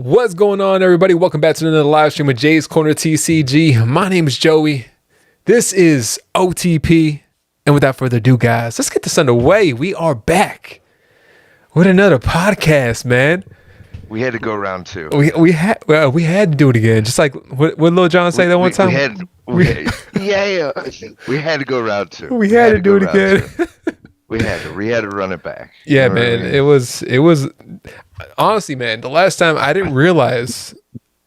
What's going on, everybody? Welcome back to another live stream with Jay's Corner TCG. My name is Joey. This is OTP. And without further ado, guys, let's get this underway. We are back with another podcast, man. We had to go round two. We had to do it again. Just like what Lil Jon say that one time? We had to go round two. We had to do it again. We had to run it back. Yeah, you know man. I mean? It was honestly, man, the last time I didn't realize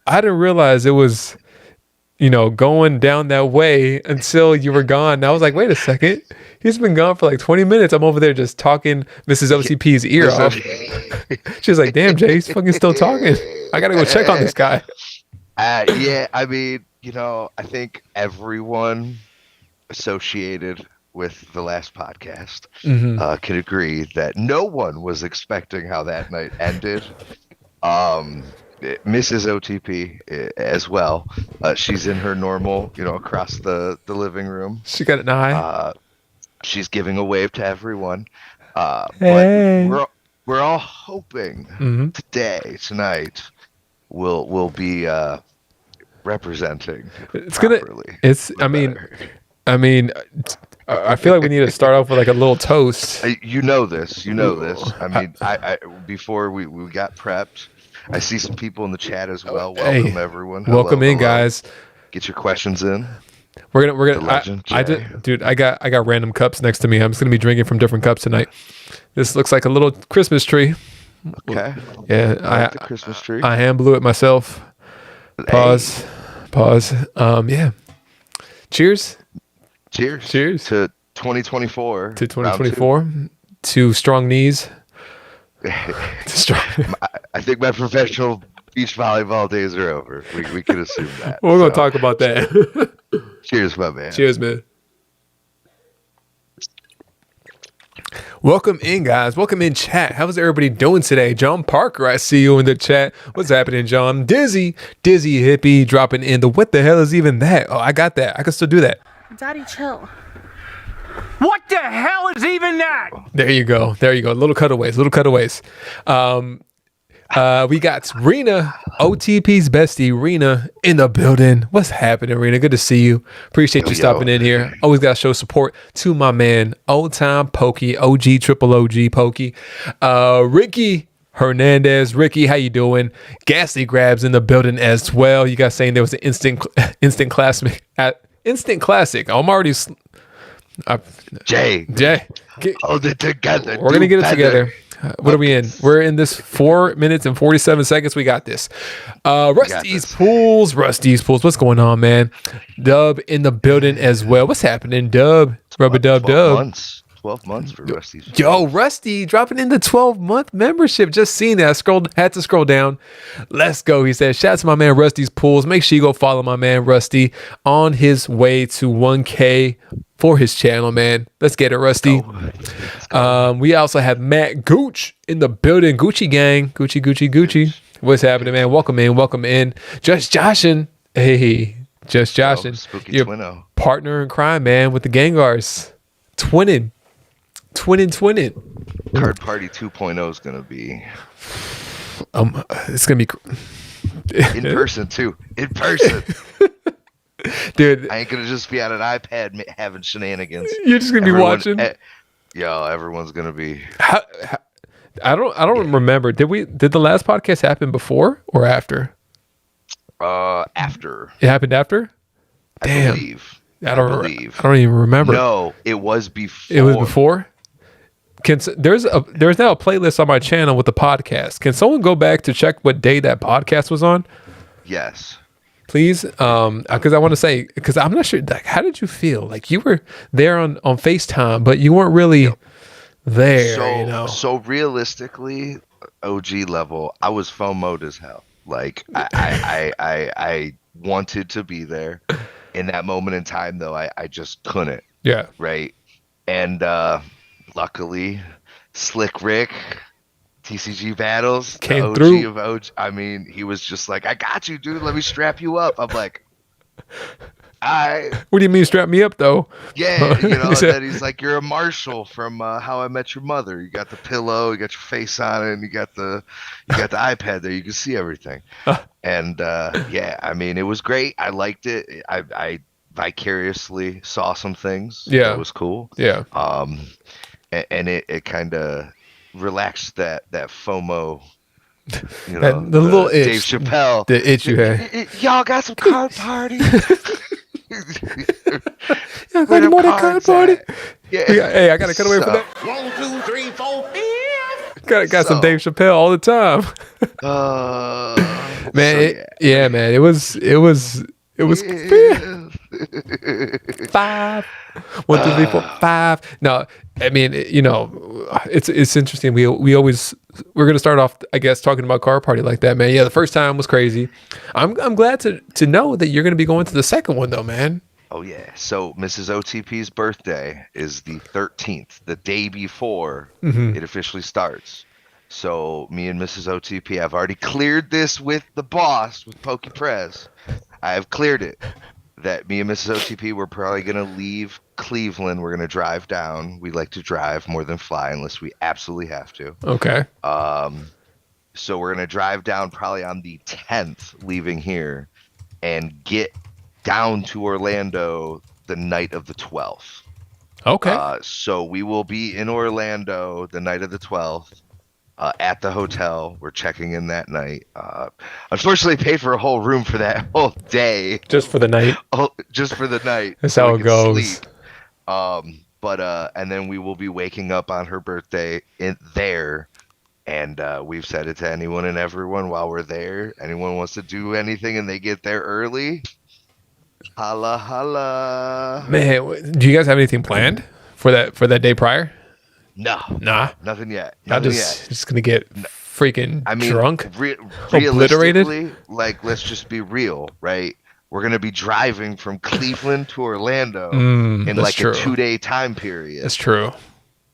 it was, going down that way until you were gone. And I was like, wait a second. He's been gone for like 20 minutes. I'm over there just talking Mrs. OCP's ear off. She's like, damn, Jay, he's fucking still talking. I got to go check on this guy. Yeah, I mean, I think everyone associated with the last podcast can agree that no one was expecting how that night ended. Mrs. OTP as well. She's in her normal, across the living room. She got an eye. She's giving a wave to everyone. Hey. But we're all hoping tonight we'll be representing properly. I mean, I feel like we need to start off with like a little toast. You know this. I mean, I before we got prepped. I see some people in the chat as well. Welcome everyone. Welcome in, guys. Get your questions in. We're gonna. I got random cups next to me. I'm just gonna be drinking from different cups tonight. This looks like a little Christmas tree. Okay. Yeah, I like the Christmas tree. I hand blew it myself. Pause. Yeah. Cheers. Cheers to 2024. To 2024. To strong knees. I think my professional beach volleyball days are over. We can assume that. We're going to talk about that. Cheers, my man. Cheers, man. Welcome in, guys. Welcome in, chat. How's everybody doing today? John Parker, I see you in the chat. What's happening, John? Dizzy Hippie dropping in the what the hell is even that? Oh, I got that. I can still do that. Daddy, chill. What the hell is even that? There you go. Little cutaways. We got Rena, OTP's bestie, Rena, in the building. What's happening, Rena? Good to see you. Appreciate you stopping in here. Always got to show support to my man, Ol'tyme Poke, OG, triple OG Poke. Ricky Hernandez. Ricky, how you doing? Ghastly Grabs in the building as well. You guys saying there was an instant classic. I'm already... Jay, hold it together. We're gonna get it together. What are we in? We're in this 4 minutes and 47 seconds. We got this. Rusty's Pools. What's going on, man? Dub in the building as well. What's happening, Dub? Rubber Dub. 12 months for Rusty's. Yo, Rusty dropping in the 12-month membership. Just seen that. Had to scroll down. Let's go. He said, shout out to my man Rusty's Pools. Make sure you go follow my man Rusty on his way to 1K for his channel, man. Let's get it, Rusty. We also have Matt Gooch in the building. Gucci gang. Gucci. What's happening, man? Welcome in. Just Joshin. Hey, just Joshin. Spooky your twinno. Partner in crime, man, with the Gangars. Twinning. Card Party 2.0 is going to be... it's going to be... in person, too. In person. Dude. I ain't going to just be on an iPad having shenanigans. You're just going to be watching? Everyone's going to be... I don't remember. Did the last podcast happen before or after? After. It happened after? Damn. I believe. I don't even remember. No, it was before. It was before? There's now a playlist on my channel with the podcast. Can someone go back to check what day that podcast was on? Yes. Please, because I want to say, because I'm not sure. Like, how did you feel? Like you were there on FaceTime, but you weren't really there. So realistically, OG level, I was FOMO'd as hell. Like I wanted to be there. In that moment in time, though, I just couldn't. Yeah. Right. And luckily, Slick Rick, TCG Battles, came OG through. Of OG. I mean, he was just like, I got you, dude. Let me strap you up. I'm like, What do you mean strap me up though? Yeah, He and said- then he's like, "You're a Marshall from How I Met Your Mother. You got the pillow, you got your face on it, and you got the iPad there. You can see everything." And yeah, I mean, it was great. I liked it. I vicariously saw some things. Yeah. That was cool. Yeah. And it kind of relaxed that FOMO. The little itch. Dave Chappelle. The itch you had. Y'all got some card party? Yeah, Where them more than cards card party. at? Yeah. Hey, I gotta cut away from that. 1, 2, 3, 4, 5. Got some So- Dave Chappelle all the time. Man, so, yeah, man. It was yeah. 5. 1, 2, 3, 4, 5. No, I mean, it's interesting. We're gonna start off, I guess, talking about car party like that, man. Yeah, the first time was crazy. I'm glad to know that you're gonna be going to the second one though, man. Oh yeah. So Mrs. OTP's birthday is the 13th, the day before it officially starts. So me and Mrs. OTP, I've already cleared this with the boss, with Pokey Prez. I have cleared it. That me and Mrs. OTP, we're probably gonna leave Cleveland. We're gonna drive down. We like to drive more than fly unless we absolutely have to. Okay. So we're gonna drive down probably on the 10th, leaving here, and get down to Orlando the night of the 12th. Okay. So we will be in Orlando the night of the 12th. At the hotel, we're checking in that night. Unfortunately, paid for a whole room for that whole day. Just for the night. Just for the night. That's so how we it can goes. sleep. And then we will be waking up on her birthday there. And we've said it to anyone and everyone while we're there. Anyone wants to do anything and they get there early, holla holla. Man, do you guys have anything planned for that day prior? No, Nah. nothing yet. I'm Nothing yet. just gonna get freaking I mean, drunk. Realistically, like, let's just be real, right? We're gonna be driving from Cleveland to Orlando in that's like true. a 2-day time period. That's true.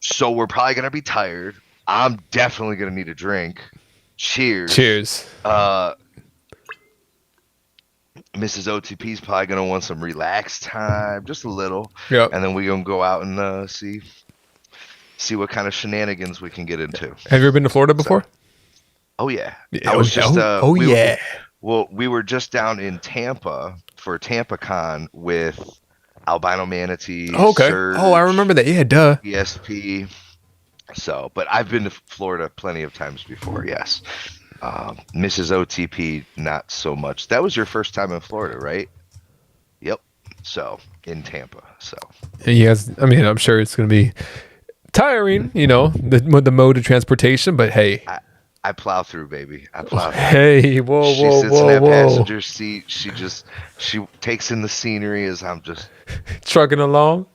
So we're probably gonna be tired. I'm definitely gonna need a drink. Cheers. Cheers. Mrs. OTP's probably gonna want some relaxed time, just a little. Yep. And then we're gonna go out and see what kind of shenanigans we can get into. Have you ever been to Florida before? Oh yeah. Yeah, I was just yeah. Well, we were just down in Tampa for TampaCon with albino manatee. Okay. Surge, Oh, I remember that. Yeah, duh. ESP. So, but I've been to Florida plenty of times before. Yes. Mrs. OTP, not so much. That was your first time in Florida, right? Yep. So in Tampa. So. And you guys, I mean, I'm sure it's gonna be tiring, the mode of transportation. But hey, I plow through, baby. I plow through. hey, whoa, She whoa, sits in that whoa, whoa, passenger seat. She takes in the scenery as I'm just. trucking along,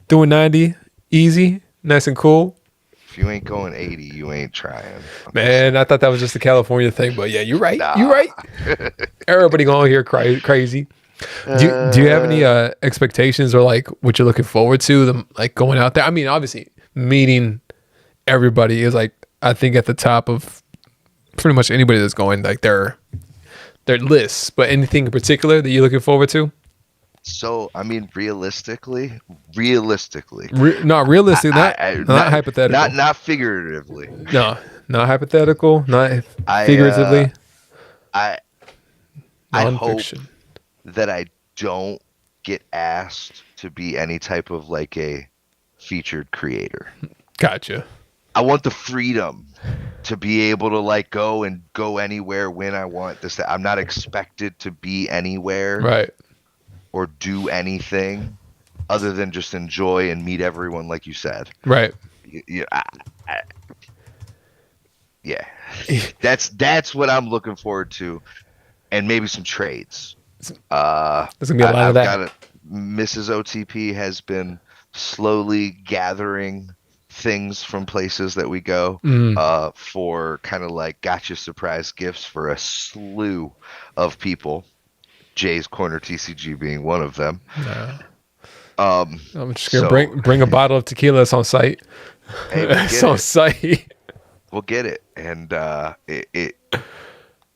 doing 90, easy, nice and cool. If you ain't going 80, you ain't trying. Man, I thought that was just a California thing, but yeah, you're right. Nah. You're right. Everybody going here crazy. Do you have any expectations or like what you're looking forward to them like going out there? I mean, obviously meeting everybody is like I think at the top of pretty much anybody that's going like their lists. But anything in particular that you're looking forward to? So I mean, realistically, Not realistic, not hypothetical. not figuratively. No, not hypothetical, not figuratively. I hope Non-fiction. that I don't get asked to be any type of like a featured creator. Gotcha. I want the freedom to be able to like go anywhere when I want this. I'm not expected to be anywhere Right. or do anything other than just enjoy and meet everyone, like you said. Right. Yeah, that's what I'm looking forward to, and maybe some trades. There's gonna be a lot of that. Mrs. OTP has been slowly gathering things from places that we go for kind of like gotcha surprise gifts for a slew of people. Jay's Corner TCG being one of them. I'm just gonna bring a bottle of tequila. It's on site. Hey, It's on site. we'll get it, and the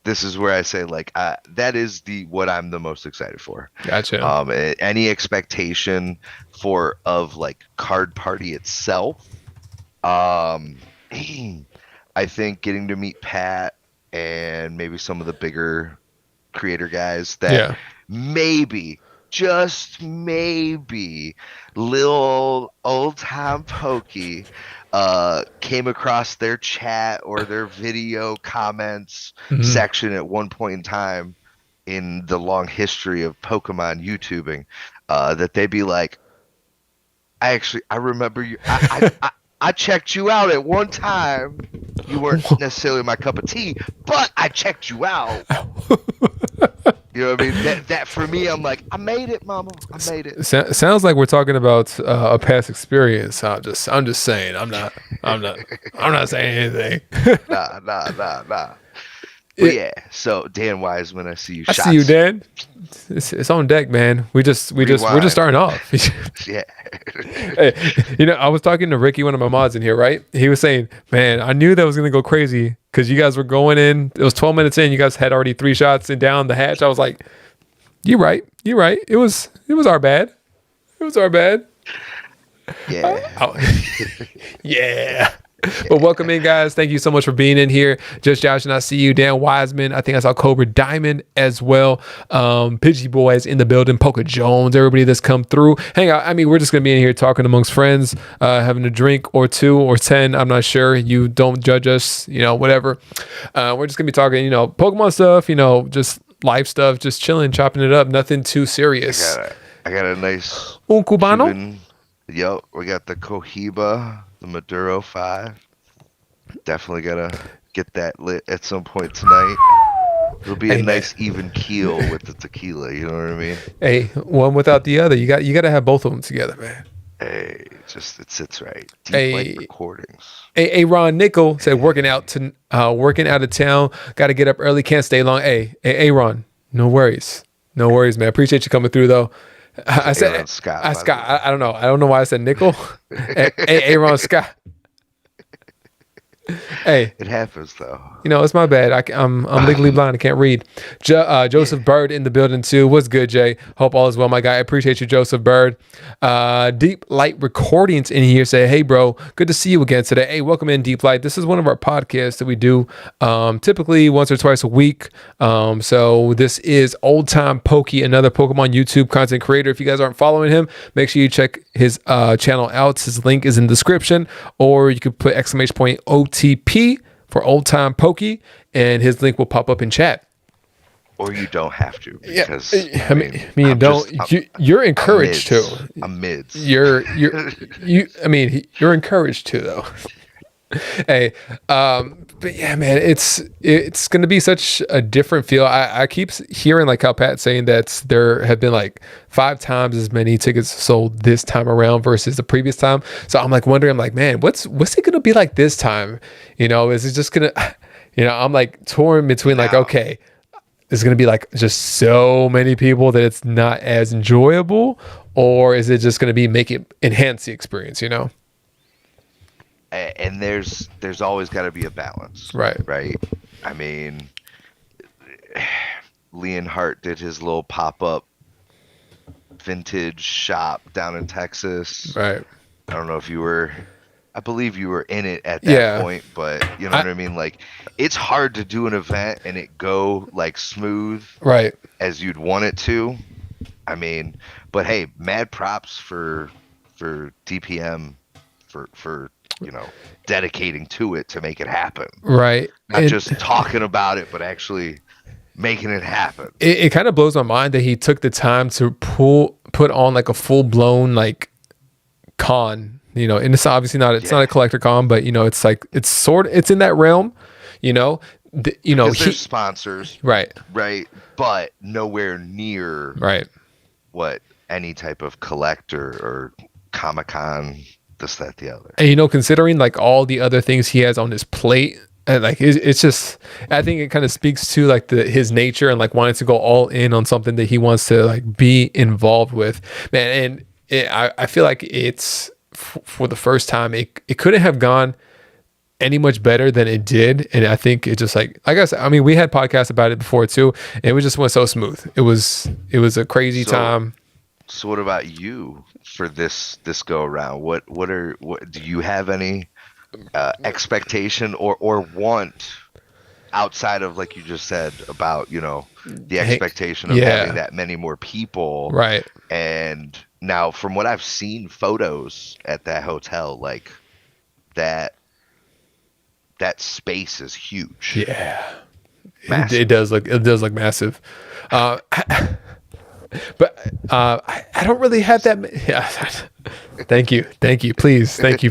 this is where I say like that is what I'm the most excited for. Gotcha. Any expectation of like Card Party itself. I think getting to meet Pat and maybe some of the bigger creator guys that maybe, just maybe, little Ol'tyme Poke came across their chat or their video comments section at one point in time in the long history of Pokemon YouTubing, that they'd be like, I remember you. I checked you out at one time. You weren't necessarily my cup of tea, but I checked you out. You know what I mean? That for me, I'm like, I made it, mama. I made it. Sounds like we're talking about a past experience. I'm just saying. I'm not saying anything. Nah. But yeah, so Dan Wiseman, I see you. I see you, Dan. It's on deck, man. We're just starting off. Yeah. Hey, I was talking to Ricky, one of my mods in here, right? He was saying, man, I knew that was gonna go crazy because you guys were going in. It was 12 minutes in. You guys had already 3 shots and down the hatch. I was like, you're right. It was our bad. Yeah. Yeah. But welcome in, guys. Thank you so much for being in here. Just Josh and I see you. Dan Wiseman. I think I saw Cobra Diamond as well. Pidgey Boys in the building. Poke Jones. Everybody that's come through. Hang out. I mean, we're just going to be in here talking amongst friends, having a drink or 2 or 10. I'm not sure. You don't judge us, whatever. We're just going to be talking, Pokemon stuff, just life stuff, just chilling, chopping it up. Nothing too serious. I got a nice Un Cubano? Cuban. Yep. We got the Cohiba. The Maduro 5. Definitely gotta get that lit at some point tonight. It'll be a nice even keel with the tequila, you know what I mean? Hey, one without the other. You got to have both of them together, man. Hey, it sits right. Deep light recordings. Hey, Ron Nickel said working out of town. Got to get up early. Can't stay long. Hey, Ron. No worries, man. Appreciate you coming through though. I said Scott. I don't know. I don't know why I said Nickel. Hey, Ron Scott. Hey, it happens though. It's my bad. I'm legally blind. I can't read. Joseph Bird in the building too. What's good, Jay? Hope all is well, my guy. I appreciate you, Joseph Bird. Deep Light Recordings in here say, hey, bro, good to see you again today. Hey, welcome in, Deep Light. This is one of our podcasts that we do typically once or twice a week. So this is Ol'tyme Poke, another Pokemon YouTube content creator. If you guys aren't following him, make sure you check his channel out. His link is in the description, or you could put !OTP for Ol'tyme Poke, and his link will pop up in chat. Or you don't have to, because you're encouraged to. I'm mids. You're encouraged to though. Hey, but yeah, man, it's gonna be such a different feel. I keep hearing like how Pat's saying that there have been like 5 times as many tickets sold this time around versus the previous time. So I'm like wondering, man, what's it gonna be like this time? Is it just gonna, I'm like torn between okay, is it gonna be like just so many people that it's not as enjoyable, or is it just gonna be enhance the experience? And there's always got to be a balance, right? I mean, Leonhardt did his little pop-up vintage shop down in Texas, right? I don't know if I believe you were in it at that point, but you know what I mean? Like, it's hard to do an event and it go smooth, right, as you'd want it to. I mean, but hey, mad props for DPM for dedicating to it to make it happen. Right. Not just talking about it, but actually making it happen. It kind of blows my mind that he took the time to put on a full blown con, and it's obviously not, it's not a collector con, but it's in that realm, there's sponsors, right, but nowhere near what any type of collector or Comic-Con, this, that, the other. And considering all the other things he has on his plate, and it's just, I think it kind of speaks to his nature and wanting to go all in on something that he wants to be involved with, man. And I feel like it's for the first time it couldn't have gone any much better than it did. And I think it just like I guess, I mean, we had podcasts about it before too. And it was just went so smooth. It was a crazy time. So what about you for this go around? What do you have any expectation or want outside of, like you just said, about, you know, the expectation of having that many more people? Right. And now from what I've seen photos at that hotel, like that space is huge. Yeah. It does look massive. But I don't really have that. Yeah. Thank you. Please. Thank you.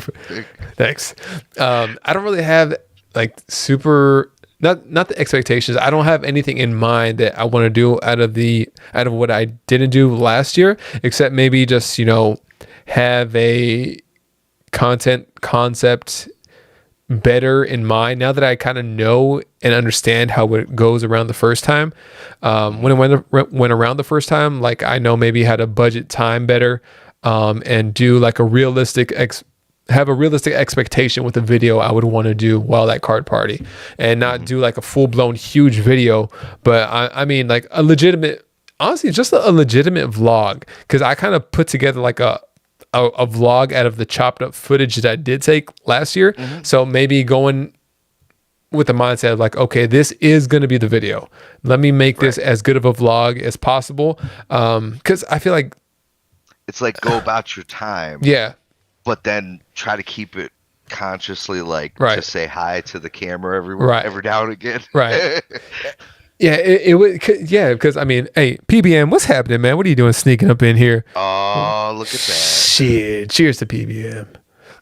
Thanks. I don't really have like super, not the expectations. I don't have anything in mind that I want to do out of what I didn't do last year, except maybe just, you know, have a content concept better in mind now that I kind of know and understand how it goes around the first time. When it went around the first time, like I know maybe how to budget time better, and do like a realistic expectation with the video I would want to do while at card party, and not do like a full blown huge video, but I mean like a legitimate, honestly, just a legitimate vlog. Cause I kind of put together like a vlog out of the chopped up footage that I did take last year. So maybe going with the mindset of like, okay, this is going to be the video. Let me make this as good of a vlog as possible. Cause I feel like it's like go about your time. Yeah. But then try to keep it consciously, like to say hi to the camera every now and again. Right. Yeah, it would. Yeah, because I mean, hey, PBM, what's happening, man? What are you doing sneaking up in here? Oh, look at that! Shit! Cheers to PBM.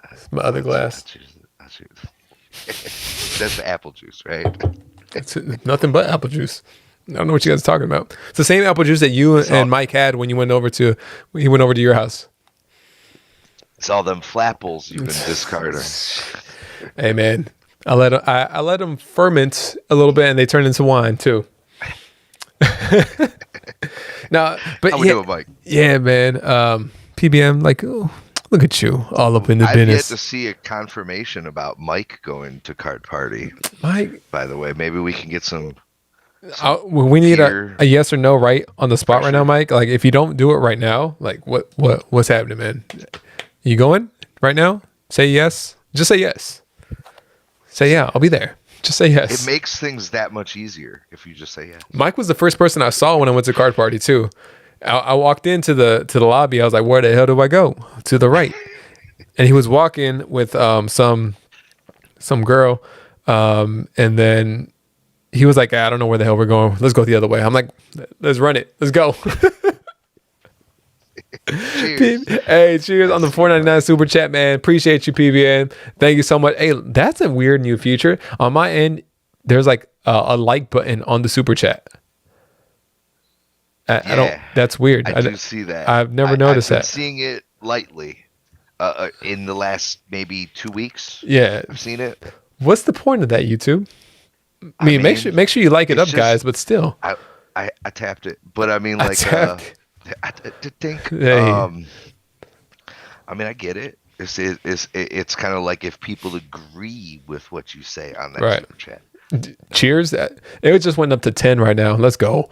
That's my other glass. That's the apple juice, right? It's nothing but apple juice. I don't know what you guys are talking about. It's the same apple juice that you and Mike had when he went over to your house. It's all them flapples you've been discarding. Hey, man. I let them ferment a little bit, and they turn into wine too. Now, but how we doing, Mike? Yeah, man. PBM, like, oh, look at you, all up in the business. I've yet to see a confirmation about Mike going to card party. Mike, by the way, maybe we can get some. We need a yes or no right on the spot right now, Mike. Like, if you don't do it right now, like, what's happening, man? You going right now? Say yes. Just say yes. Say, yeah, I'll be there. Just say yes. It makes things that much easier if you just say yes. Mike was the first person I saw when I went to card party too. I walked into the lobby. I was like, where the hell do I go? To the right. And he was walking with some girl. And then he was like, I don't know where the hell we're going. Let's go the other way. I'm like, let's run it. Let's go. Cheers. Hey, cheers on the $4.99 super chat, man. Appreciate you, PBN. Thank you so much. Hey, that's a weird new feature. On my end, there's like a like button on the super chat. I don't. That's weird. I do see that. I've never noticed that. I've been seeing it lightly in the last maybe 2 weeks. Yeah, I've seen it. What's the point of that, YouTube? I mean, make sure you like it up, guys. But still, I tapped it. But I mean, like. I think. Hey. I mean, I get it. It's kind of like if people agree with what you say on that super chat. Cheers! It just went up to 10 right now. Let's go.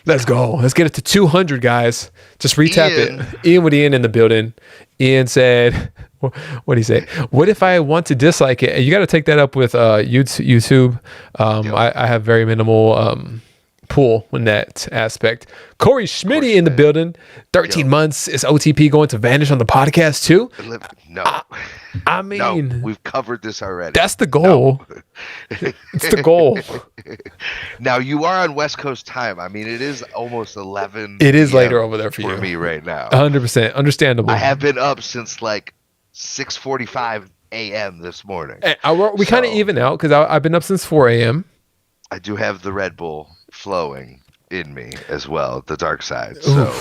Let's get it to 200, guys. Just retap it. Ian with Ian in the building. Ian said, "What did he say? What if I want to dislike it?" You got to take that up with YouTube. I have very minimal. Pool in that aspect. Corey Schmitty in the building. 13 months. Is OTP going to vanish on the podcast too? No. I mean, no, we've covered this already. That's the goal. No. It's the goal. Now you are on West Coast time. I mean, it is almost 11. It is later over there for me right now. 100%. Understandable. I have been up since like 6:45 a.m. this morning. We kind of even out because I've been up since 4 a.m. I do have the Red Bull flowing in me as well, the dark side. So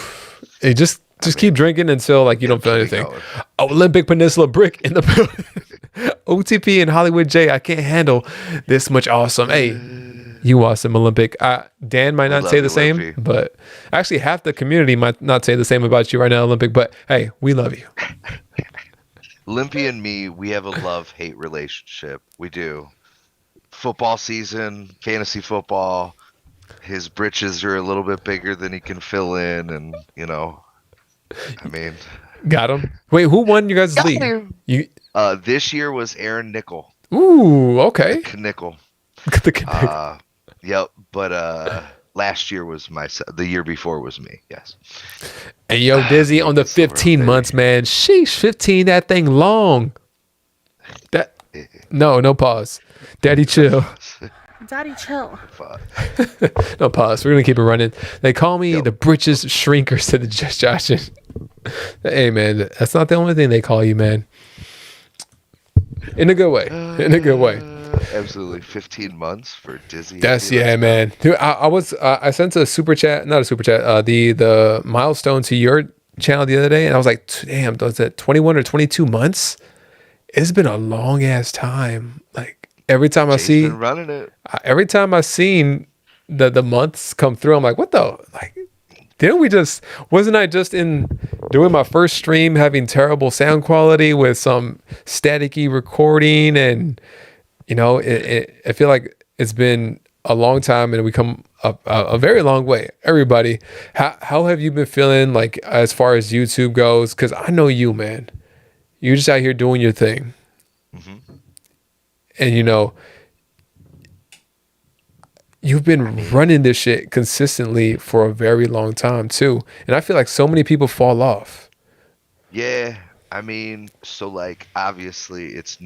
hey, just keep drinking until like you don't feel anything. Olympic Peninsula Brick in the building. OTP and Hollywood J. I can't handle this much awesome. Hey, you awesome, Olympic. Dan might not say the same, but actually half the community might not say the same about you right now, Olympic. But hey, we love you. Limpy and me, we have a love-hate relationship. We do. Football season, fantasy football. His britches are a little bit bigger than he can fill in, and I mean, Got him. Wait, who won you guys' got league? him. You. This year was Aaron Nickel, Ooh, the okay. Knickel. The connect. Yep. But last year was the year before was me. Yes. And yo, Dizzy on the It's over, 15 baby. months, man. Sheesh, 15, that thing long. That no pause. Daddy chill. Daddy, chill. Fuck. No pause. We're gonna keep it running. They call me Yep. the britches shrinkers to the Just Josh. Hey man, that's not the only thing they call you, man. In a good way. In a good way. Absolutely. 15 months for Dizzy. That's man. Dude, I sent a super chat, not a super chat, the milestone to your channel the other day, and I was like, damn, was that 21 or 22 months? It's been a long ass time. Like every time Jay's been running it. every time I seen the months come through, I'm like, what the like? Wasn't I just in doing my first stream having terrible sound quality with some staticky recording, and I feel like it's been a long time and we come a very long way. Everybody, how have you been feeling like as far as YouTube goes? Because I know you, man. You're just out here doing your thing. Mm-hmm. And you've been running this shit consistently for a very long time too. And I feel like so many people fall off. Yeah. I mean, so like obviously it's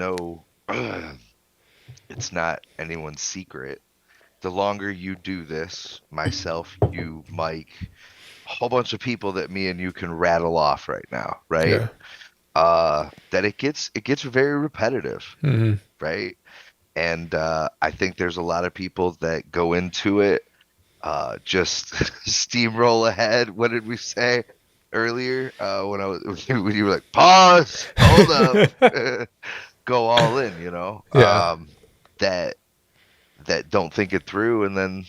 it's not anyone's secret. The longer you do this, myself, you, Mike, a whole bunch of people that me and you can rattle off right now, right? Yeah. That it gets very repetitive, Mm-hmm. right? And I think there's a lot of people that go into it just steamroll ahead. What did we say earlier when you were like, pause, hold up, go all in, Yeah. that don't think it through, and then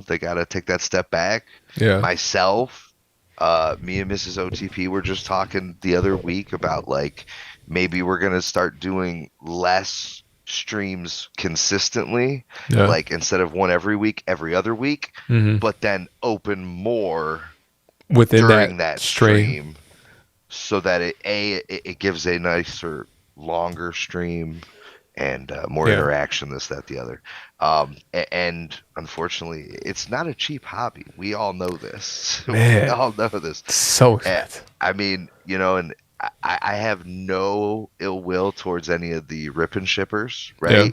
they got to take that step back. Yeah. Myself, me and Mrs. OTP were just talking the other week about like maybe we're gonna start doing less streams consistently, Yeah. like instead of one every week, every other week, Mm-hmm. but then open more Within during that that stream. stream, so that it gives a nicer, longer stream and more Yeah. interaction, this, that, the other. And unfortunately, it's not a cheap hobby. We all know this. Man. We all know this. So And, expensive. I mean, and I have no ill will towards any of the rip and shippers, right? Yeah.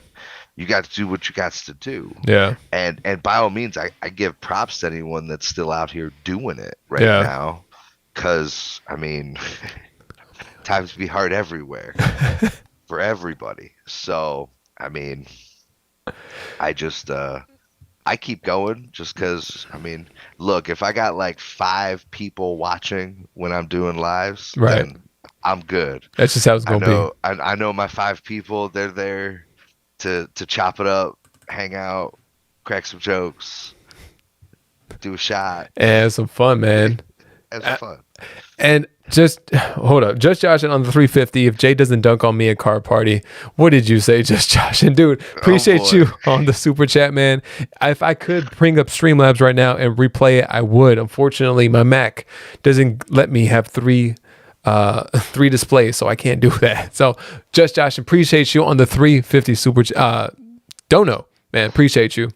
You got to do what you got to do. Yeah. And by all means, I give props to anyone that's still out here doing it right Yeah. now. Because, I mean, times be hard everywhere for everybody. So, I mean, I just, I keep going just because, I mean, look, if I got like 5 people watching when I'm doing lives, Right. then I'm good. That's just how it's gonna be. I know my 5 people, they're there to chop it up, hang out, crack some jokes, do a shot, And some fun, man. have some fun. And just hold up, just Josh, and on the 350. If Jay doesn't dunk on me at card party, what did you say, just Josh? And dude, appreciate boy. you on the super chat, man. If I could bring up Streamlabs right now and replay it, I would. Unfortunately, my Mac doesn't let me have three displays, so I can't do that. So just Josh, appreciate you on the 350 super dono, man. Appreciate you.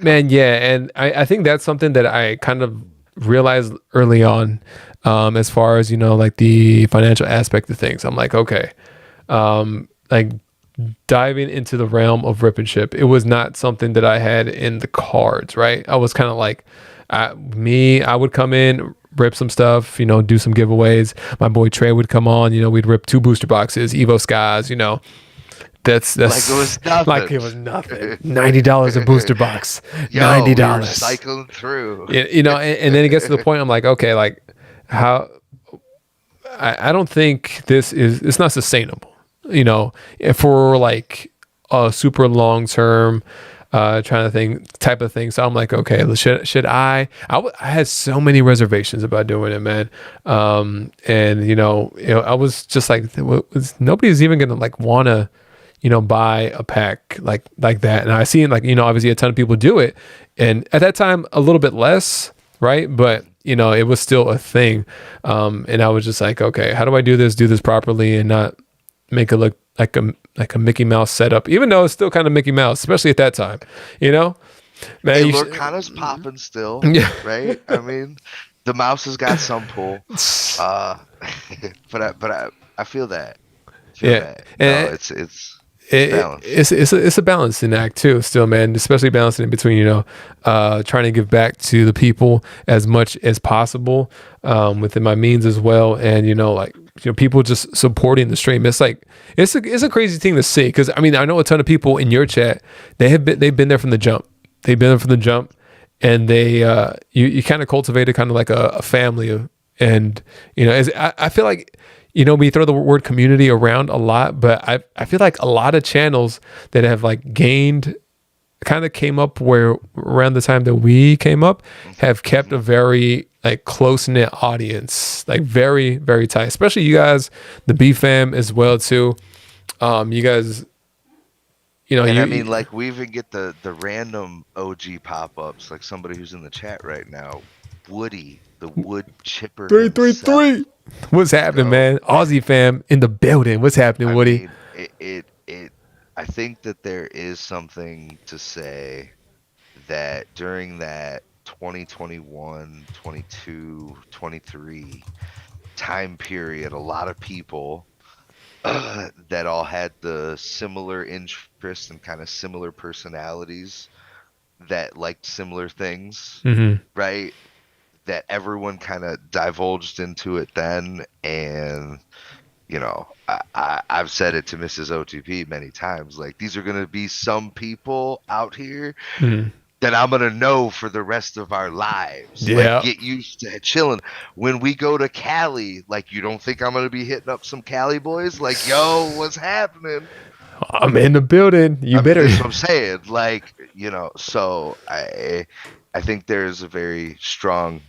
Man, yeah, and I think that's something that I kind of realized early on, as far as like the financial aspect of things. I'm like, okay, like diving into the realm of rip and ship, it was not something that I had in the cards, right? I was kind of like, I would come in, rip some stuff, do some giveaways. My boy Trey would come on, we'd rip 2 booster boxes, Evo Skies, That's Like it was nothing. Like it was nothing. $90 a booster box. Yo, $90. we were cycling through. And then it gets to the point I'm like, okay, like how I don't think it's not sustainable. For like a super long term trying to think type of thing. So I'm like, okay, should I had so many reservations about doing it, man. And I was just like, nobody's even gonna like wanna, buy a pack like that. And I seen like, obviously a ton of people do it, and at that time a little bit less, right? But it was still a thing. And I was just like, okay, how do I do this properly and not make it look like a Mickey Mouse setup, even though it's still kind of Mickey Mouse, especially at that time, man. Hey, Lorcana's popping still, Yeah. right? I mean, the mouse has got some pull, but I feel that. Yeah. No, And it's balanced. it's a balancing act too, still, man. Especially balancing in between, trying to give back to the people as much as possible, within my means as well, and people just supporting the stream. It's like it's a crazy thing to see, because I mean I know a ton of people in your chat. They've been there from the jump. They've been there from the jump, and they you kind of cultivated kind of like a family, and I feel like. We throw the word community around a lot, but I feel like a lot of channels that have like gained, kind of came up where around the time that we came up, have kept a very like close knit audience, like very, very tight. Especially you guys, the B fam as well too. You guys, I mean, like we even get the random OG pop ups, like somebody who's in the chat right now, Woody, the wood chipper. 333. What's happening, man? Aussie fam in the building. What's happening, Woody? I think that there is something to say that during that 2021, 22, 23 time period, a lot of people that all had the similar interests and kind of similar personalities that liked similar things, right? That everyone kind of divulged into it then, and I've said it to Mrs. OTP many times, like these are going to be some people out here that I'm going to know for the rest of our lives. Yeah. Like, get used to chilling. When we go to Cali, like, you don't think I'm going to be hitting up some Cali boys? Like, yo, what's happening? I'm in the building. Better. That's what I'm saying. Like, so I think there's a very strong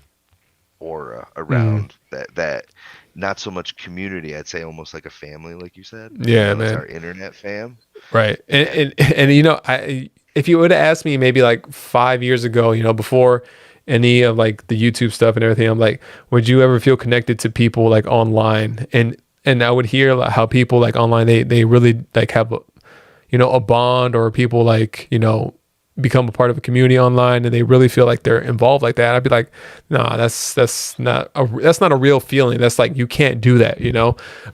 aura around that not so much community, I'd say almost like a family, like you said. Yeah, man. It's our internet fam, right? And if you would have asked me maybe like 5 years ago, before any of like the YouTube stuff and everything, I'm like, would you ever feel connected to people like online? And I would hear like how people like online they really like have a bond, or people like become a part of a community online and they really feel like they're involved like that. I'd be like, nah, that's not a real feeling. That's like, you can't do that,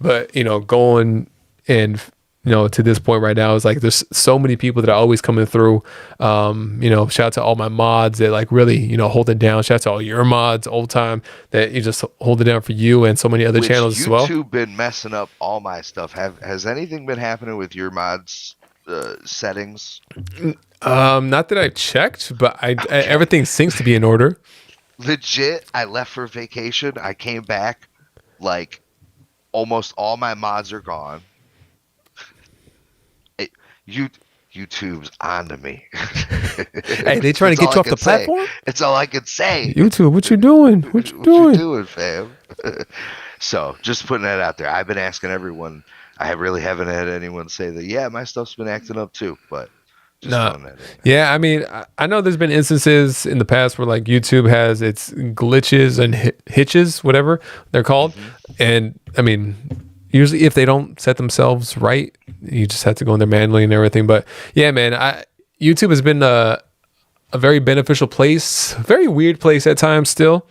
but going and to this point right now is like, there's so many people that are always coming through. Shout out to all my mods that like really, hold it down. Shout out to all your mods, Ol'tyme, that you just hold it down for you and so many other channels as well. YouTube been messing up all my stuff. Has anything been happening with your mods settings? Not that I checked, but everything seems to be in order. Legit, I left for vacation. I came back, like almost all my mods are gone. YouTube's onto me. Hey, they trying to get you off the platform? It's all I can say. YouTube, what you doing? What you doing, fam? So, just putting that out there. I've been asking everyone. I really haven't had anyone say that, yeah, my stuff's been acting up too, but yeah, I mean, I know there's been instances in the past where like YouTube has its glitches and hitches, whatever they're called. And I mean, usually if they don't set themselves right, you just have to go in there manually and everything. But yeah, man, YouTube has been a very beneficial place, very weird place at times still.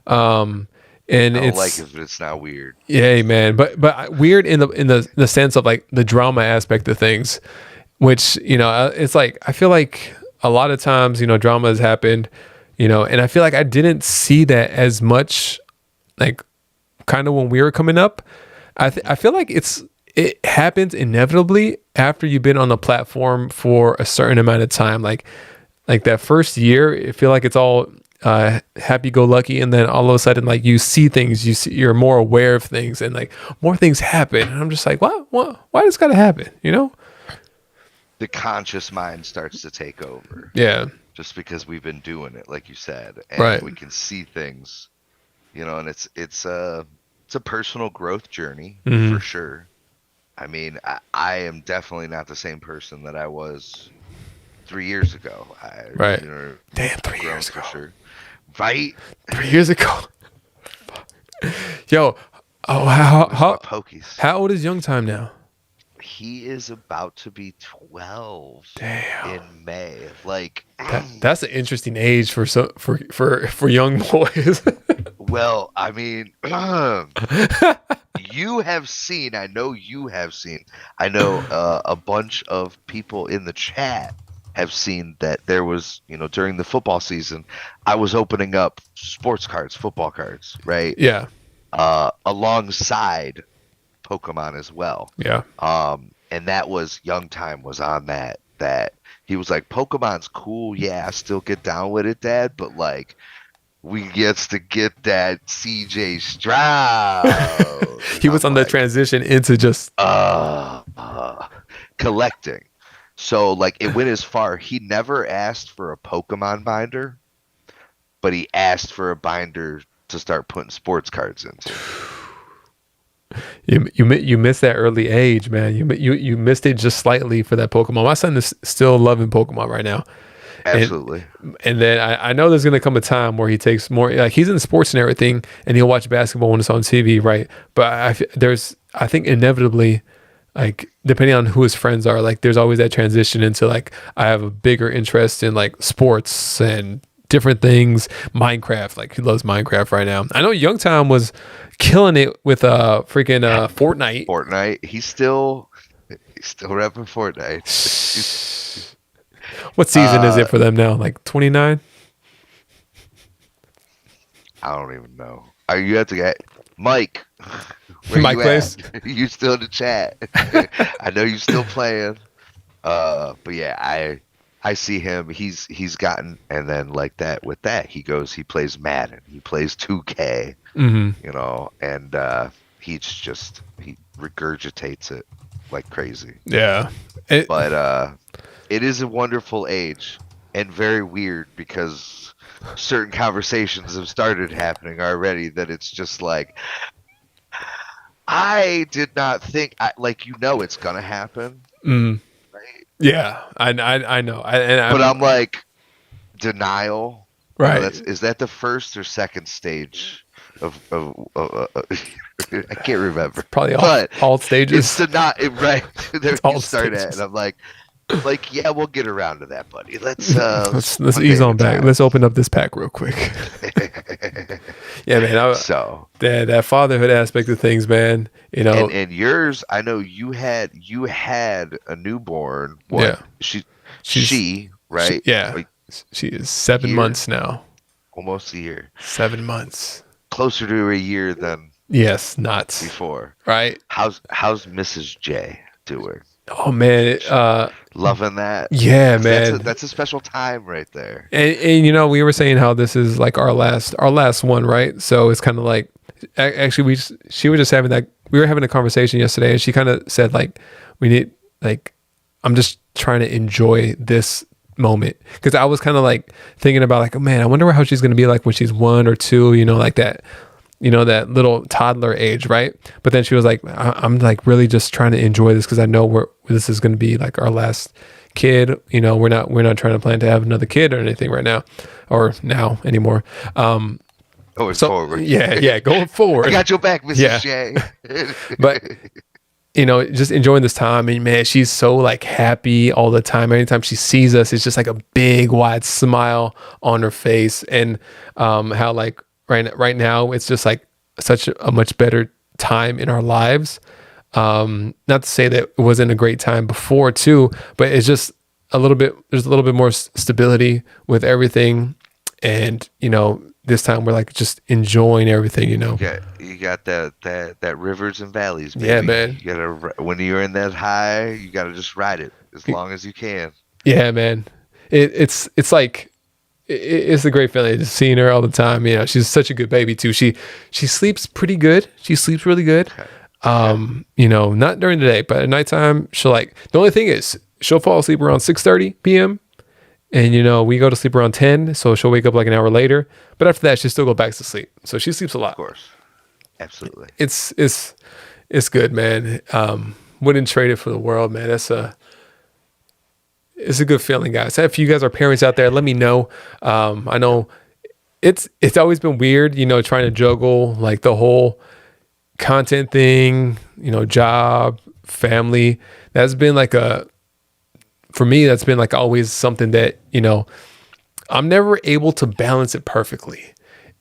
And it's like it, but it's not weird. Yeah, man, but weird in the sense of like the drama aspect of things. Which, it's like, I feel like a lot of times, drama has happened, and I feel like I didn't see that as much, like, kind of when we were coming up. I feel like it happens inevitably after you've been on the platform for a certain amount of time. Like that first year, I feel like it's all happy-go-lucky, and then all of a sudden, like, you see things, you're more aware of things, and like more things happen, and I'm just like, why does it gotta happen, the conscious mind starts to take over. Yeah. Just because we've been doing it, like you said, and Right. we can see things, and it's a personal growth journey Mm-hmm. for sure. I mean, I am definitely not the same person that I was 3 years ago. Right. Damn, I've 3 grown years for ago. sure. Right? 3 years ago. Yo, Where's my Pokies? how old is Youngtime now? He is about to be 12 Damn. in May. Like, That's an interesting age for young boys. well, I mean, you have seen, I know you have seen, I know a bunch of people in the chat have seen that there was, during the football season, I was opening up sports cards, football cards, right? Yeah. Alongside Pokemon as well. Yeah. And that was Youngtime was on that he was like, Pokemon's cool, yeah, I still get down with it, Dad, but like we gets to get that CJ Stroud. He was on the transition into just collecting. So like it went as far, he never asked for a Pokemon binder, but he asked for a binder to start putting sports cards into. You missed that early age, man. You missed it just slightly for that Pokemon. My son is still loving Pokemon right now. Absolutely. And then I know there's gonna come a time where he takes more, like he's in sports and everything, and he'll watch basketball when it's on TV, right? But I think inevitably, like depending on who his friends are, like there's always that transition into like I have a bigger interest in like sports and different things. Minecraft, like he loves Minecraft right now. I know Youngtime was killing it with freaking Fortnite. Fortnite. He's still repping Fortnite. What season is it for them now? Like 29? I don't even know. You have to get Mike. Where Mike you plays? at? You still in the chat? I know you still playing. But yeah, I see him. He's gotten, and then like that with that he plays Madden. He plays 2K. Mm-hmm. And he regurgitates it like crazy. Yeah. But it is a wonderful age and very weird because certain conversations have started happening already that it's just like, I did not think, it's going to happen. Mm. Right? Yeah, I know. I'm like, denial. Right. Is that the first or second stage of I can't remember. Probably all stages. It's not right. There all you start stages. at, and I'm like, yeah, we'll get around to that, buddy. Let's ease on back. Let's open up this pack real quick. Yeah, man. That fatherhood aspect of things, man. And yours, I know you had a newborn. What? Yeah. She right? She is 7 months now. Almost a year. 7 months. Closer to a year than not before. Right. How's Mrs. J doing? Oh man, loving that. Yeah, man. That's a special time right there. And we were saying how this is like our last one, right? So it's kind of like, actually we were having a conversation yesterday, and she kind of said like, we need, like, I'm just trying to enjoy this moment, because I was kind of like thinking about like, oh man, I wonder how she's gonna be like when she's 1 or 2, like that. That little toddler age, right? But then she was like, I'm like really just trying to enjoy this because I know this is going to be like our last kid. We're not trying to plan to have another kid or anything right now, or now anymore. Going forward. Yeah, going forward. I got your back, Mrs. J. But just enjoying this time, and man, she's so like happy all the time. Anytime she sees us, it's just like a big wide smile on her face, and how like. Right now, it's just like such a much better time in our lives. Not to say that it wasn't a great time before too, but it's just there's a little bit more stability with everything. And, this time we're like just enjoying everything, You got that rivers and valleys, baby. Yeah, man. You gotta, when you're in that high, you gotta just ride it as long as you can. Yeah, man. It's like, it's a great feeling just seeing her all the time. She's such a good baby too. She sleeps pretty good. She sleeps really good. Okay. Not during the day, but at nighttime she'll like, the only thing is she'll fall asleep around 6:30 p.m. And, we go to sleep around 10. So she'll wake up like an hour later. But after that, she'll still go back to sleep. So she sleeps a lot. Of course. Absolutely. It's good, man. Wouldn't trade it for the world, man. It's a good feeling, guys. If you guys are parents out there, let me know. I know it's always been weird, trying to juggle like the whole content thing, job, family. That's been like for me, that's been like always something that, I'm never able to balance it perfectly.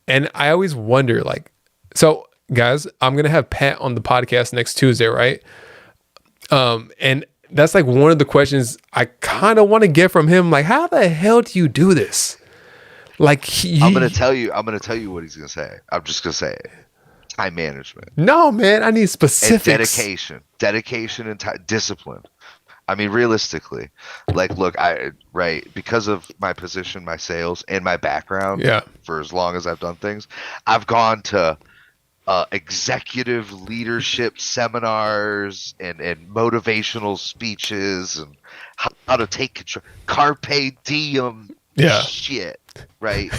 And I always wonder, like, so guys, I'm going to have Pat on the podcast next Tuesday, right? And that's like one of the questions I kind of want to get from him. Like, how the hell do you do this? Like, I'm going to tell you what he's going to say. I'm just going to say it. Time management. No, man, I need specifics. And dedication and discipline. I mean, realistically, like, look, because of my position, my sales, and my background, for as long as I've done things, I've gone to executive leadership seminars and motivational speeches and how to take control, carpe diem shit, right?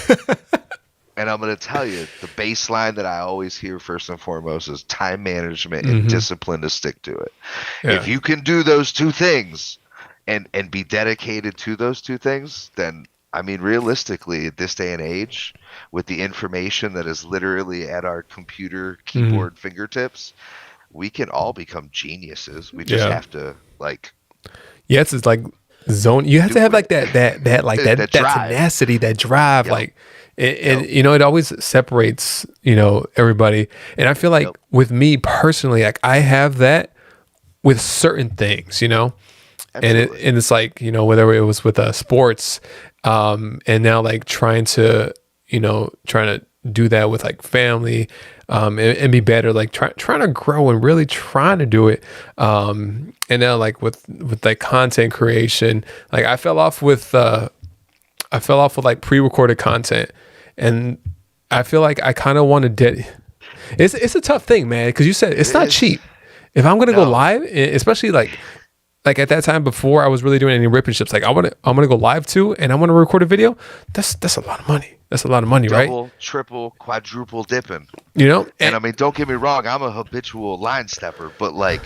And I'm going to tell you, the baseline that I always hear first and foremost is time management and discipline to stick to it. Yeah. If you can do those two things and be dedicated to those two things, then, I mean, realistically, at this day and age, with the information that is literally at our computer, keyboard, fingertips, we can all become geniuses. We just have to, like... Yes, it's like zone. You have to have like that tenacity, that drive, like... And it always separates, everybody. And I feel like with me personally, like I have that with certain things, and it's like, whether it was with sports, and now like trying to do that with like family, and be better, like trying to grow and really trying to do it. And now like with like content creation, like I fell off with like pre-recorded content, and I feel like I kind of want to it's a tough thing, man, because you said it's not cheap. If I'm gonna go live, especially like at that time before I was really doing any rip and ships, like I'm gonna go live too, and I want to record a video. That's a lot of money. That's a lot of money, right? Double, triple, quadruple dipping. And I mean, don't get me wrong, I'm a habitual line stepper, but like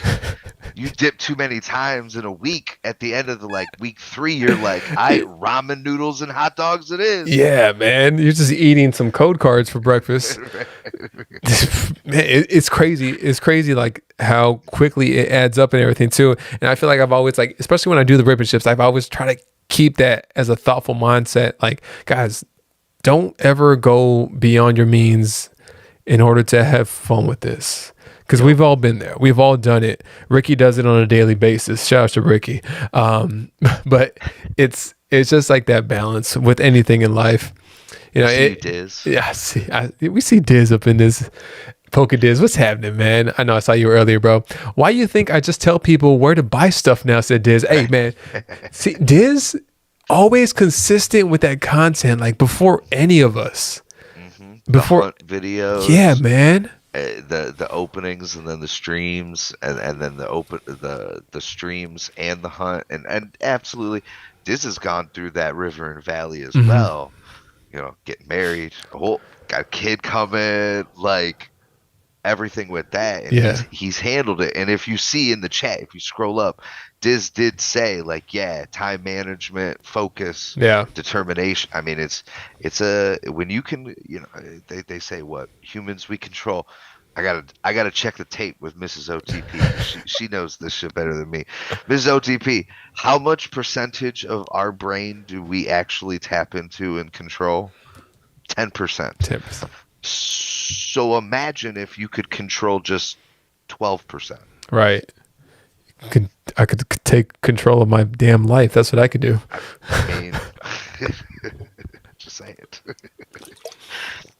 you dip too many times in a week, at the end of the like week 3, you're like, ramen noodles and hot dogs it is. Yeah, man. You're just eating some code cards for breakfast. Man, it's crazy. It's crazy like how quickly it adds up and everything too. And I feel like I've always like, especially when I do the rip and ships, I've always tried to keep that as a thoughtful mindset. Like, guys, don't ever go beyond your means in order to have fun with this. Because we've all been there. We've all done it. Ricky does it on a daily basis. Shout out to Ricky. But it's just like that balance with anything in life. Diz. Yeah, we see Diz up in this. Poke Diz, what's happening, man? I know I saw you earlier, bro. Why you think I just tell people where to buy stuff now, said Diz. Hey, man. See, Diz... always consistent with that content, like before any of us. Before the hunt videos, yeah, man. The openings and then the streams and then the streams and the hunt and absolutely, this has gone through that river and valley as well. Getting married, got a kid coming, like everything with that. And he's handled it. And if you see in the chat, if you scroll up, Diz did say like, time management, focus, determination. I mean, it's when you can, they say what humans we control. I gotta check the tape with Mrs. OTP. she knows this shit better than me. Mrs. OTP, how much percentage of our brain do we actually tap into and control? 10%. 10%. So imagine if you could control just 12%. Right. I could take control of my damn life. That's what I could do. I mean, just say it.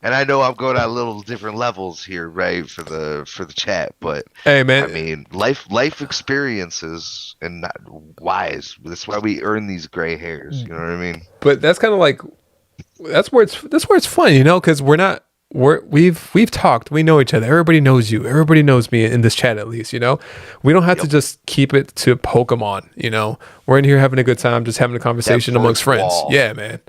And I know I'm going on little different levels here, right, for the chat, but hey, man, I mean, life experiences and not wise. That's why we earn these gray hairs. You know what I mean? But that's kind of like that's where it's fun, because we're we've talked. We know each other. Everybody knows you. Everybody knows me in this chat, at least. We don't have to just keep it to Pokemon. We're in here having a good time, just having a conversation That amongst fourth friends. wall. Yeah, man.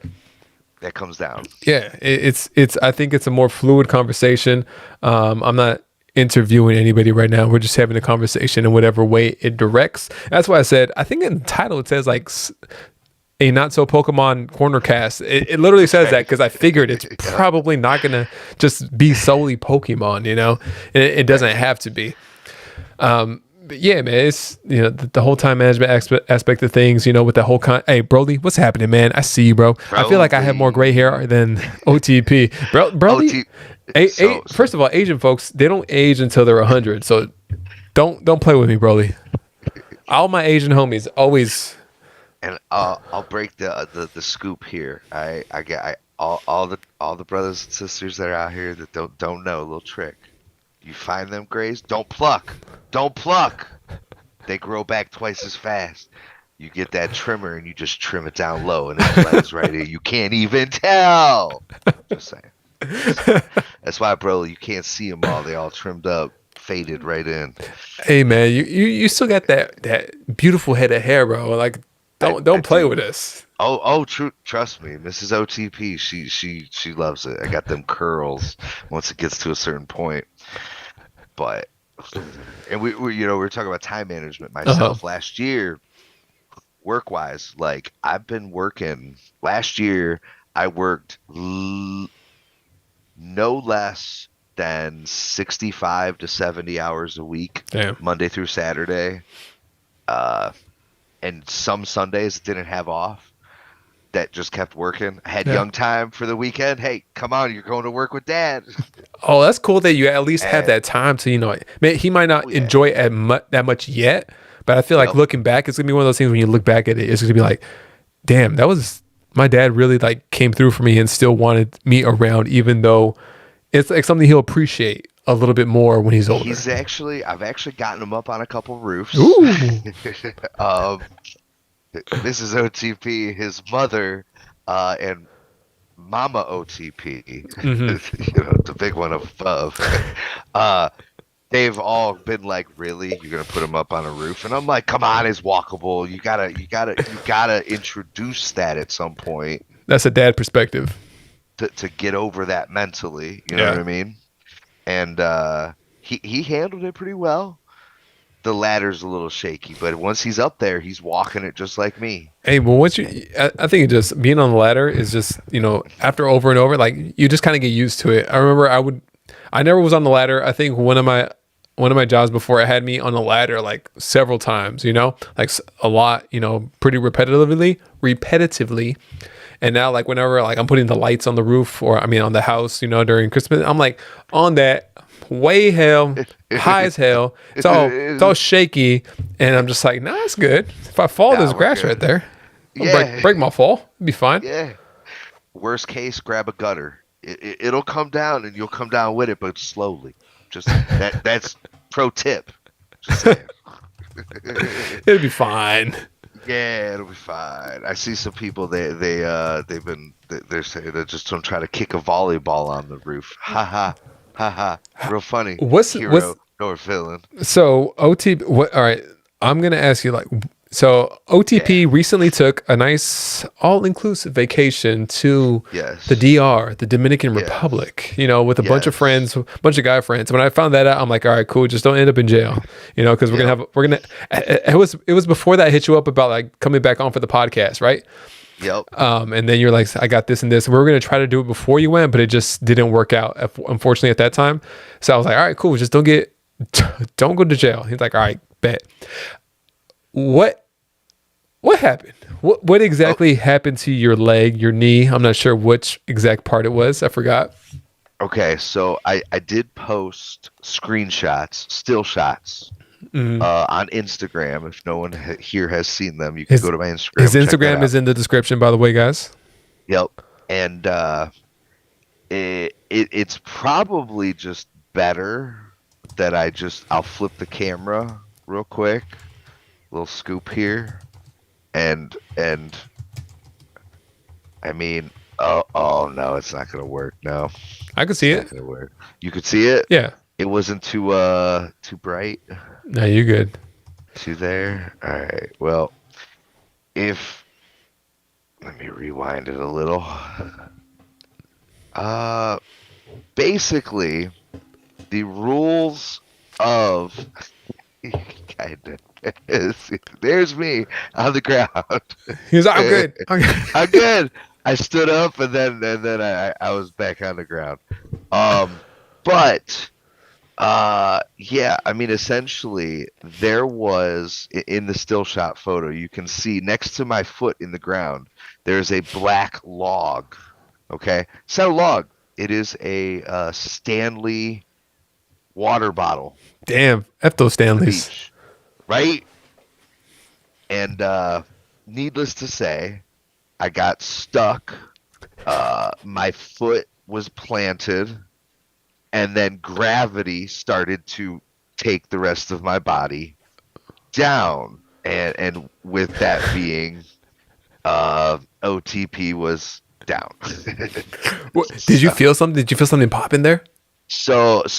That comes down. Yeah, it's. I think it's a more fluid conversation. I'm not interviewing anybody right now. We're just having a conversation in whatever way it directs. That's why I said, I think in the title it says like a not so Pokemon corner cast. It literally says that because I figured it's probably not gonna just be solely Pokemon, and it doesn't have to be. But yeah, man, it's the whole time management aspect of things, with the whole hey Broly, what's happening, man? I see you, bro. I feel like I have more gray hair than OTP. Broly. First of all, Asian folks, they don't age until they're 100, so don't play with me, Broly. All my Asian homies always. And I'll break the scoop here. I get all the brothers and sisters that are out here that don't know a little trick. You find them grays, don't pluck. They grow back twice as fast. You get that trimmer and you just trim it down low, and it blends right in. You can't even tell. Just saying. That's why, bro, you can't see them all. They all trimmed up, faded right in. Hey, man, you still got that beautiful head of hair, bro. Like, don't play with us. Trust me, Mrs. OTP, she loves it. I got them curls once it gets to a certain point. But, and we were talking about time management. Myself last year, work-wise, like I've been working. Last year, I worked no less than 65 to 70 hours a week. Damn. Monday through Saturday. And some Sundays didn't have off. That just kept working. I had young time for the weekend. Hey, come on, you're going to work with Dad. Oh, that's cool that you at least have that time to, man, he might not enjoy it that much yet, but I feel like looking back, it's going to be one of those things when you look back at it, it's going to be like, damn, that was, my dad really like came through for me and still wanted me around, even though it's like something he'll appreciate a little bit more when he's older. I've actually gotten him up on a couple roofs. Ooh. Mrs. OTP, his mother, and Mama OTP, the big one above. They've all been like, "Really? You're gonna put him up on a roof?" And I'm like, "Come on, it's walkable. You gotta introduce that at some point." That's a dad perspective. To get over that mentally, you know what I mean? And he handled it pretty well. The ladder's a little shaky, but once he's up there, he's walking it just like me. Hey, well, I think it just being on the ladder is just, after over and over, like you just kind of get used to it. I remember I never was on the ladder. I think one of my jobs before, it had me on the ladder like several times, like a lot, pretty repetitively. And now, like whenever like I'm putting the lights on the roof or on the house, during Christmas, I'm like on that way high as hell. It's all shaky, and I'm just like, nah, it's good. If I fall, there's grass right there. I'll break my fall. It'll be fine. Yeah. Worst case, grab a gutter. It'll come down, and you'll come down with it, but slowly. Just that's pro tip. Just saying. It'll be fine. Yeah, it'll be fine. I see some people. They're saying they're just don't try to kick a volleyball on the roof. Ha ha. Haha, real funny. What's or feeling? So OTP. All right, I'm gonna ask you so OTP recently took a nice all-inclusive vacation to the DR, the Dominican Republic. With a bunch of friends, a bunch of guy friends. When I found that out, I'm like, all right, cool. Just don't end up in jail. Because we're gonna. It was before that I hit you up about like coming back on for the podcast, right? Yep. And then you're like, I got this and this. We were going to try to do it before you went, but it just didn't work out, unfortunately, at that time. So I was like, all right, cool. Just don't go to jail. He's like, all right, bet. What happened? What exactly happened to your leg, your knee? I'm not sure which exact part it was. I forgot. Okay, so I did post screenshots, still shots. On Instagram. If no one here has seen them, you can go to my Instagram. His Instagram is in the description, by the way, guys. Yep. And it's probably just better that I'll flip the camera real quick. Little scoop here. And I mean, Oh no, it's not gonna work. No, I could see it's it. not gonna work. You could see it. Yeah. It wasn't too bright. No, you're good. Too there. All right. Well, if let me rewind it a little. Uh, basically, the rules of kind of there's me on the ground. He's like, I'm good. I'm good. I'm good. I stood up and then I was back on the ground. But yeah, I mean essentially there was in the still shot photo you can see next to my foot in the ground there's a black log. Okay, it's not a log. It is a Stanley water bottle. Damn. F those On the Stanleys. beach, right? And needless to say, I got stuck. My foot was planted, and then gravity started to take the rest of my body down. And with that being, OTP was down. Did you feel something? Did you feel something pop in there? Felt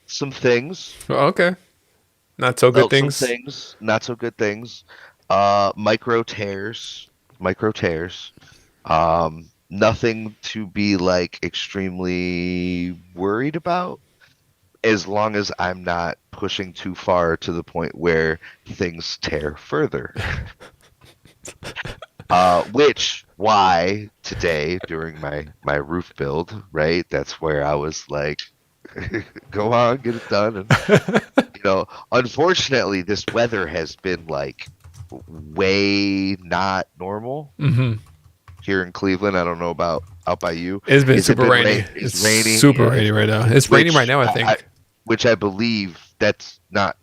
some things. Oh, okay. Not so good Felt things. some things, not so good things. Micro tears. Nothing to be like extremely worried about, as long as I'm not pushing too far to the point where things tear further. Which why today during my roof build, right? That's where I was like, go on, get it done. And unfortunately, this weather has been like way not normal here in Cleveland. I don't know about out by you. It's been Has it super been rainy. It's rainy. Super rainy right now. It's raining right now, I think. Which I believe that's not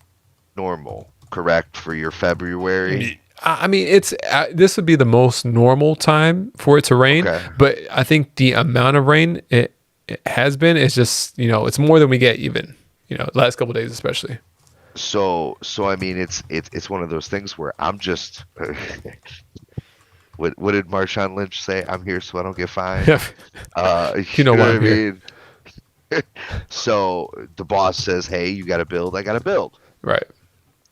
normal, correct, for your February? I mean, it's this would be the most normal time for it to rain, Okay. but I think the amount of rain it has been is just it's more than we get even the last couple of days especially. So I mean, it's one of those things where I'm just. What did Marshawn Lynch say? I'm here so I don't get fined. Yeah. You know why what I I'm here. mean? So the boss says, "Hey, you got to build. I got to build." Right.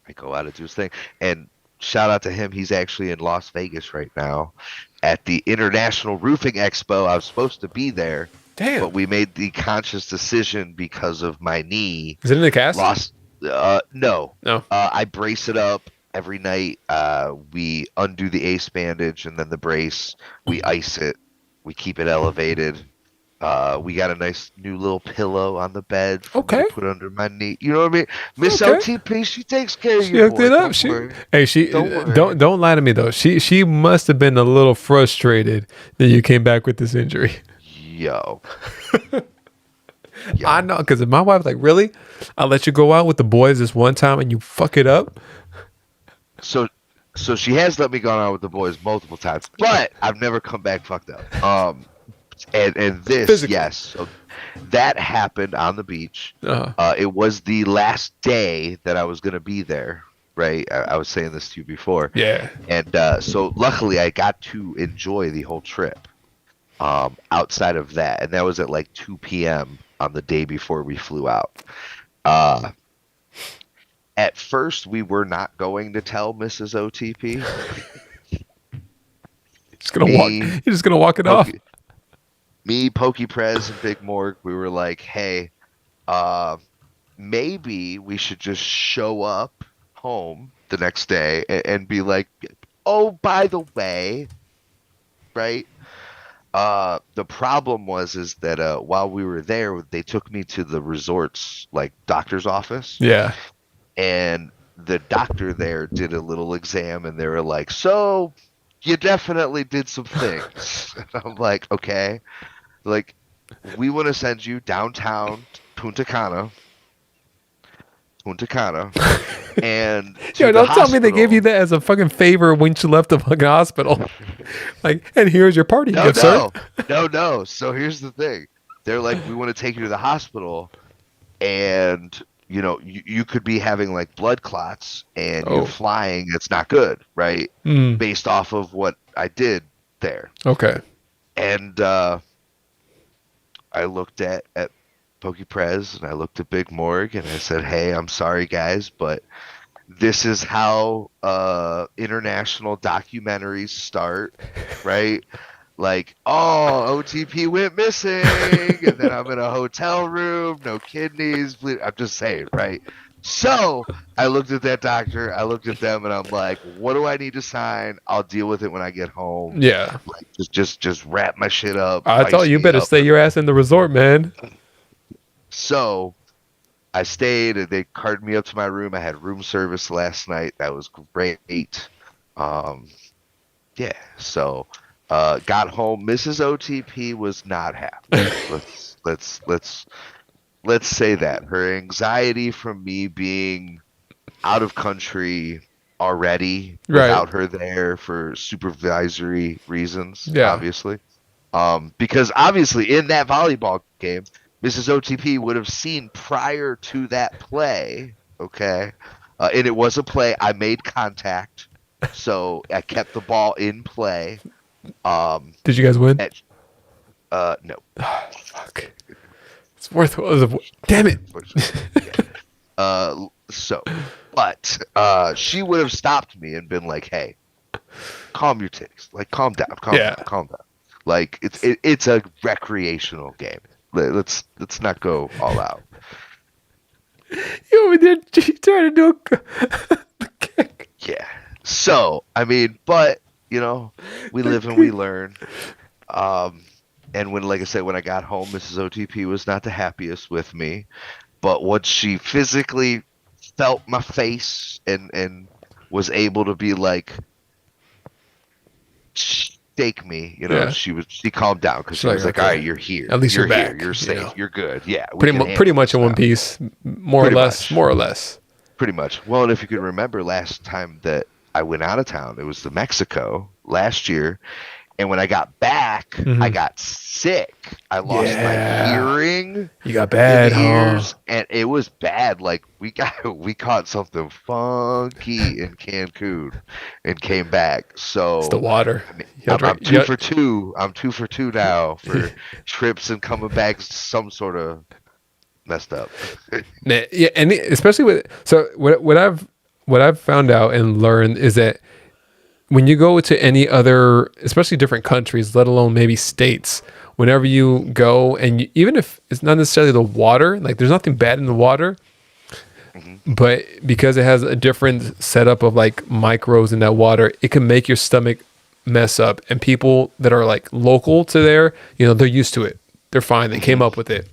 I go out and do his thing, and shout out to him. He's actually in Las Vegas right now at the International Roofing Expo. I was supposed to be there, Damn. but we made the conscious decision because of my knee. Is it in the cast? No. No. I brace it up every night. We undo the ace bandage and then the brace. We ice it. We keep it elevated. We got a nice new little pillow on the bed for me to put under my knee. You know what I mean? Miss OTP, she takes care of She you. hooked it up. Don't lie to me though. She must have been a little frustrated that you came back with this injury. Yo. I know, because if my wife's like, really? I let you go out with the boys this one time and you fuck it up? So she has let me go out with the boys multiple times, but I've never come back fucked up. And this, Physically. yes. So that happened on the beach. Uh-huh. It was the last day that I was going to be there, right? I was saying this to you before. Yeah. And so luckily I got to enjoy the whole trip outside of that. And that was at like 2 p.m. on the day before we flew out. At first, we were not going to tell Mrs. OTP. You're just gonna walk it off. Me, Pokey Prez, and Big Morg, we were like, hey, maybe we should just show up home the next day and be like, oh, by the way, right? The problem is that while we were there, they took me to the resort's like doctor's office. Yeah. And the doctor there did a little exam, and they were like, so you definitely did some things. And I'm like, okay. Like, we want to send you downtown Punta Cana. And Yo, don't tell me they gave you that as a fucking favor when you left the fucking hospital. Like, and here's your party gift, sir. No. So here's the thing. They're like, we want to take you to the hospital, and you could be having like blood clots, and you're flying. It's not good, right? Based off of what I did there. Okay. And I looked at Pokeprez and I looked at Big Morg and I said, "Hey, I'm sorry guys, but this is how international documentaries start, right? Like, oh, OTP went missing, and then I'm in a hotel room, no kidneys. I'm just saying, right? So I looked at that doctor, I looked at them, and I'm like, what do I need to sign? I'll deal with it when I get home. Yeah. Like, just wrap my shit up, I thought ice you me better up. stay your ass in the resort, man. So I stayed, and they carted me up to my room. I had room service last night. That was great. Um, yeah, so got home. Mrs. OTP was not happy. Let's say that her anxiety from me being out of country already Right. without her there for supervisory reasons, Yeah. obviously. Because obviously in that volleyball game, Mrs. OTP would have seen prior to that play, okay? And it was a play. I made contact, so I kept the ball in play. Did you guys win? No. Fuck. It's worth it. Damn it. Yeah. But she would have stopped me and been like, "Hey, calm your tits. Like, calm down, calm down. Like, it's a recreational game. Let's not go all out." You over there trying to do a kick. Yeah. So, I mean, but we live and we learn. And when, like I said, when I got home, Mrs. OTP was not the happiest with me. But once she physically felt my face and was able to be like, shake me, Yeah. she calmed down because she She's was like, like, all okay. right, you're here. At least you're you're here. back, You're safe. you know. You're good. Yeah. we Pretty can pretty handle much this in one now. piece. More Pretty or less. much. More or less. Pretty much. Well, and if you can remember last time that I went out of town, it was to Mexico last year. And when I got back, I got sick. I lost my hearing. You got bad, in the ears, huh? and it was bad. Like we caught something funky in Cancun and came back. So It's the water. I mean, You I'm gotta two for two. I'm 2 for 2 now for trips and coming back some sort of messed up. Yeah, and especially with what I've found out and learned is that when you go to any other, especially different countries, let alone maybe states, whenever you go and even if it's not necessarily the water, like there's nothing bad in the water, but because it has a different setup of like microbes in that water, it can make your stomach mess up. And people that are like local to there, they're used to it. They're fine. They came up with it.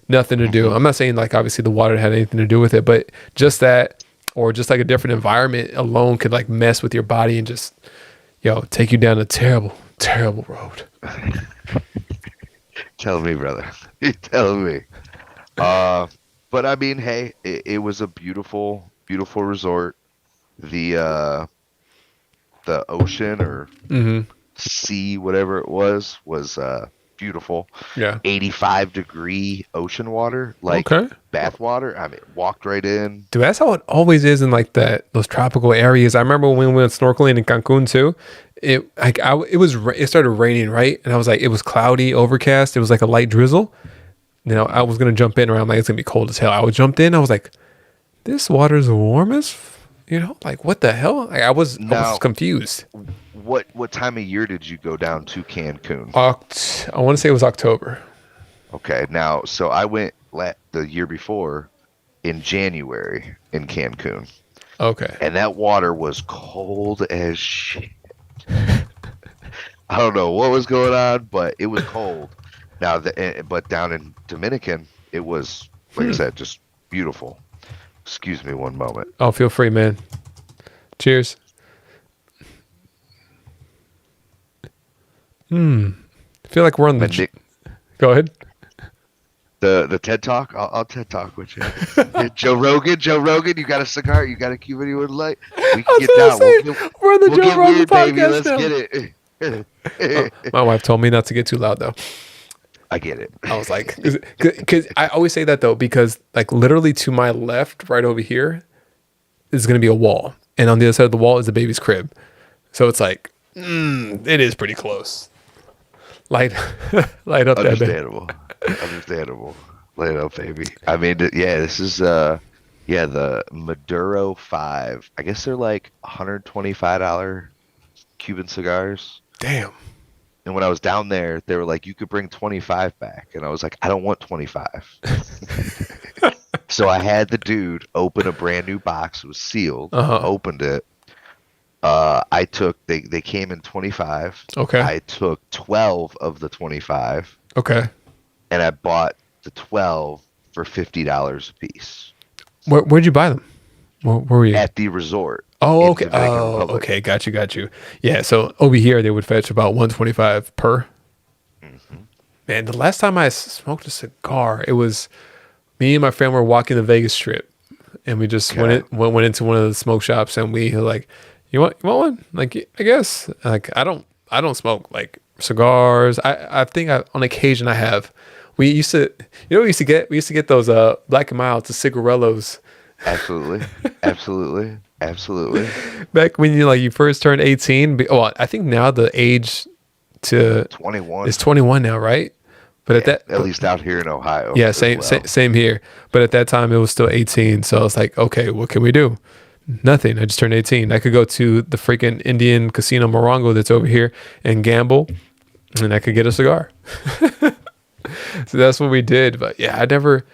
Nothing to do. I'm not saying like obviously the water had anything to do with it, but just that, or just like a different environment alone could like mess with your body and just, take you down a terrible, terrible road. Tell me, brother. Tell me. But I mean, hey, it was a beautiful, beautiful resort. The ocean or sea, whatever it was beautiful. Yeah. 85-degree ocean water, like bath water. I mean, walked right in. Dude, that's how it always is in like those tropical areas. I remember when we went snorkeling in Cancun too. It started raining, right? And I was like, it was cloudy, overcast. It was like a light drizzle. I was gonna jump in, or I'm like, it's gonna be cold as hell. I jumped in. I was like, this water's warm as, like what the hell? Like, I was confused. What time of year did you go down to Cancun? I want to say it was October. Okay, now so I went the year before in January in Cancun. Okay. And that water was cold as shit. I don't know what was going on, but it was cold. Now, but down in Dominican, it was, like I said, just beautiful. Excuse me one moment. Oh, feel free, man. Cheers. I feel like we're on the... Go ahead. The TED Talk? I'll TED Talk with you. Yeah, Joe Rogan, you got a cigar? You got a Cuban you would like? We can get down. We're on the Joe Rogan weird, podcast baby. Let's now. Get it. My wife told me not to get too loud, though. I get it. I was like... Because I always say that, though, because like literally to my left, right over here, is going to be a wall. And on the other side of the wall is the baby's crib. So it's like, it is pretty close. light light up that baby. Understandable. Lay it up, baby. I mean, yeah, this is the Maduro 5. I guess they're like $125 Cuban cigars. Damn. And when I was down there, they were like, you could bring 25 back. And I was like, I don't want 25. So I had the dude open a brand new box. It was sealed. Opened it. They came in 25. Okay. I took 12 of the 25. Okay. And I bought the 12 for $50 a piece. Where'd you buy them? Where were you? At the resort. Oh, in okay. Dominican Oh, Republic. okay. Got you. Yeah. So over here they would fetch about 125 per. Mm-hmm. Man, the last time I smoked a cigar, it was me and my family were walking the Vegas Strip, and we just went into one of the smoke shops, and we were like, "You want one?" Like, I guess. Like, I don't smoke like cigars. I think on occasion I have. We used to, what we used to get? We used to get those Black and Mild, the cigarellos. Absolutely. Back when you first turned 18. Well, I think now the age to 21 is 21 now, right? But at least out here in Ohio. Yeah, as well. same here. But at that time, it was still 18. So I was like, okay, what can we do? Nothing. I just turned 18. I could go to the freaking Indian Casino Morongo that's over here and gamble, and I could get a cigar. So that's what we did. But yeah, I never.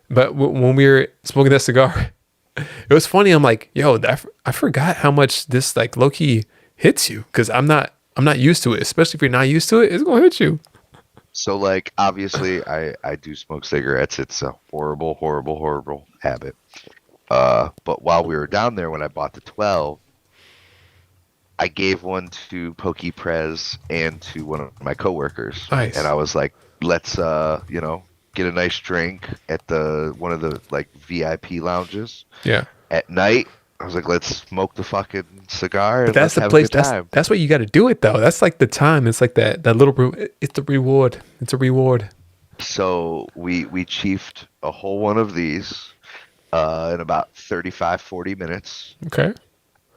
But when we were smoking that cigar, it was funny. I'm like, yo, I forgot how much this like low key hits you, because I'm not used to it. Especially if you're not used to it, it's gonna hit you. So like obviously I do smoke cigarettes. It's a horrible habit. But while we were down there when I bought the 12, I gave one to Pokey Prez and to one of my coworkers. Nice. And I was like, let's get a nice drink at one of the like VIP lounges. Yeah. At night, I was like, let's smoke the fucking cigar. But that's the place. That's what you got to do it though. That's like the time. It's like that little. It's the reward. It's a reward. So we chiefed a whole one of these in about 35-40 minutes. Okay.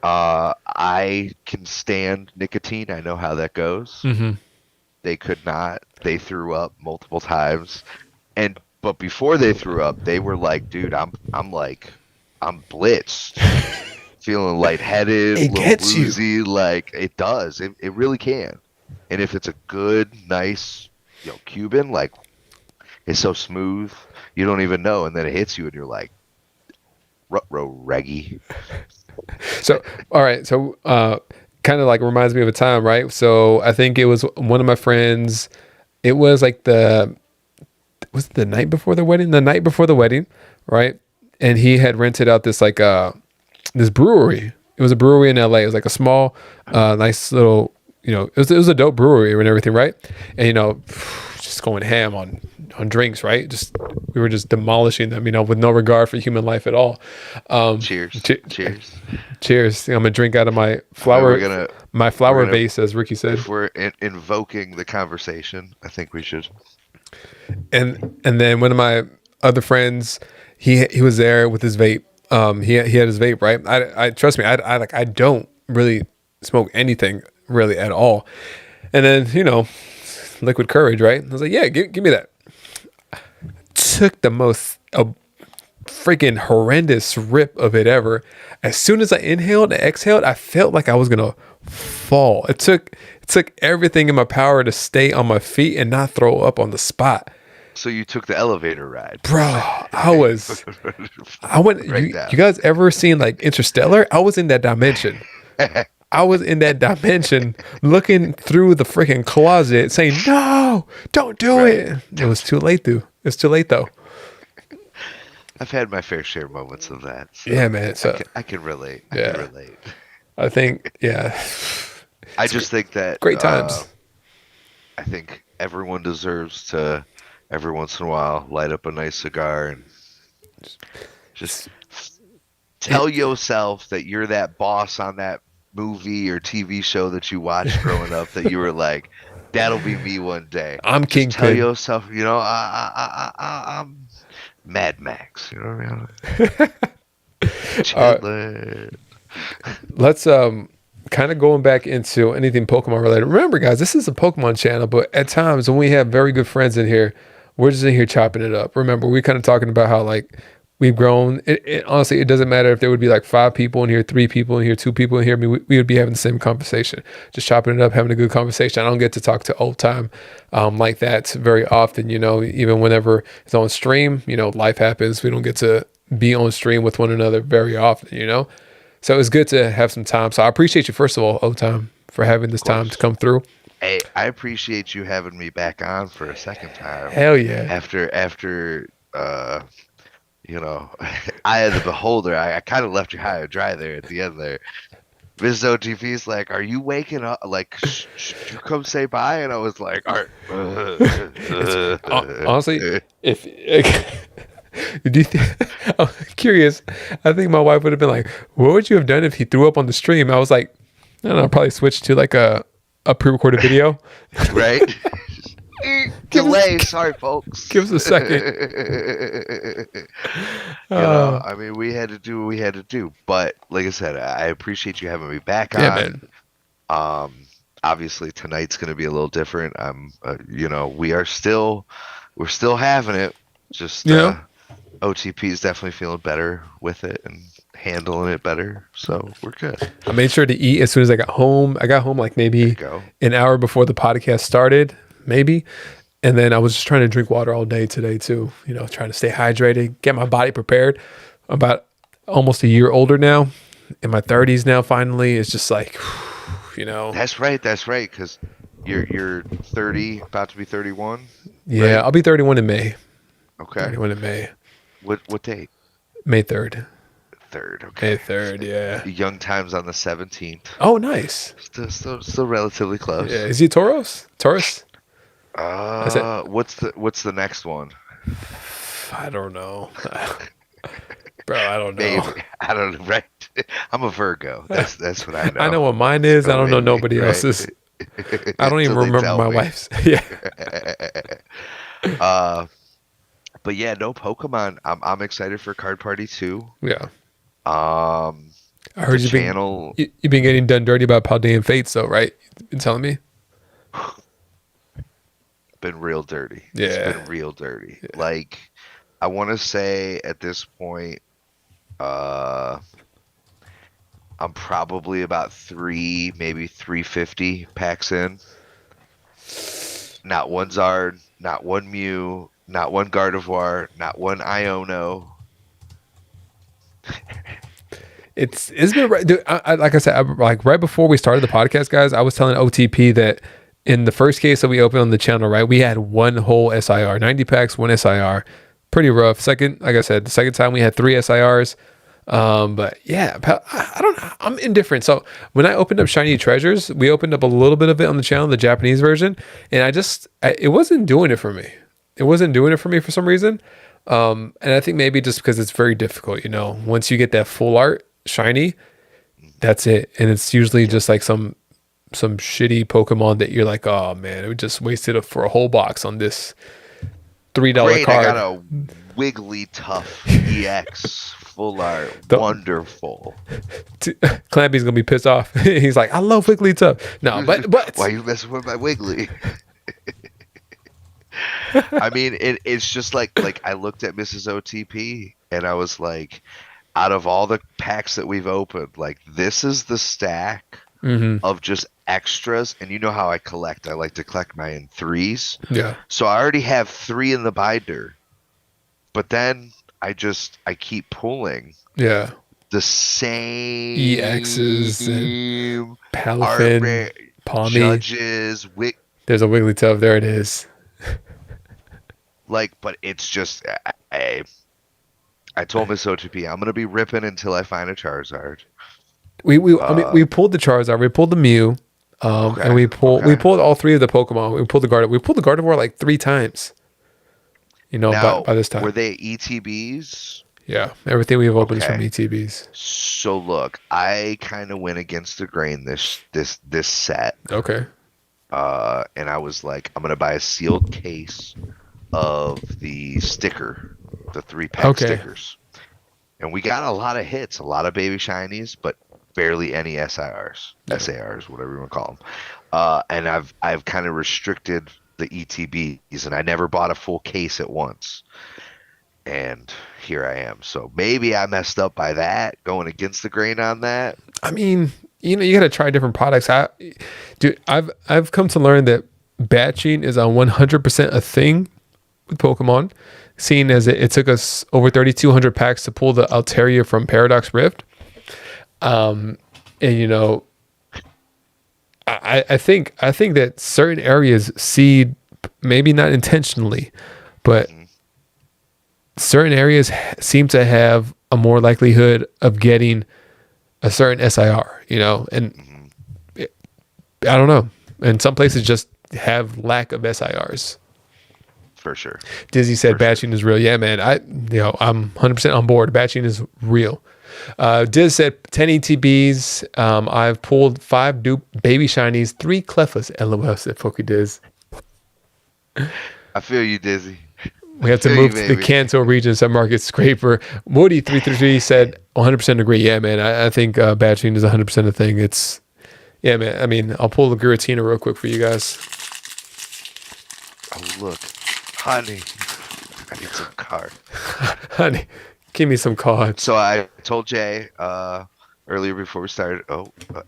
I can stand nicotine. I know how that goes. Mm-hmm. They could not. They threw up multiple times, but before they threw up, they were like, "Dude, I'm blitzed, feeling lightheaded, It a little gets you. woozy. Like it does. It really can. And if it's a good, nice, Cuban, like it's so smooth, you don't even know, and then it hits you, and you're like, "Ruh-roh, reggae." So, all right. So, kind of like reminds me of a time, right? So I think it was one of my friends. It was like the night before the wedding, right? And he had rented out this like this brewery. It was a brewery in LA. It was like a small, nice little, it was a dope brewery and everything, right? And just going ham on drinks, right? We were just demolishing them, with no regard for human life at all. Cheers. Cheers. I'm gonna drink out of my flower vase, as Ricky said. If we're invoking the conversation, I think we should. And then one of my other friends, he was there with his vape. He had his vape, right? I trust me, I don't really smoke anything really at all. And then liquid courage, right? I was like, yeah, give me that. Took the most freaking horrendous rip of it ever. As soon as I inhaled and exhaled, I felt like I was gonna fall. It took everything in my power to stay on my feet and not throw up on the spot. So you took the elevator ride, bro. I went. You guys ever seen like Interstellar? I was in that dimension. I was in that dimension, looking through the freaking closet, saying, "No, don't do it." It was too late, though. It's too late, though. I've had my fair share of moments of that. So yeah, man. So I can relate. I can relate. I think, yeah. I just think that great times. I think everyone deserves to, every once in a while, light up a nice cigar and just tell yourself that you're that boss on that movie or TV show that you watched growing up, that you were like, that'll be me one day. I'm just Kingpin. Tell yourself, I'm Mad Max. You know what I mean? Let's kind of going back into anything Pokemon related. Remember, guys, this is a Pokemon channel, but at times when we have very good friends in here, we're just in here chopping it up. Remember, we're kind of talking about how like we've grown. Honestly, it doesn't matter if there would be like 5 people in here, 3 people in here, 2 people in here. I mean, we would be having the same conversation, just chopping it up, having a good conversation. I don't get to talk to Ol'tyme like that very often, even whenever it's on stream, life happens. We don't get to be on stream with one another very often. So it's good to have some time. So I appreciate you, first of all, Ol'tyme, for having this time to come through. Hey, I appreciate you having me back on for a second time. Hell yeah. After eye of the beholder, I kind of left you high and dry there at the end there. Mrs. OTP's like, are you waking up? Like, should you come say bye? And I was like, all right. Honestly, if I'm curious, I think my wife would have been like, what would you have done if he threw up on the stream? I was like, I don't know, probably switch to like a pre-recorded video. Right? Delay, sorry folks. Give us a second. I mean, we had to do what we had to do. But like I said, I appreciate you having me back on. Man. Obviously tonight's gonna be a little different. We're still having it. Just OTP is definitely feeling better with it and handling it better, so we're good. I made sure to eat as soon as I got home. I got home like maybe an hour before the podcast started, maybe. And then I was just trying to drink water all day today too, trying to stay hydrated, get my body prepared. I'm about almost a year older now, in my 30s now finally. It's just like, That's right, because you're 30, about to be 31? Yeah, right? I'll be 31 in May. Okay. 31 in May. What date? May 3rd. 3rd, okay. May 3rd, yeah. Young Time's on the 17th. Oh, nice. Still relatively close. Yeah, is he Taurus? What's the next one? I don't know. Bro, I don't know. Maybe. I don't know, right? I'm a Virgo. That's what I know. I know what mine is. I don't know nobody else's. I don't even remember my wife's. Yeah. But yeah, no Pokemon. I'm excited for Card Party 2. Yeah. I heard you've been getting done dirty about Paldean Fates, though, right? You've been telling me. Been real dirty. Yeah. It's been real dirty. Yeah. Like, I want to say at this point, I'm probably about 3, maybe 350 packs in. Not one Zard, not one Mew, not one Gardevoir, not one Iono. It's been right, dude, like I said, like right before we started the podcast, guys, I was telling OTP that in the first case that we opened on the channel, right, we had one whole SIR, 90 packs, one SIR, pretty rough. Second, like I said, the second time we had 3 SIRs. But yeah, I don't know. I'm indifferent. So when I opened up Shiny Treasures, we opened up a little bit of it on the channel, the Japanese version, and it wasn't doing it for me. It wasn't doing it for me for some reason. And I think maybe just because it's very difficult, once you get that full art shiny, that's it. And it's usually just like some shitty Pokemon that you're like, oh man, it just wasted it for a whole box on this $3 Great, card. I got a Wigglytuff EX full art. Wonderful. Clampy's gonna be pissed off. He's like, I love Wigglytuff. No, but why are you messing with my Wiggly? I mean, it's just like I looked at Mrs. OTP and I was like, out of all the packs that we've opened, like this is the stack of just extras. And you know how I collect. I like to collect my in 3s. Yeah. So I already have 3 in the binder. But then I keep pulling. Yeah. The same EXs and Palafin, Palmy. Judges, There's a Wigglytuff. There it is. But it's just I told Miss OTP I'm gonna be ripping until I find a Charizard. We pulled the Charizard, we pulled the Mew, and we pulled all 3 of the Pokemon. We pulled the Gardevoir like 3 times. Now, by this time. Were they ETBs? Yeah, everything we've opened is from ETBs. So look, I kind of went against the grain this set. Okay. And I was like, I'm gonna buy a sealed case of the sticker, the 3-pack stickers. And we got a lot of hits, a lot of baby shinies, but barely any SIRs, SARs, whatever you want to call them. And I've kind of restricted the ETBs, and I never bought a full case at once. And here I am. So maybe I messed up by that, going against the grain on that. I mean, you got to try different products. I've come to learn that batching is 100% a thing with Pokemon, seeing as it took us over 3,200 packs to pull the Altaria from Paradox Rift. And I think that certain areas seed, maybe not intentionally, but certain areas seem to have a more likelihood of getting a certain SIR, and I don't know. And some places just have lack of SIRs. For sure. Dizzy said batching is real. Yeah, man. I'm 100% on board. Batching is real. Diz said 10 ETBs. I've pulled 5 dupe baby shinies, 3 Clefas. LOL said Poke Diz. I feel you, Dizzy. We have to move to the Kanto region submarket scraper. Woody333 said 100% agree. Yeah, man. I think batching is 100% a thing. Yeah, man. I mean, I'll pull the Giratina real quick for you guys. Oh, look. Honey. I need some cards. Honey, give me some cards. So I told Jay earlier before we started.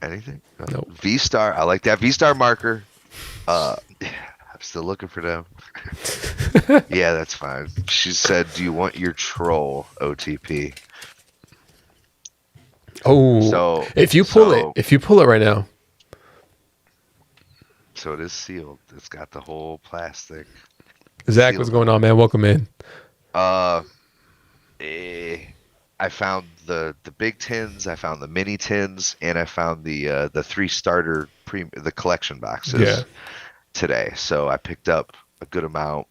Anything? Nope. V-Star. I like that V-Star marker. I'm still looking for them. Yeah, that's fine. She said, "Do you want your troll OTP?" Oh, so if you pull it right now. So it is sealed. It's got the whole plastic. Zach, what's going on, man? Welcome in. I found the big tins, I found the mini tins, and I found the 3 starter the collection boxes today. So I picked up a good amount.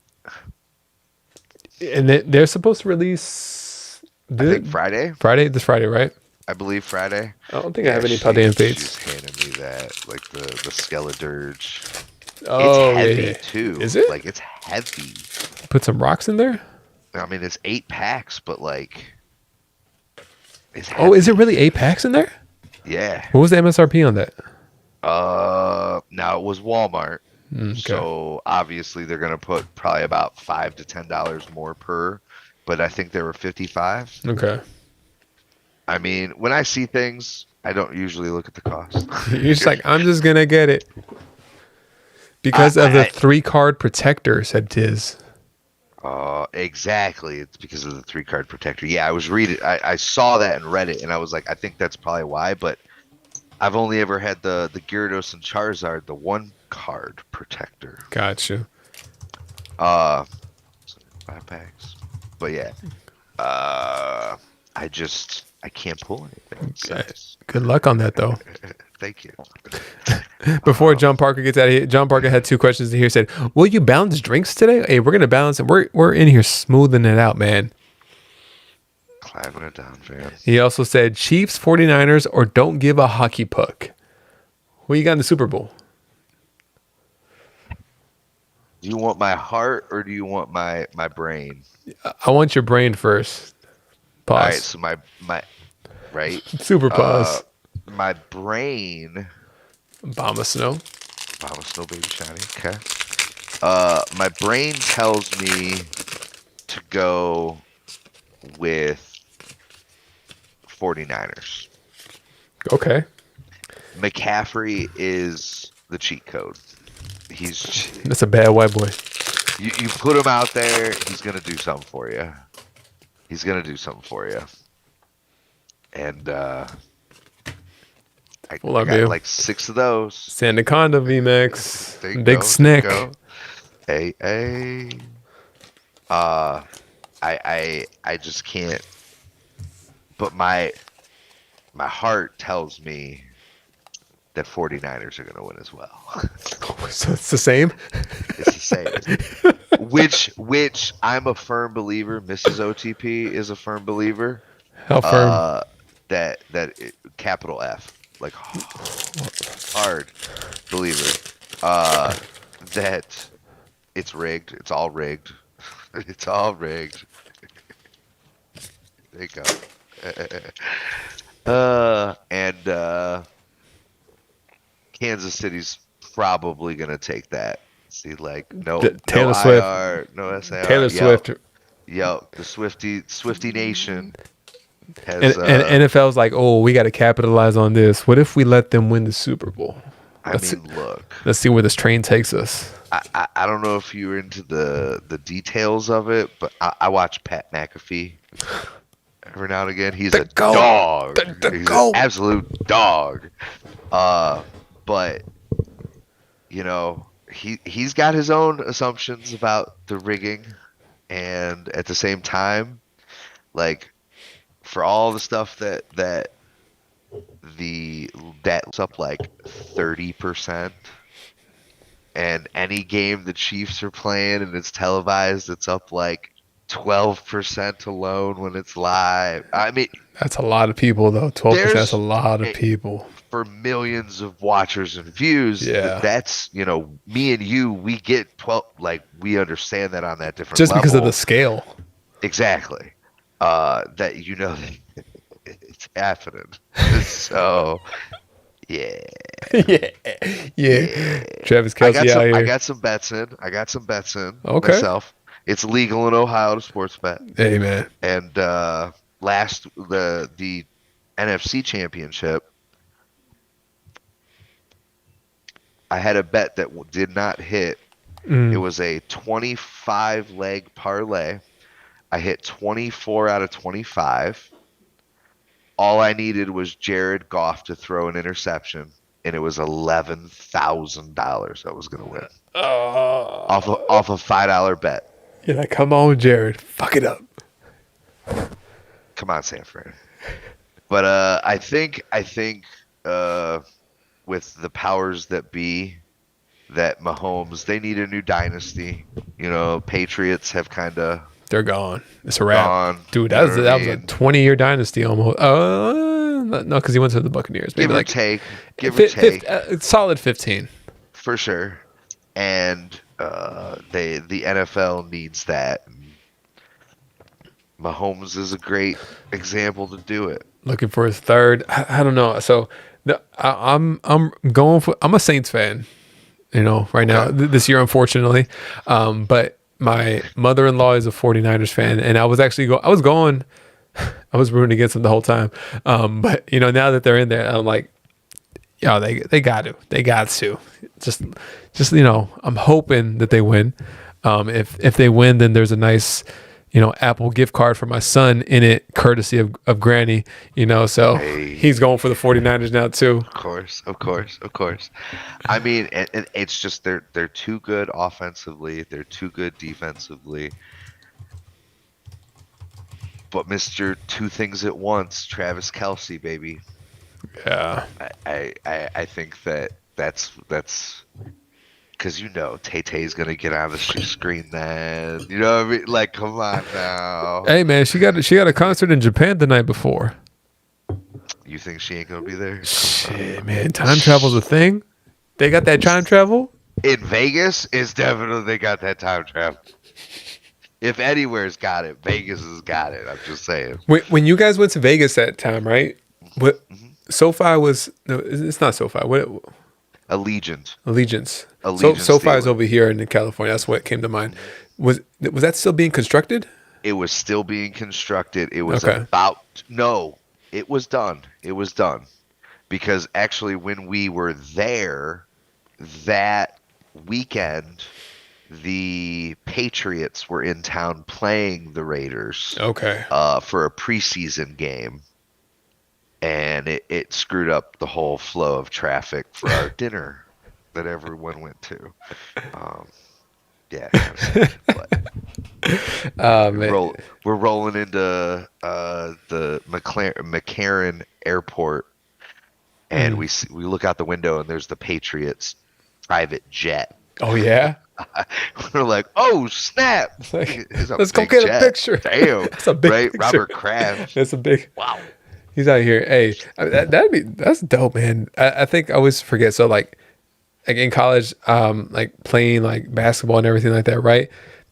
And they're supposed to release I think Friday. This Friday, right? I believe Friday. I don't think I have any Paldean Fates. She's handed me that, like the Skeledirge. Oh, it's heavy too. Is it? Like, it's heavy. Put some rocks in there? I mean, it's 8 packs, but like, it's heavy. Oh, is it really 8 packs in there? Yeah. What was the MSRP on that? Now it was Walmart. Okay. So obviously they're gonna put probably about $5 to $10 more per, but I think they were 55. Okay. I mean, when I see things, I don't usually look at the cost. You're just like, I'm just gonna get it because of the 3-card protector, said Tiz. Exactly. It's because of the 3-card protector. Yeah, I was reading. I saw that and read it, and I was like, I think that's probably why. But I've only ever had the Gyarados and Charizard, the 1-card protector. Gotcha. 5 packs. But yeah, I can't pull anything. Good luck on that, though. Thank you. Before John Parker gets out of here, John Parker had 2 questions here. Said, "Will you balance drinks today?" Hey, we're gonna balance it. We're in here smoothing it out, man. Climbing it down, fam. He also said, "Chiefs, 49ers, or don't give a hockey puck." Who you got in the Super Bowl? Do you want my heart or do you want my brain? I want your brain first. Pause. All right, so my right. Super pause. My brain. Obama Snow, baby shiny. Okay. My brain tells me to go with 49ers. Okay. McCaffrey is the cheat code. That's a bad white boy. You put him out there, he's gonna do something for you. And I got like 6 of those. Sandaconda VMAX. Big Snick. Hey. I just can't. But my heart tells me that 49ers are going to win as well. So it's the same? It's the same. Which I'm a firm believer. Mrs. OTP is a firm believer. How firm? Capital F. Like hard believer. That it's rigged. It's all rigged. It's all rigged. There you go. And Kansas City's probably gonna take that. See, like no Taylor Swift. IR, no SAR. Taylor Swift. Yo, the Swifty Nation has And NFL's like, oh, we got to capitalize on this. What if we let them win the Super Bowl? I mean, look, Let's see where this train takes us. I don't know if you're into the details of it, but I watch Pat McAfee every now and again. He's a dog. He's an absolute dog. But you know, he's got his own assumptions about the rigging, and at the same time, like for all the stuff that's up like 30%, and any game the Chiefs are playing and it's televised, it's up like 12% alone when it's live. I mean, that's a lot of people though. 12%. That's a lot of people for millions of watchers and views. Yeah, that's, you know, me and you, we get 12. Like, we understand that on that different just level. because of the scale. Exactly. That, you know, it's happening. So yeah. yeah. Travis Kelce out here. I got some bets in. Okay. Myself. It's legal in Ohio to sports bet. Hey man. And the NFC Championship, I had a bet that did not hit. It was a 25 leg parlay. I hit 24 out of 25. All I needed was Jared Goff to throw an interception, and it was $11,000 I was going to win. Off a $5 bet. You're like, come on, Jared, fuck it up. Come on, San Fran. But I think with the powers that be, that Mahomes, they need a new dynasty. You know, Patriots have kind of... They're gone. It's a wrap. Gone. Dude, that was a 20-year dynasty almost. No, because he went to the Buccaneers. Maybe Give or take. Solid 15. For sure. And the NFL needs that. Mahomes is a great example to do it. Looking for his third. I don't know. So I'm going for. I'm a Saints fan. You know, right now this year, unfortunately. But my mother-in-law is a 49ers fan, and I was actually I was rooting against them the whole time. But you know, now that they're in there, I'm like, yeah, they got to. Just you know, I'm hoping that they win. If they win, then there's a nice, you know, Apple gift card for my son in it, courtesy of Granny. You know, so he's going for the 49ers now too. Of course. I mean, and it's just they're too good offensively. They're too good defensively. But Mr. Two Things at Once, Travis Kelce, baby. Yeah. I think that's because, you know, Tay-Tay's gonna get on the screen then. You know what I mean? Like, come on now. Hey man, she got a concert in Japan the night before. You think she ain't gonna be there? Shit, man, time travel's a thing. They got that time travel in Vegas. Is definitely they got that time travel. If anywhere's got it, Vegas has got it. I'm just saying. When you guys went to Vegas that time, right? What SoFi was? No, it's not SoFi. What? Allegiance. SoFi is over here in California. That's what came to mind. Was that still being constructed? It was still being constructed. It was it was done. It was done. Because actually when we were there that weekend, the Patriots were in town playing the Raiders. Okay. For a preseason game. And it screwed up the whole flow of traffic for our dinner that everyone went to. Yeah. Man. We're rolling into the McCarran Airport, and we look out the window, and there's the Patriots private jet. Oh yeah. We're like, oh snap! Like, let's go get a picture. Damn, that's a big picture. Robert Kraft. That's a big. Wow. He's out here. Hey, that's dope, man. I think I always forget. So like in college, like playing like basketball and everything like that, right?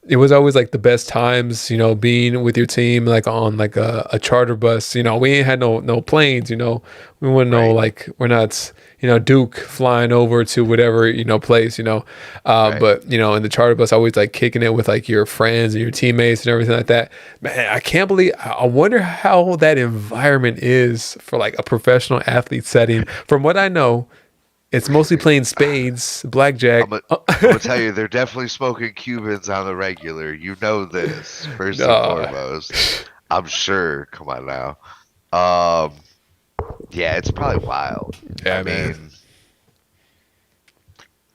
it was always like the best times, being with your team, like on like a charter bus. We ain't had no planes. We wouldn't know, Right. like we're not, Duke flying over to whatever place. Right. But in the charter bus, always like kicking it with like your friends and your teammates and everything like that. Man, I can't believe. I wonder how that environment is for like a professional athlete setting. From what I know, it's mostly playing spades, blackjack. I'm gonna tell you, they're definitely smoking Cubans on the regular. You know this, first and foremost. I'm sure. Come on now. Yeah, it's probably wild. Yeah, I man. mean,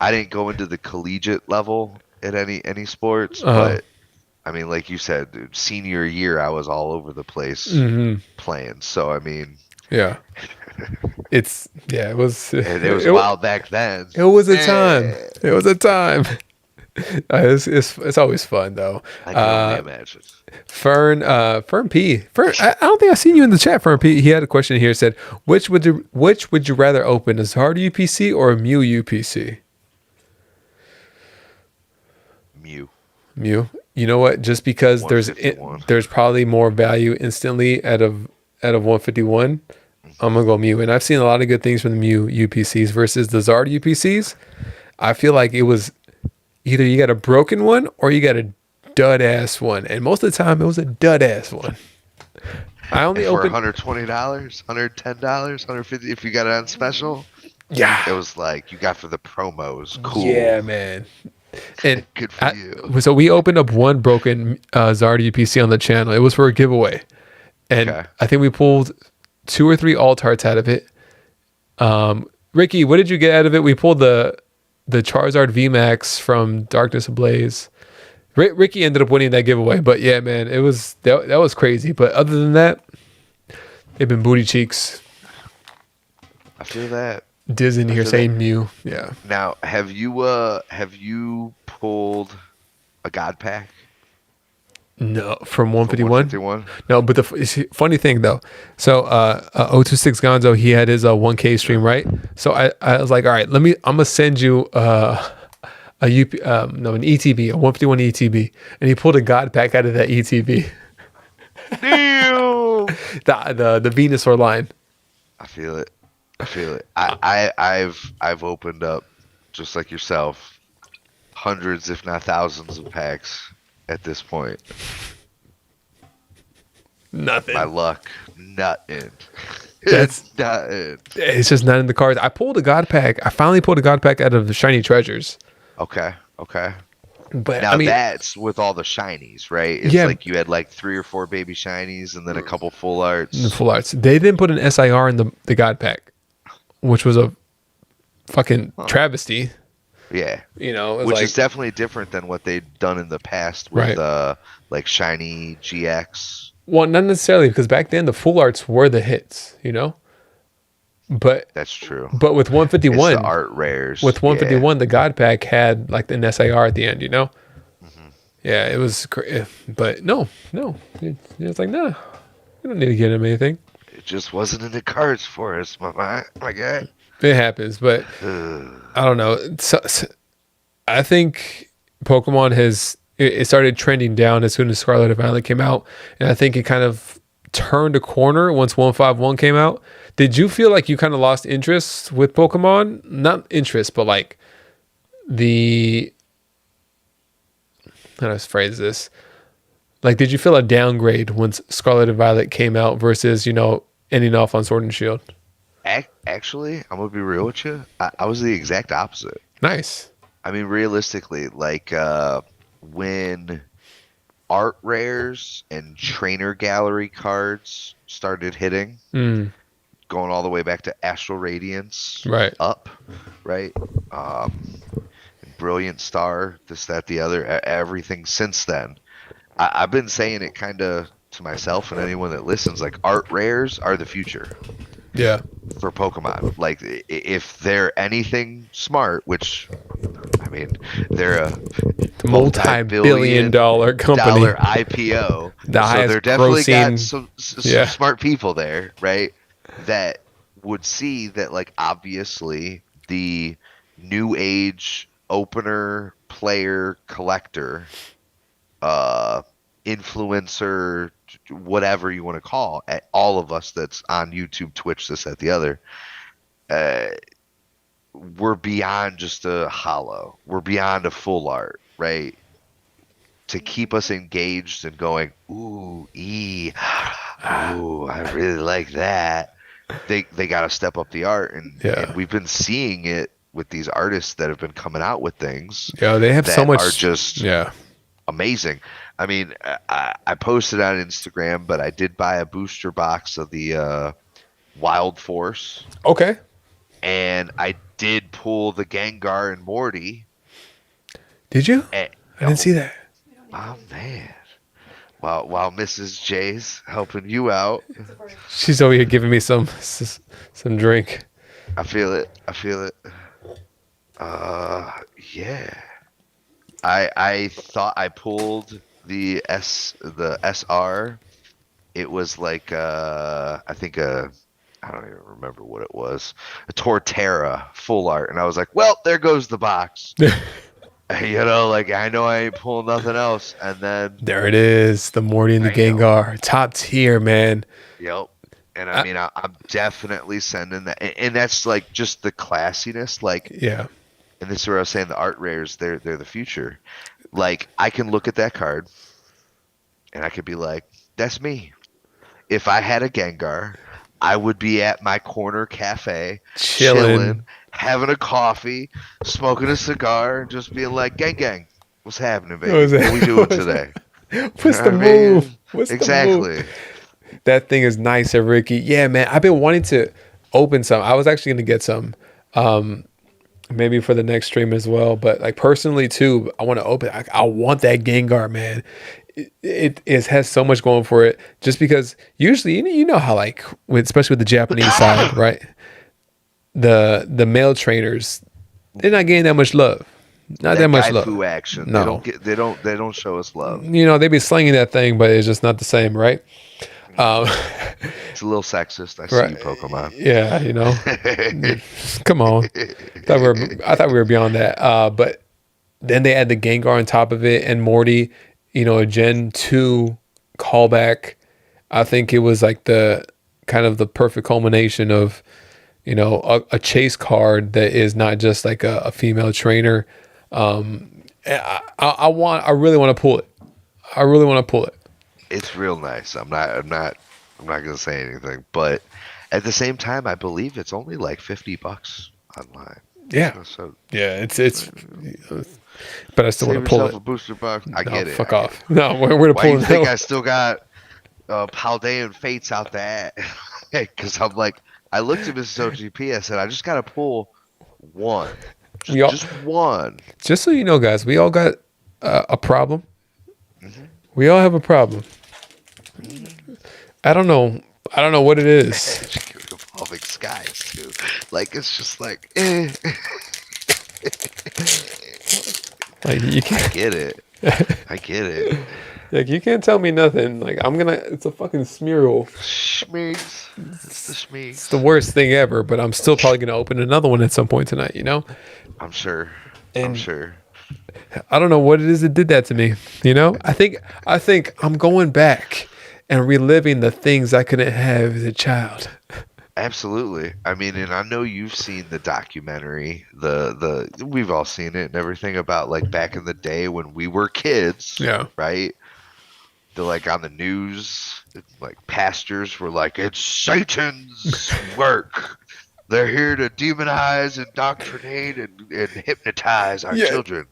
I didn't go into the collegiate level at any sports, but I mean, like you said, dude, senior year, I was all over the place playing. So I mean, Yeah. It was. and it was wild back then. It was a time. Yeah. It was a time. It's always fun though. I can only imagine. Fern P. I don't think I've seen you in the chat. Fern P. He had a question here. Said, which would you rather open, a Zard UPC or a Mew UPC? Mew. Mew. You know what? Just because there's probably more value instantly out of 151. I'm gonna go Mew, and I've seen a lot of good things from the Mew UPCs versus the Zard UPCs. I feel like it was either you got a broken one or you got a dud ass one, and most of the time it was a dud ass one. I only for opened $120, $110, $150 if you got it on special. Yeah, It was like you got for the promos. Cool. Yeah, man. And Good for you. So we opened up one broken Zard UPC on the channel. It was for a giveaway, and Okay. I think we pulled 2 or 3 alt hearts out of it. Ricky, what did you get out of it? We pulled the Charizard VMAX from Darkness Ablaze. Ricky ended up winning that giveaway, but yeah, man, it was that was crazy. But other than that, they've been booty cheeks. I feel that. Diz in here saying Mew. Yeah. Now, have you pulled a God Pack? No, from 151. 151? No, but the funny thing though, so 026 Gonzo, he had his 1K stream, right? So I was like, all right, I'm gonna send you an ETB, a 151 ETB, and he pulled a God Pack out of that ETB. Damn! the Venusaur line. I feel it. I've opened up, just like yourself, hundreds, if not thousands, of packs at this point. Nothing. My luck, nothing. That's nothing. It's just not in the cards. I pulled a God Pack. I finally pulled a God Pack out of the Shiny Treasures. Okay. But Now I mean, that's with all the shinies, right? It's like you had like 3 or 4 baby shinies and then a couple full arts. the full arts. They didn't put an SIR in the God Pack, which was a fucking travesty. Yeah. It was Which like, is definitely different than what they'd done in the past with like shiny GX. well, not necessarily, because back then the full arts were the hits, But That's true. But with 151, It's the art rares. with 151, the God Pack had like an SIR at the end, Yeah, it was great. But no. It's like, nah, we don't need to get him anything. It just wasn't in the cards for us, my guy. It happens, but I don't know. So, I think Pokemon it started trending down as soon as Scarlet and Violet came out, and I think it kind of turned a corner once 151 came out. Did you feel like you kind of lost interest with Pokemon? Not interest, but like how do I phrase this? Like, did you feel a downgrade once Scarlet and Violet came out versus, ending off on Sword and Shield? Actually, I'm going to be real with you. I was the exact opposite. Nice. I mean, realistically, like when art rares and trainer gallery cards started hitting, going all the way back to Astral Radiance, right up, right? Brilliant Star, this, that, the other, everything since then. I've been saying it kind of to myself and anyone that listens, like art rares are the future. Yeah. For Pokemon. Like, if they're anything smart, which, I mean, they're a multi-billion-dollar company. IPO. So they're definitely got some smart people there, right? That would see that, like, obviously the new age opener, player, collector influencer, whatever you want to call it, all of us that's on YouTube, Twitch, this, that, the other, we're beyond just a hollow. We're beyond a full art, right? To keep us engaged and going, ooh, ooh, I really like that. They got to step up the art, and we've been seeing it with these artists that have been coming out with things. Yeah, they have that so much. Are just amazing. I mean, I posted on Instagram, but I did buy a booster box of the Wild Force. Okay. And I did pull the Gengar and Morty. Did you? I didn't see that. Oh man! While Mrs. J's helping you out, she's over here giving me some drink. I feel it. Yeah. I thought I pulled the SR. It was like I think I don't even remember what it was. A Torterra full art. And I was like, well, there goes the box. Like, I know I ain't pulling nothing else. And then there it is. The Morty and the Gengar. Top tier, man. Yep. And I mean, I'm definitely sending that. And that's like just the classiness. Like, yeah. And this is where I was saying the art rares, they're the future. Like, I can look at that card and I could be like, that's me. If I had a Gengar, I would be at my corner cafe, chilling, having a coffee, smoking a cigar, and just being like, gang, what's happening, baby? What we doing today? What's the move? Exactly. The move? That thing is nice, Ricky. Yeah, man. I've been wanting to open some. I was actually going to get some, maybe for the next stream as well. But like personally too, I want to open. I want that Gengar, man. It has so much going for it, just because usually you know how, like, especially with the Japanese side, right? The male trainers, they're not getting that much love. Not that much love. Action. No, they don't show us love. They be slinging that thing, but it's just not the same, right? It's a little sexist. I see you, Pokemon. Yeah, come on. I thought we were beyond that. But then they add the Gengar on top of it, and Morty. A Gen 2 callback. I think it was like the kind of the perfect culmination of, a chase card that is not just like a female trainer. I really want to pull it. It's real nice. I'm not gonna say anything, but at the same time, I believe it's only like $50 online. Yeah. So it's. But I still want to pull it. A booster box. I get it. Fuck off. No, we're gonna pull it. Why do you think I still got Paldean Fates out there? Because I'm like, I looked at Mrs. OGP. I said, I just gotta pull one. Just one. Just so you know, guys, we all got a problem. Mm-hmm. We all have a problem. Mm-hmm. I don't know what it is. Evolving skies too. Like, it's just like, Like, you can't. I get it. Like, you can't tell me nothing. Like, it's a fucking smearle. Schmeeks. It's the schmeeks. It's the worst thing ever, but I'm still probably going to open another one at some point tonight, I'm sure. I don't know what it is that did that to me, I think I'm going back and reliving the things I couldn't have as a child. Absolutely. I mean, and I know you've seen the documentary, we've all seen it and everything about, like, back in the day when we were kids. Yeah. Right? They're like on the news, like pastors were like, it's Satan's work. They're here to demonize, indoctrinate, and hypnotize our children.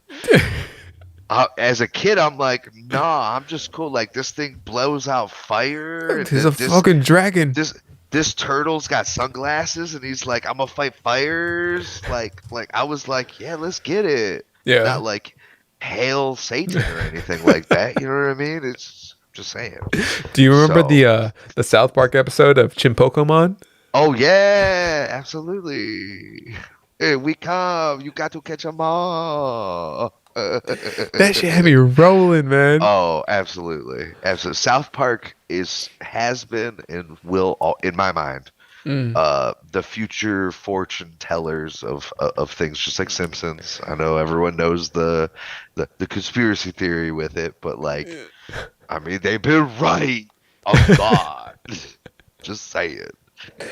As a kid, I'm like, nah, I'm just cool. Like, this thing blows out fire. There's a fucking dragon. This turtle's got sunglasses, and he's like, I'm gonna fight fires. Like I was like, yeah, let's get it. Yeah. Not like hail Satan or anything like that. You know what I mean? It's just saying. Do you remember the South Park episode of Pokemon? Oh yeah, absolutely. Here we come. You got to catch them all. That shit had me rolling, man. Oh, absolutely. South Park has been and will, in my mind, the future fortune tellers of things, just like Simpsons. I know everyone knows the conspiracy theory with it, but like, I mean, they've been right a lot. Just saying.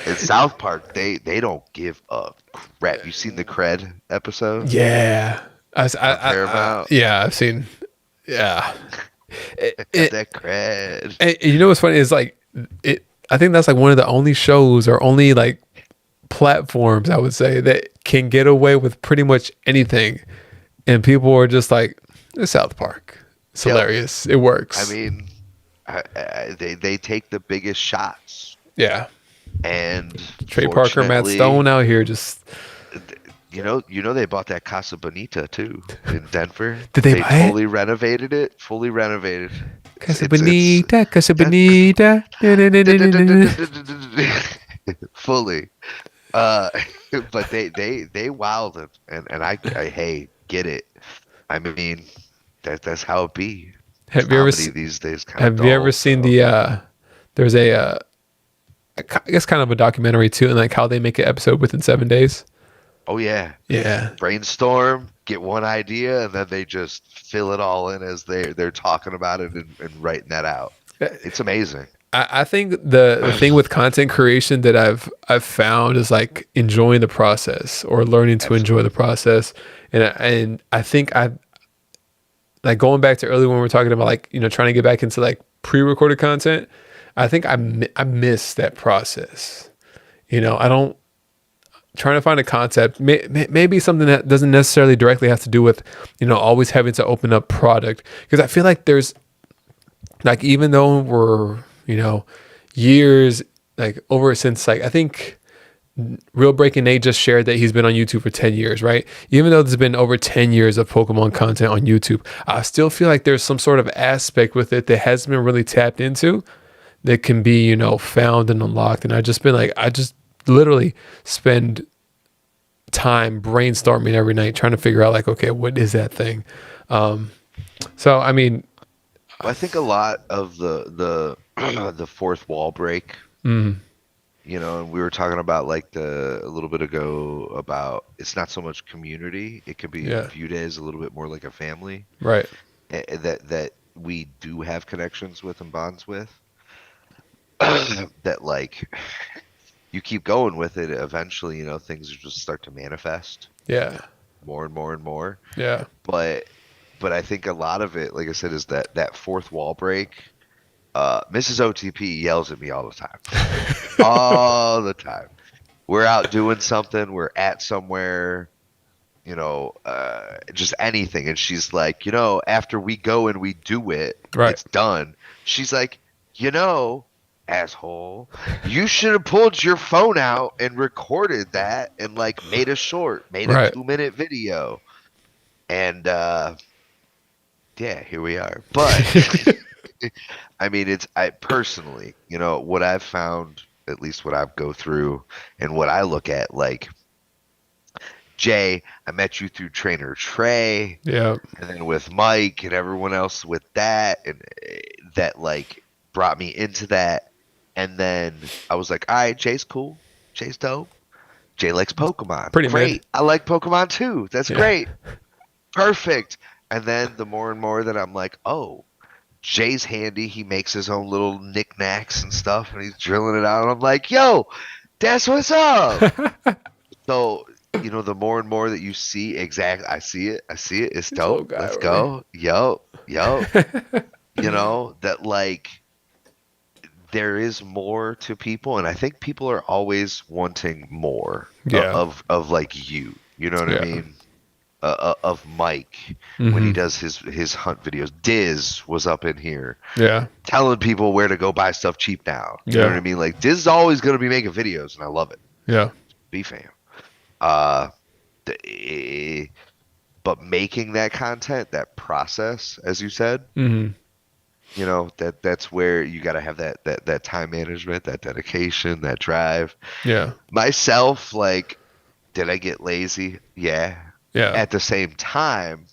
In South Park, they don't give a crap. You seen the Cred episode Yeah. on Paramount? Yeah, I've seen. Yeah. Got that cred. And you know what's funny is like it. I think that's like one of the only shows or only like platforms I would say that can get away with pretty much anything, and people are just like, it's South Park. It's Yep. hilarious. It works. I mean, they take the biggest shots, yeah. and Trey Parker, Matt fortunately, Stone out here just. You know they bought that Casa Bonita too in Denver. Did they buy it? fully renovated it? Fully renovated. Casa It's- Bonita, Casa Bonita. fully. But they wowed it, and I hey, get it. I mean, that's how it be. Have you ever Comedy these days kind have of you ever dull, seen so. the there's I guess kind of a documentary too, and like how they make an episode within 7 days. Oh yeah. Yeah. Brainstorm, get one idea, and then they just fill it all in as they're talking about it and writing that out. It's amazing. I think the thing with content creation that I've found is like enjoying the process or learning to enjoy the process, and I think I like going back to earlier when we were talking about like trying to get back into like pre-recorded content. I think I miss that process. I don't trying to find a concept, maybe something that doesn't necessarily directly have to do with always having to open up product, because I feel like there's like, even though we're years like over since like I think Real Breaking Nate just shared that he's been on YouTube for 10 years, right? Even though there's been over 10 years of Pokemon content on YouTube, I still feel like there's some sort of aspect with it that hasn't been really tapped into that can be, found and unlocked. And I just literally spend time brainstorming every night trying to figure out like, okay, what is that thing? So, I mean, I think a lot of the the fourth wall break, and we were talking about like a little bit ago about it's not so much community; it could be viewed as a little bit more like a family, right? That we do have connections with and bonds with. That like you keep going with it, eventually, things just start to manifest. Yeah. More and more and more. Yeah. But I think a lot of it, like I said, is that fourth wall break. Mrs. OTP yells at me all the time. All the time. We're out doing something. We're at somewhere, just anything. And she's like, after we go and we do it, right, it's done. She's like, asshole, you should have pulled your phone out and recorded that and like made a 2-minute video. And yeah, here we are. But I mean, I personally, what I've found, at least what I've go through and what I look at, like, Jay, I met you through Trainer Trey. Yeah. And then with Mike and everyone else with that, and that like brought me into that. And then I was like, all right, Jay's cool. Jay's dope. Jay likes Pokemon. Pretty great. mid. I like Pokemon too. That's great. Perfect. And then the more and more that I'm like, oh, Jay's handy. He makes his own little knickknacks and stuff, and he's drilling it out. And I'm like, yo, that's what's up. So, the more and more that you see, I see it. It's dope. Let's go. Yo. That like there is more to people, and I think people are always wanting more of like you know what I mean? Of Mike when he does his hunt videos. Diz was up in here telling people where to go buy stuff cheap now. You know what I mean? Like, Diz is always going to be making videos, and I love it. Be fam. But making that content, that process, as you said, that's where you got to have that time management, that dedication, that drive. Myself, like, did I get lazy? Yeah. At the same time,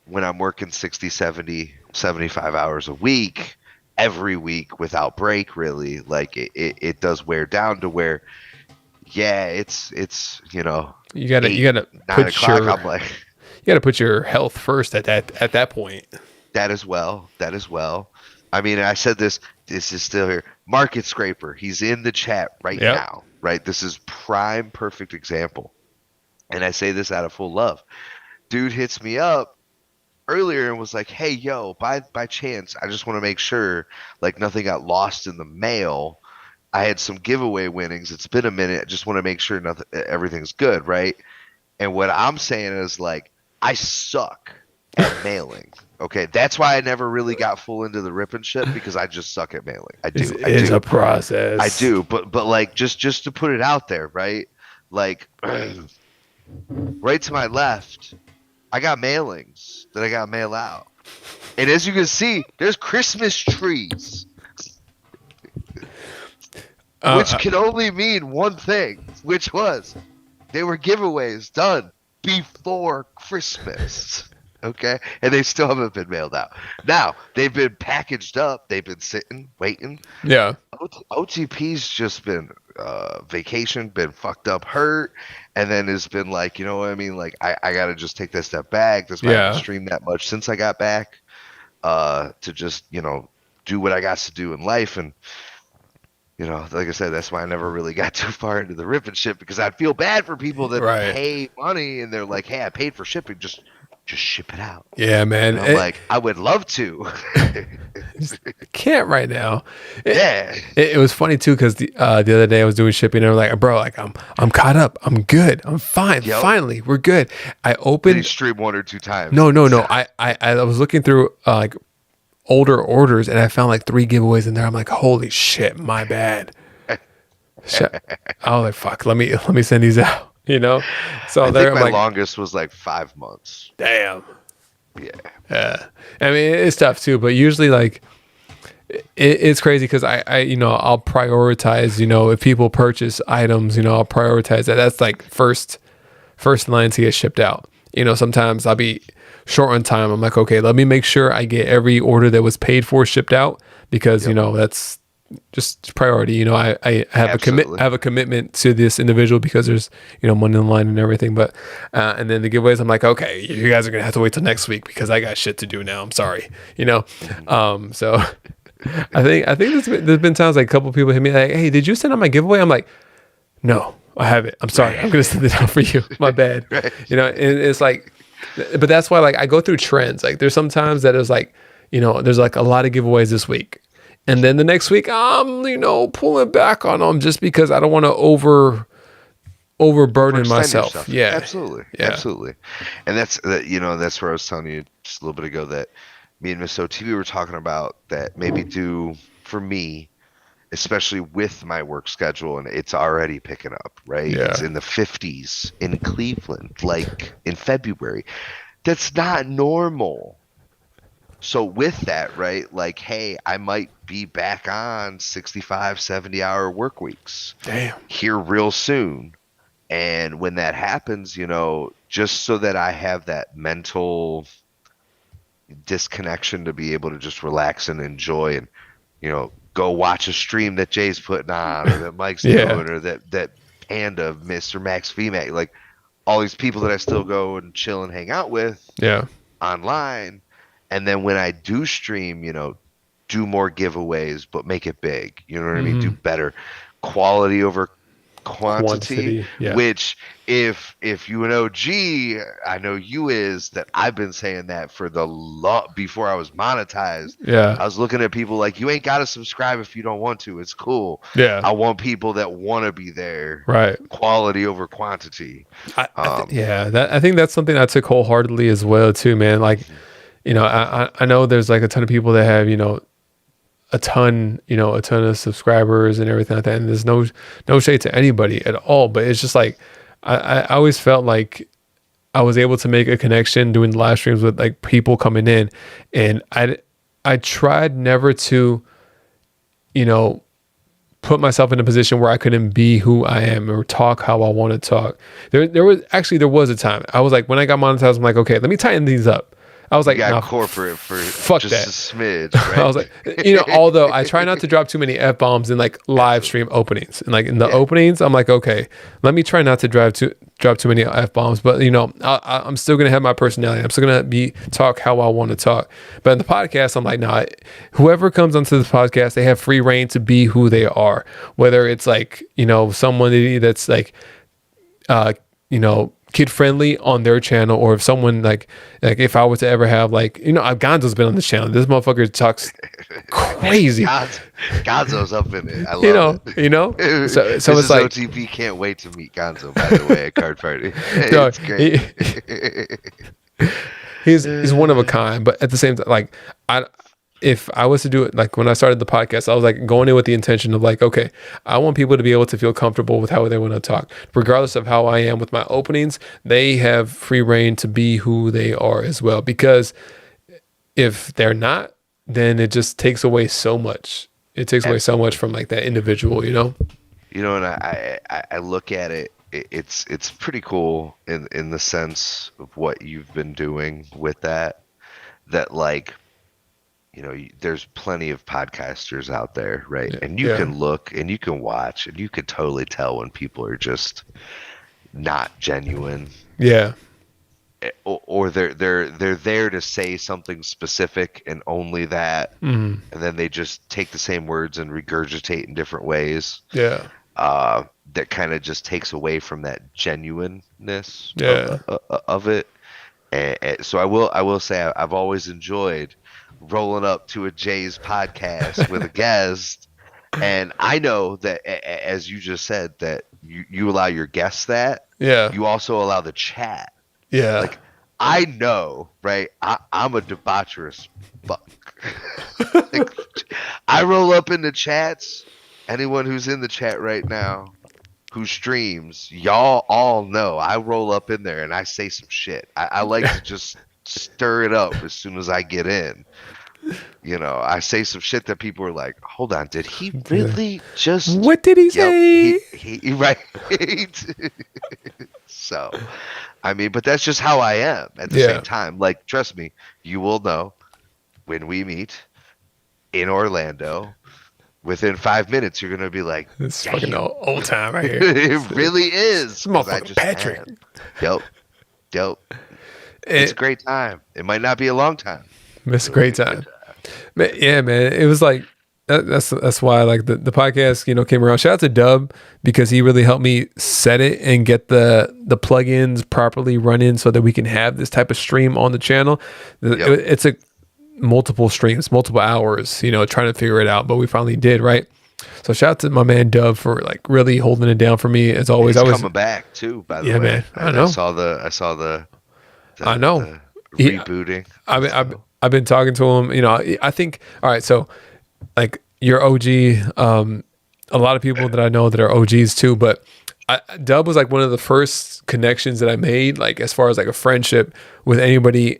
when I'm working 60, 70, 75 hours a week, every week without break, really, like it does wear down to where, yeah, it's You gotta 9 o'clock. I'm like, you gotta put your health first at that point. that as well. That as well. I mean, I said this. This is still here. Market Scraper. He's in the chat right Yep. now. Right. This is prime, perfect example. And I say this out of full love. Dude hits me up earlier and was like, "Hey, yo, by chance, I just want to make sure like nothing got lost in the mail. I had some giveaway winnings. It's been a minute. I just want to make sure everything's good, right?" And what I'm saying is like, I suck at mailing. Okay, that's why I never really got full into the rip and ship, because I just suck at mailing. I do. It's a process. I do, but like just to put it out there, right? Like right to my left, I got mailings that I got to mail out. And as you can see, there's Christmas trees. Which can only mean one thing, which was they were giveaways done before Christmas. Okay? And they still haven't been mailed out. Now, they've been packaged up. They've been sitting, waiting. Yeah. OTP's just been vacation, been fucked up, hurt, and then has been like, you know what I mean? Like, I got to just take that step back. That's why I haven't streamed that much since I got back to just, do what I got to do in life. And, like I said, that's why I never really got too far into the rip and ship, because I'd feel bad for people that pay money and they're like, hey, I paid for shipping. Just ship it out. Yeah, man. And I'm like, I would love to. Can't right now. It was funny too, because the other day I was doing shipping and I'm like, bro, like I'm caught up. I'm good. I'm fine. Yep. Finally, we're good. I opened. Did you stream 1 or 2 times? No. I was looking through like older orders and I found like 3 giveaways in there. I'm like, holy shit, my bad. I was like, fuck, let me send these out. So I think my longest was like 5 months. Damn. Yeah. I mean, it's tough too, but usually like it's crazy because I'll prioritize, if people purchase items, I'll prioritize that. That's like first line to get shipped out. Sometimes I'll be short on time. I'm like, okay, let me make sure I get every order that was paid for shipped out, because that's just priority. I have a commitment to this individual because there's money in the line and everything. But and then the giveaways, I'm like, okay, you guys are gonna have to wait till next week because I got shit to do now. I'm sorry, So I think there's been times like a couple people hit me like, hey, did you send out my giveaway? I'm like, no, I haven't. I'm sorry. I'm gonna send it out for you. My bad. Right. And it's like, but that's why like I go through trends. Like there's sometimes that is like, there's like a lot of giveaways this week. And then the next week, I'm, pulling back on them just because I don't want to overburden myself. Yourself. Yeah, Absolutely. And that's where I was telling you just a little bit ago that me and Miss OT were talking about that maybe do for me, especially with my work schedule, and it's already picking up, right? Yeah. It's in the 50s in Cleveland, like in February. That's not normal. So with that, right, like, hey, I might be back on 65, 70-hour work weeks. Damn. Here real soon. And when that happens, just so that I have that mental disconnection to be able to just relax and enjoy and, go watch a stream that Jay's putting on or that Mike's doing or that Panda, Mr. Max VMAX, like all these people that I still go and chill and hang out with online. And then when I do stream, do more giveaways, but make it big. You know what I mean? Do better quality over quantity. Which if you know I know you is that I've been saying that for before I was monetized. Yeah. I was looking at people like, you ain't got to subscribe if you don't want to. It's cool. Yeah. I want people that want to be there. Right. Quality over quantity. I think that's something I took wholeheartedly as well too, man. Like, I know there's like a ton of people that have, a ton of subscribers and everything like that. And there's no shade to anybody at all, but it's just like, I always felt like I was able to make a connection doing the live streams with like people coming in, and I tried never to, put myself in a position where I couldn't be who I am or talk how I want to talk. There was a time I was like, when I got monetized, I'm like, okay, let me tighten these up. I was You like, got nah, corporate for fuck just that. a smidge, right? I was like, although I try not to drop too many F-bombs in like live stream openings. And like in the openings, I'm like, okay, let me try not to drop too many F-bombs. But I'm still going to have my personality. I'm still going to talk how I want to talk. But in the podcast, I'm like, nah, whoever comes onto this podcast, they have free reign to be who they are. Whether it's like, someone that's like, kid friendly on their channel, or if someone like if I were to ever have Gonzo's been on this channel. This motherfucker talks crazy. Gonzo's up in it. I love it. So Mrs. it's like OTP can't wait to meet Gonzo, by the way, at Card Party. no, It's great. he's one of a kind, but at the same time, like if I was to do it, like when I started the podcast, I was like going in with the intention of like, okay, I want people to be able to feel comfortable with how they want to talk. Regardless of how I am with my openings, they have free reign to be who they are as well. Because if they're not, then it just takes away so much. It takes away so much from like that individual, And I look at it, it's pretty cool in the sense of what you've been doing with that like, there's plenty of podcasters out there, right? Yeah. And you can look and you can watch and you can totally tell when people are just not genuine. Yeah. Or they're there to say something specific and only that, and then they just take the same words and regurgitate in different ways. Yeah. That kind of just takes away from that genuineness of it. And so I will say I've always enjoyed rolling up to a Jay's podcast with a guest, and I know that as you just said that you allow your guests that. Yeah. You also allow the chat. Yeah. Like, I know, right? I'm a debaucherous fuck. Like, I roll up in the chats. Anyone who's in the chat right now who streams, y'all all know I roll up in there and I say some shit. I like to just stir it up as soon as I get in. I say some shit that people are like, hold on, did he really just... What did he say? He right. So, I mean, but that's just how I am at the same time. Like, trust me, you will know when we meet in Orlando. Within 5 minutes, you're gonna be like, "This fucking old time right here." It really is. It's motherfucking Patrick. Yep. It's a great time. It might not be a long time. It's a great time. Yeah, man. It was like that's why like the podcast came around. Shout out to Dub because he really helped me set it and get the plugins properly running so that we can have this type of stream on the channel. It's a multiple streams, multiple hours, trying to figure it out, but we finally did, right? So shout out to my man Dub for like really holding it down for me as always. He's coming back too, by the way. Yeah, man. I know. I saw the I know. Rebooting. I've been talking to him. I think. All right, so like you're OG. A lot of people that I know that are OGs too, but Dub was like one of the first connections that I made, like as far as like a friendship with anybody,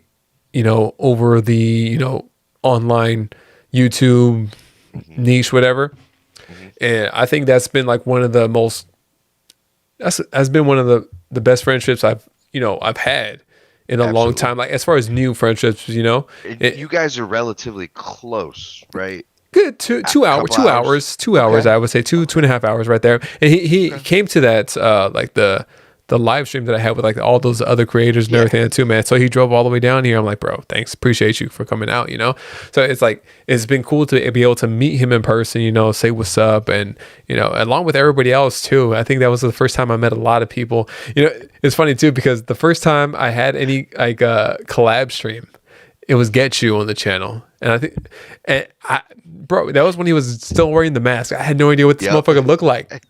over the online YouTube niche, whatever. And I think that's been like one of the most. That's been one of the best friendships I've had in a long time. Like as far as new friendships, you guys are relatively close, right? Good 2 hours. Okay. I would say 2.5 hours right there. And he came to that like the live stream that I had with like all those other creators and everything too, man. So he drove all the way down here. I'm like, bro, thanks, appreciate you for coming out. So it's like it's been cool to be able to meet him in person. Say what's up, and along with everybody else too. I think that was the first time I met a lot of people. It's funny too because the first time I had any like collab stream, it was Get You on the channel. And I think, bro, that was when he was still wearing the mask. I had no idea what this motherfucker looked like.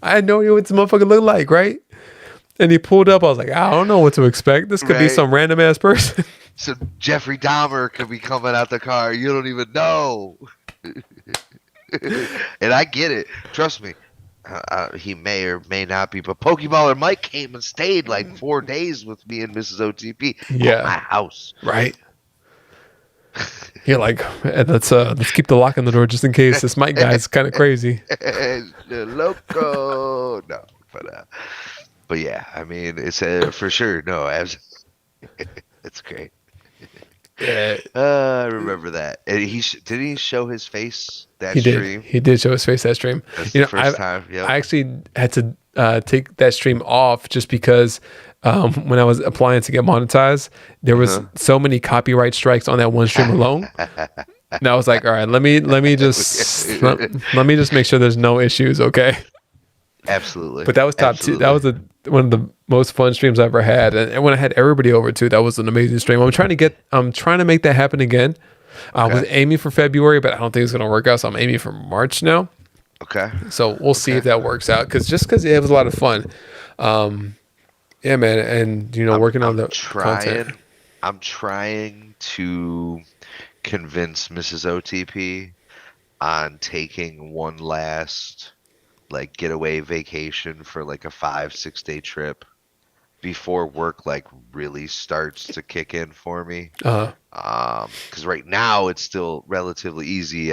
I had no idea what this motherfucker looked like, right? And he pulled up. I was like, I don't know what to expect. This could be some random ass person. So Jeffrey Dahmer could be coming out the car. You don't even know. And I get it. Trust me. He may or may not be, but Pokeballer Mike came and stayed like 4 days with me and Mrs. OTP at my house. Right. You're like, let's keep the lock on the door just in case this Mike guy is kind of crazy. Loco. No, but yeah, I mean, it's for sure. No, It's great. Yeah, I remember that. And did he show his face that he did. stream? He did show his face that stream. That's You the know, first time. Yep. I actually had to take that stream off just because when I was applying to get monetized, there was so many copyright strikes on that one stream alone. And I was like, all right, let me just let me just make sure there's no issues, okay? Absolutely. But that was top two. That was one of the most fun streams I ever had, and when I had everybody over too, that was an amazing stream. I'm trying to make that happen again. I was aiming for February, but I don't think it's gonna work out. So I'm aiming for March now. Okay. So we'll see if that works out. Because it was a lot of fun. Yeah, man, and working on the content. I'm trying to convince Mrs. OTP on taking one last getaway vacation for like a 5-6 day trip before work really starts to kick in for me. Because right now it's still relatively easy.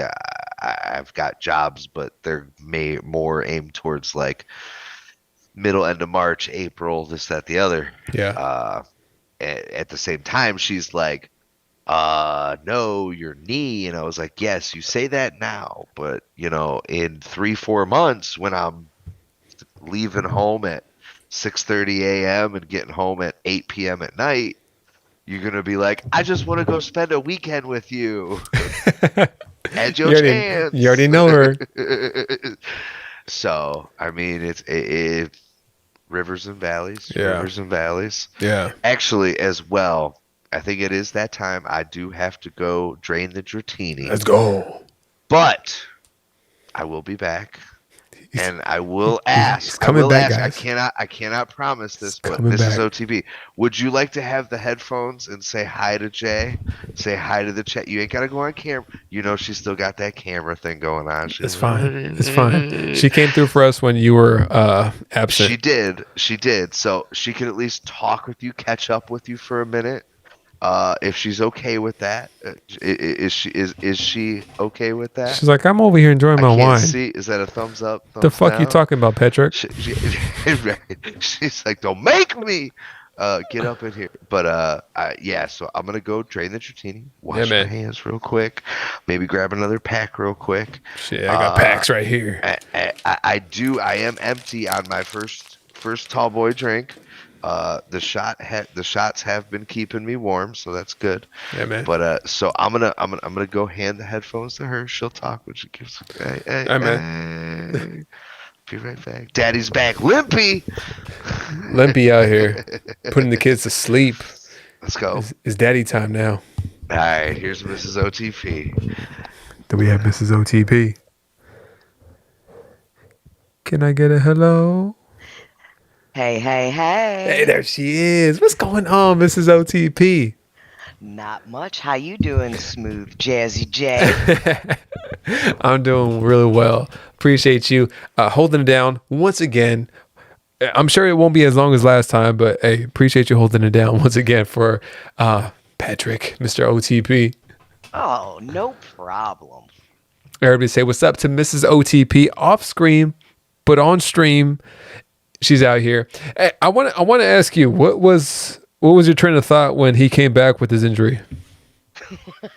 I've got jobs, but they're more aimed towards middle end of March, April, this, that, the other. Yeah. At the same time, she's like, no, your knee. And I was like, yes, you say that now, but in 3-4 months when I'm leaving home at 6:30 a.m. and getting home at 8 p.m. at night, you're gonna be like, I just want to go spend a weekend with you. At your chance. You already know her. So I mean, it's rivers and valleys. Yeah. Rivers and valleys. Yeah. Actually, as well, I think it is that time. I do have to go drain the Dratini. Let's go. But I will be back, and I will ask. He's coming back, ask. guys. I cannot promise this, but coming this is back. OTB. Would you like to have the headphones and say hi to Jay? Say hi to the chat. You ain't gotta go on camera. She's still got that camera thing going on. It's fine. It's fine. She came through for us when you were absent. She did. So she can at least talk with you, catch up with you for a minute. If she's okay with that, is she okay with that? She's like, I'm over here enjoying my wine. See, is that a thumbs up? Thumbs The fuck down? you talking about, Patrick? She's like, don't make me get up in here. But yeah. So I'm gonna go drain the Dratini, wash my hands real quick, maybe grab another pack real quick. Shit, I got packs right here. I am empty on my first tall boy drink. The shots have been keeping me warm, so that's good. Yeah, man. But so I'm gonna go hand the headphones to her. She'll talk when she gives. Hey, man. Be right back. Daddy's back. Limpy out here putting the kids to sleep. Let's go. It's daddy time now. All right, here's Mrs. OTP. Do we have Mrs. OTP? Can I get a hello? Hey. Hey, there she is. What's going on, Mrs. OTP? Not much. How you doing, Smooth Jazzy J? I'm doing really well. Appreciate you holding it down once again. I'm sure it won't be as long as last time, but hey, appreciate you holding it down once again for Patrick, Mr. OTP. Oh, no problem. Everybody say what's up to Mrs. OTP off screen, but on stream. She's out here. Hey, I want to ask you, what was your train of thought when he came back with his injury?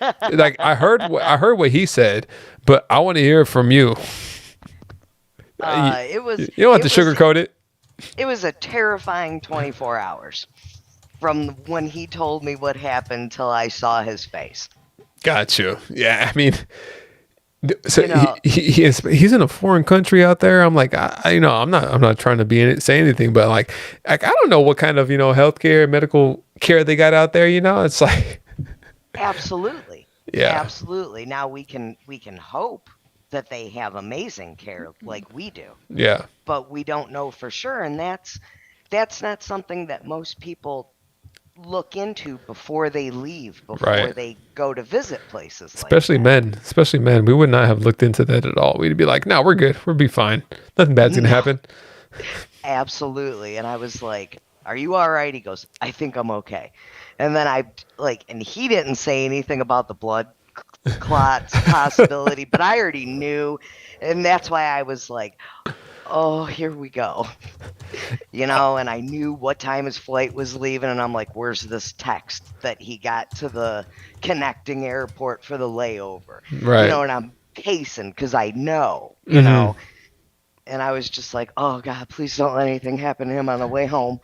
I heard what he said, but I want to hear it from you. It was. You don't have to sugarcoat it. It was a terrifying 24 hours from when he told me what happened till I saw his face. Gotcha. Yeah, I mean, so he's in a foreign country out there. I'm like, I'm not trying to be in it, say anything, but like I don't know what kind of healthcare, medical care they got out there. It's like absolutely, yeah, absolutely. Now we can hope that they have amazing care like we do. Yeah, but we don't know for sure, and that's not something that most people look into before they leave, before they go to visit places. Especially men. We would not have looked into that at all. We'd be like, no, we're good. We'll be fine. Nothing bad's gonna happen. Absolutely. And I was like, are you all right? He goes, I think I'm okay. And then and he didn't say anything about the blood clots possibility, but I already knew. And that's why I was like, oh, here we go. And I knew what time his flight was leaving, and I'm like, where's this text that he got to the connecting airport for the layover? Right. And I'm pacing because I know, Mhm. and I was just like, oh God, please don't let anything happen to him on the way home.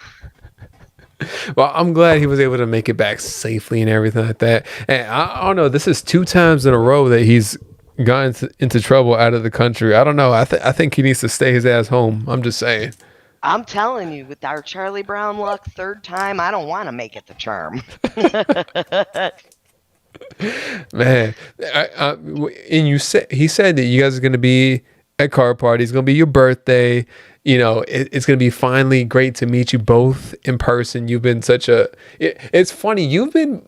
Well, I'm glad he was able to make it back safely and everything like that. And I don't know, this is 2 times in a row that he's gotten into trouble out of the country. I don't know. I think he needs to stay his ass home. I'm just saying. I'm telling you, with our Charlie Brown luck, third time, I don't want to make it the charm. Man, and he said that you guys are going to be at car party. It's going to be your birthday. It's going to be finally great to meet you both in person. You've been it's funny. You've been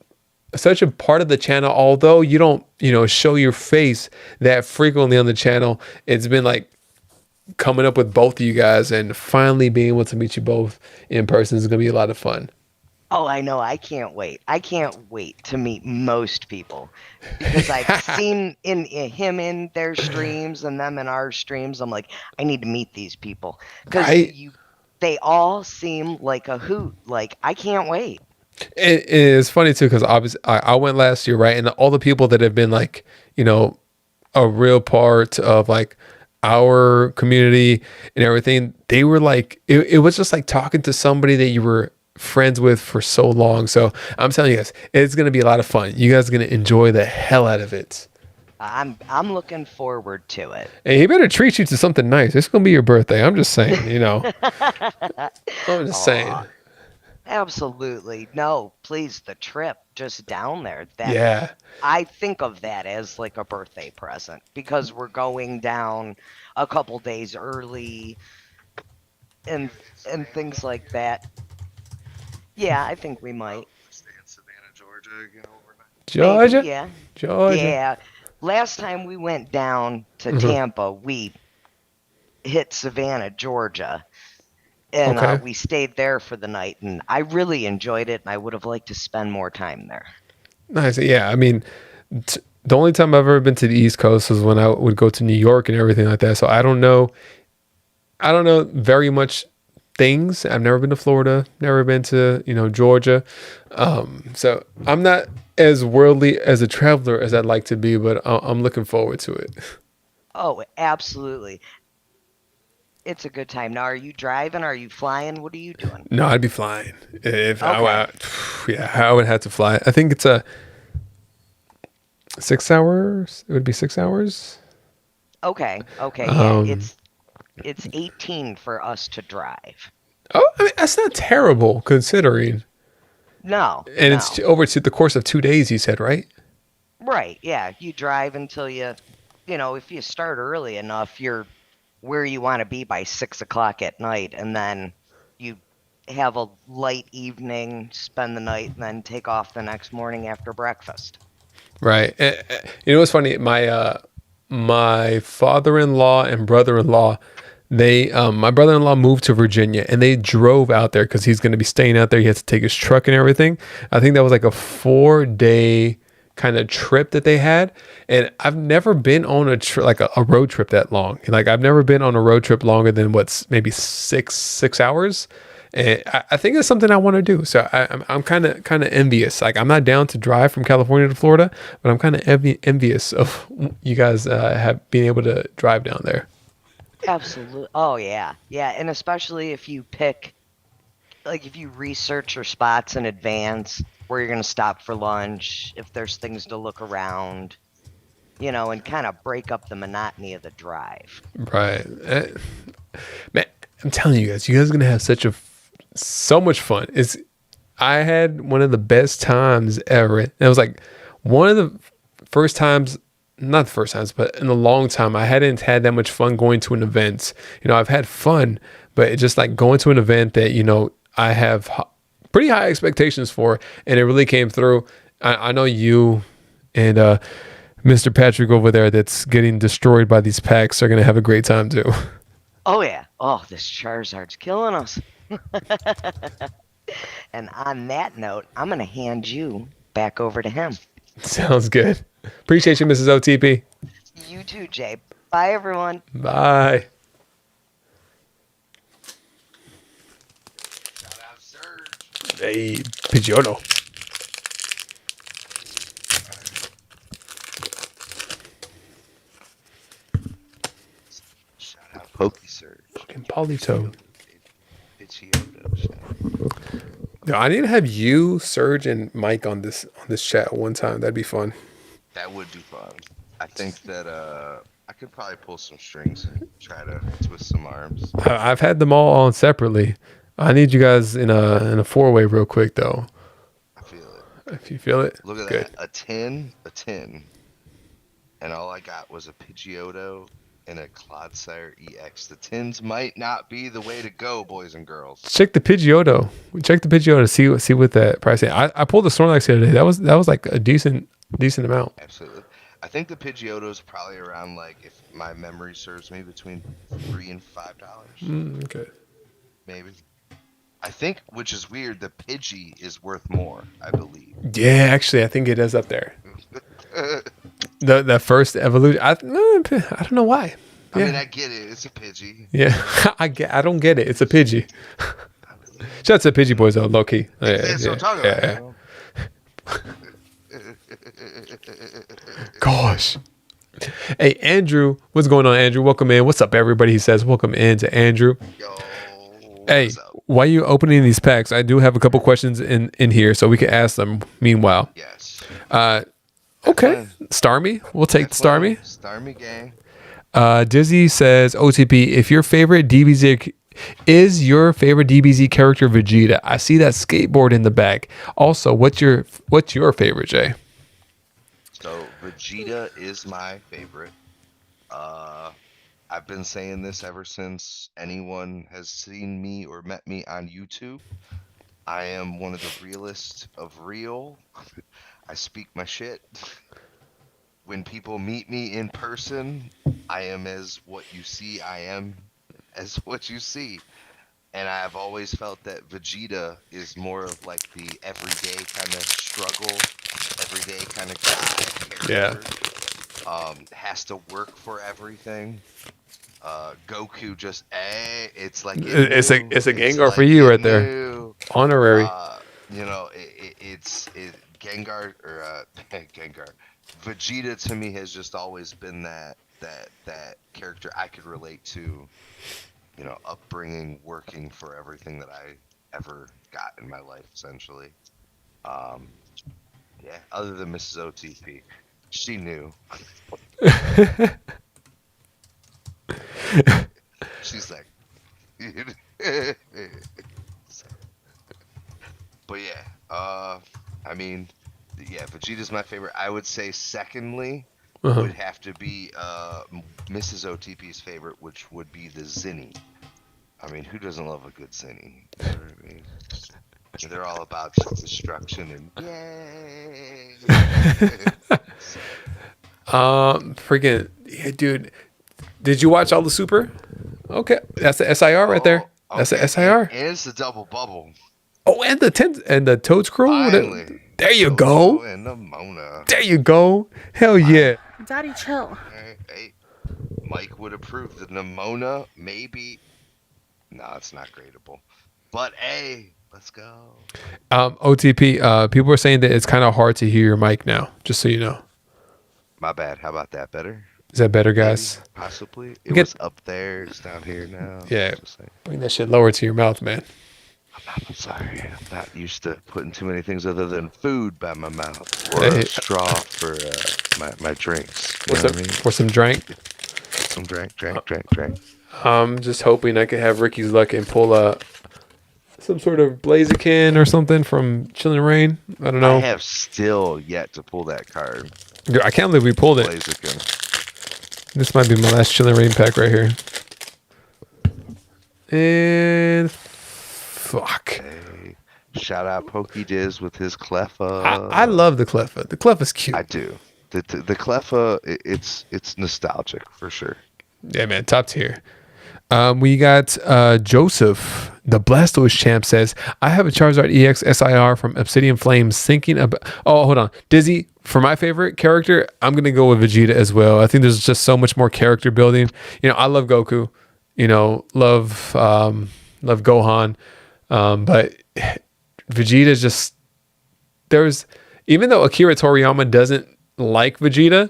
such a part of the channel, although you don't, show your face that frequently on the channel. It's been like coming up with both of you guys, and finally being able to meet you both in person is going to be a lot of fun. Oh, I know. I can't wait. I can't wait to meet most people because I've seen him in their streams and them in our streams. I'm like, I need to meet these people because Right? they all seem like a hoot. Like, I can't wait. It is funny too, because obviously I went last year, right? And all the people that have been like, a real part of like our community and everything, they were like, it was just like talking to somebody that you were friends with for so long. So I'm telling you guys, it's going to be a lot of fun. You guys are going to enjoy the hell out of it. I'm looking forward to it. And he better treat you to something nice. It's going to be your birthday. I'm just saying, I'm just saying. Absolutely. No, please, the trip just down there. Yeah. I think of that as like a birthday present because we're going down a couple days early and things like that. Yeah, I think we might. Stay in Savannah, Georgia, overnight. Georgia? Maybe, yeah. Georgia. Yeah. Last time we went down to Tampa, we hit Savannah, Georgia. And Okay. we stayed there for the night, and I really enjoyed it, and I would have liked to spend more time there. Nice. Yeah. I mean, the only time I've ever been to the East Coast was when I would go to New York and everything like that. So I don't know. Very much things. I've never been to Florida, never been to, Georgia. So I'm not as worldly as a traveler as I'd like to be, but I'm looking forward to it. Oh, absolutely. It's a good time. Now, are you driving? Are you flying? What are you doing? No, I'd be flying. If I, Okay. yeah, I would have to fly. I think it's 6 hours. It would be 6 hours. Okay. Okay. Yeah. Um, It's 18 for us to drive. oh, I mean, that's not terrible considering. No. And No. it's over to the course of 2 days, you said, right? Right. Yeah. You drive until if you start early enough, you're where you want to be by 6 o'clock at night, and then you have a light evening, spend the night, and then take off the next morning after breakfast. Right. What's funny? My father-in-law and brother-in-law, my brother-in-law moved to Virginia, and they drove out there because he's going to be staying out there. He has to take his truck and everything. I think that was like a 4-day kind of trip that they had. And I've never been on like a road trip that long. Like I've never been on a road trip longer than maybe six hours. And I think it's something I want to do. So I'm kind of envious. Like I'm not down to drive from California to Florida, but I'm kind of envious of you guys have been able to drive down there. Absolutely. Oh, yeah. Yeah. And especially if you if you research your spots in advance, where you're going to stop for lunch, if there's things to look around, and kind of break up the monotony of the drive. Right. Man, I'm telling you guys are going to have so much fun. I had one of the best times ever. And it was like one of the first times, not the first times, but in a long time, I hadn't had that much fun going to an event. I've had fun, but it's just like going to an event that, I have pretty high expectations for, and it really came through. I know you and Mr. Patrick over there that's getting destroyed by these packs are going to have a great time too. Oh, yeah. Oh, this Charizard's killing us. And on that note, I'm going to hand you back over to him. Sounds good. Appreciate you, Mrs. OTP. You too, Jay. Bye, everyone. Bye. Hey, Pidgeotto. Shout out Poke Surge. Fucking Politoed. Pidgeotto. Shout out. Yo, I need to have you, Serge, and Mike on this chat one time. That'd be fun. That would be fun. I think that I could probably pull some strings and try to twist some arms. I've had them all on separately. I need you guys in a 4-way real quick though. I feel it. If you feel it, Look at good. that. A 10, and all I got was a Pidgeotto and a Clodsire EX. The 10s might not be the way to go, boys and girls. Check the Pidgeotto. Check the Pidgeotto. See what that price is. I pulled the Snorlax the other day. That was like a decent amount. Absolutely. I think the Pidgeotto is probably around, like, if my memory serves me, between $3 and $5. Okay. Maybe. I think, which is weird, the Pidgey is worth more, I believe. Yeah, actually, I think it is up there. The first evolution. I don't know why. I Yeah. mean, I get it. It's a Pidgey. Yeah, I don't get it. It's a Pidgey. Shout out to the Pidgey boys though, low key. Yeah, That's what I'm talking about. Gosh. Hey, Andrew, what's going on, Andrew? Welcome in. What's up, everybody? He says, welcome in to Andrew. Yo, Hey, what's up? why are you opening these packs? I do have a couple questions in here, so we can ask them. Meanwhile, Yes. okay, Starmie, we'll take Starmie. Starmie gang. Dizzy says, OTP, if your favorite DBZ is your favorite DBZ character Vegeta, I see that skateboard in the back. Also, what's your favorite, Jay? So Vegeta is my favorite. I've been saying this ever since anyone has seen me or met me on YouTube. I am one of the realest of real. I speak my shit. When people meet me in person, I am as what you see. I am as what you see. And I've always felt that Vegeta is more of like the everyday kind of struggle, everyday kind of guy character. Has to work for everything. Goku just it's like It's a Gengar like for you it right there. knew. Honorary. It's Gengar or Gengar. Vegeta to me has just always been that character I could relate to. Upbringing, working for everything that I ever got in my life, essentially. Yeah. Other than Mrs. OTP, she knew. She's like, but yeah, I mean, yeah, Vegeta's my favorite. I would say secondly would have to be Mrs. OTP's favorite, which would be the Zinni. I mean, who doesn't love a good Zinni? You know what I mean? They're all about destruction and yay. Freaking yeah, dude. Did you watch all the Super? Okay, that's the SIR right there. That's the SIR. And it's the double bubble. Oh, and the Toads Crew. Finally. There you go. And the Mona. There you go. Hell yeah. Daddy, chill. Hey, Mike would approve. The Nimona, maybe. No, it's not gradable. But hey, let's go. OTP. People are saying that it's kind of hard to hear your mic now. Just so you know. My bad. How about that? Better? Is that better, guys? Maybe, possibly. It was up there. It's down here now. Yeah. Bring that shit lower to your mouth, man. I'm sorry. I'm not used to putting too many things other than food by my mouth or a straw for my drinks. You know what I mean? For some drink. Some drink. I'm just hoping I could have Ricky's luck and pull some sort of Blaziken or something from Chillin' Rain. I don't know. I have still yet to pull that card. Dude, I can't believe we pulled it. Blaziken. This might be my last Chillin' Rain pack right here. And fuck. Hey, shout out Pokédiz with his Cleffa. I love the Cleffa. The Cleffa's cute. I do. The Cleffa, it's nostalgic for sure. Yeah, man, top tier. We got Joseph, the Blastoise champ, says, I have a Charizard EX SIR from Obsidian Flames thinking about... Oh, hold on. Dizzy, for my favorite character, I'm going to go with Vegeta as well. I think there's just so much more character building. I love Goku. Love Gohan. But Vegeta's just even though Akira Toriyama doesn't like Vegeta,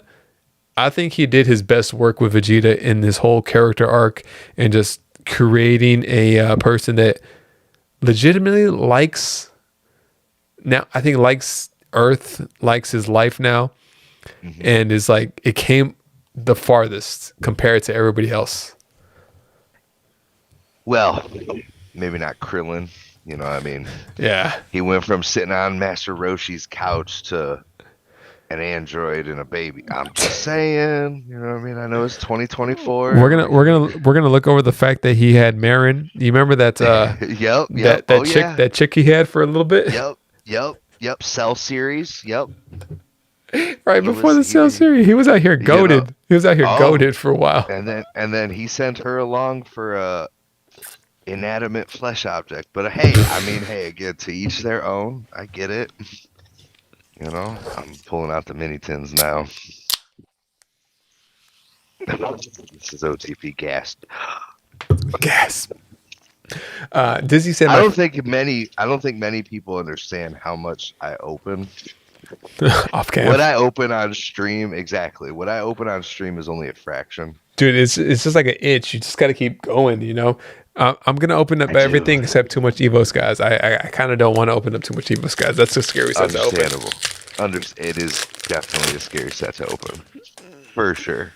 I think he did his best work with Vegeta in this whole character arc and just creating a person that legitimately likes Earth, likes his life now, and is like, it came the farthest compared to everybody else. Well, maybe not Krillin. You know what I mean? Yeah. He went from sitting on Master Roshi's couch to an android and a baby. I'm just saying, you know what I mean? I know it's 2024. We're gonna look over the fact that he had Marin. You remember that yep. that chick he had for a little bit? Yep. Cell series. Yep. Right before the Cell series, he was out here goated. You know, he was out here goated for a while. And then he sent her along for a inanimate flesh object. But hey, again, to each their own. I get it. You know, I'm pulling out the mini tins now. This is OTP gas. Dizzy said, I don't think many people understand how much I open off cam. What I open on stream, exactly. What I open on stream is only a fraction. Dude, it's just like an itch. You just got to keep going, you know? I'm going to open up everything except too much Evo Skies. I kind of don't want to open up too much Evo Skies. That's a scary set to open. Understandable. It is definitely a scary set to open. For sure.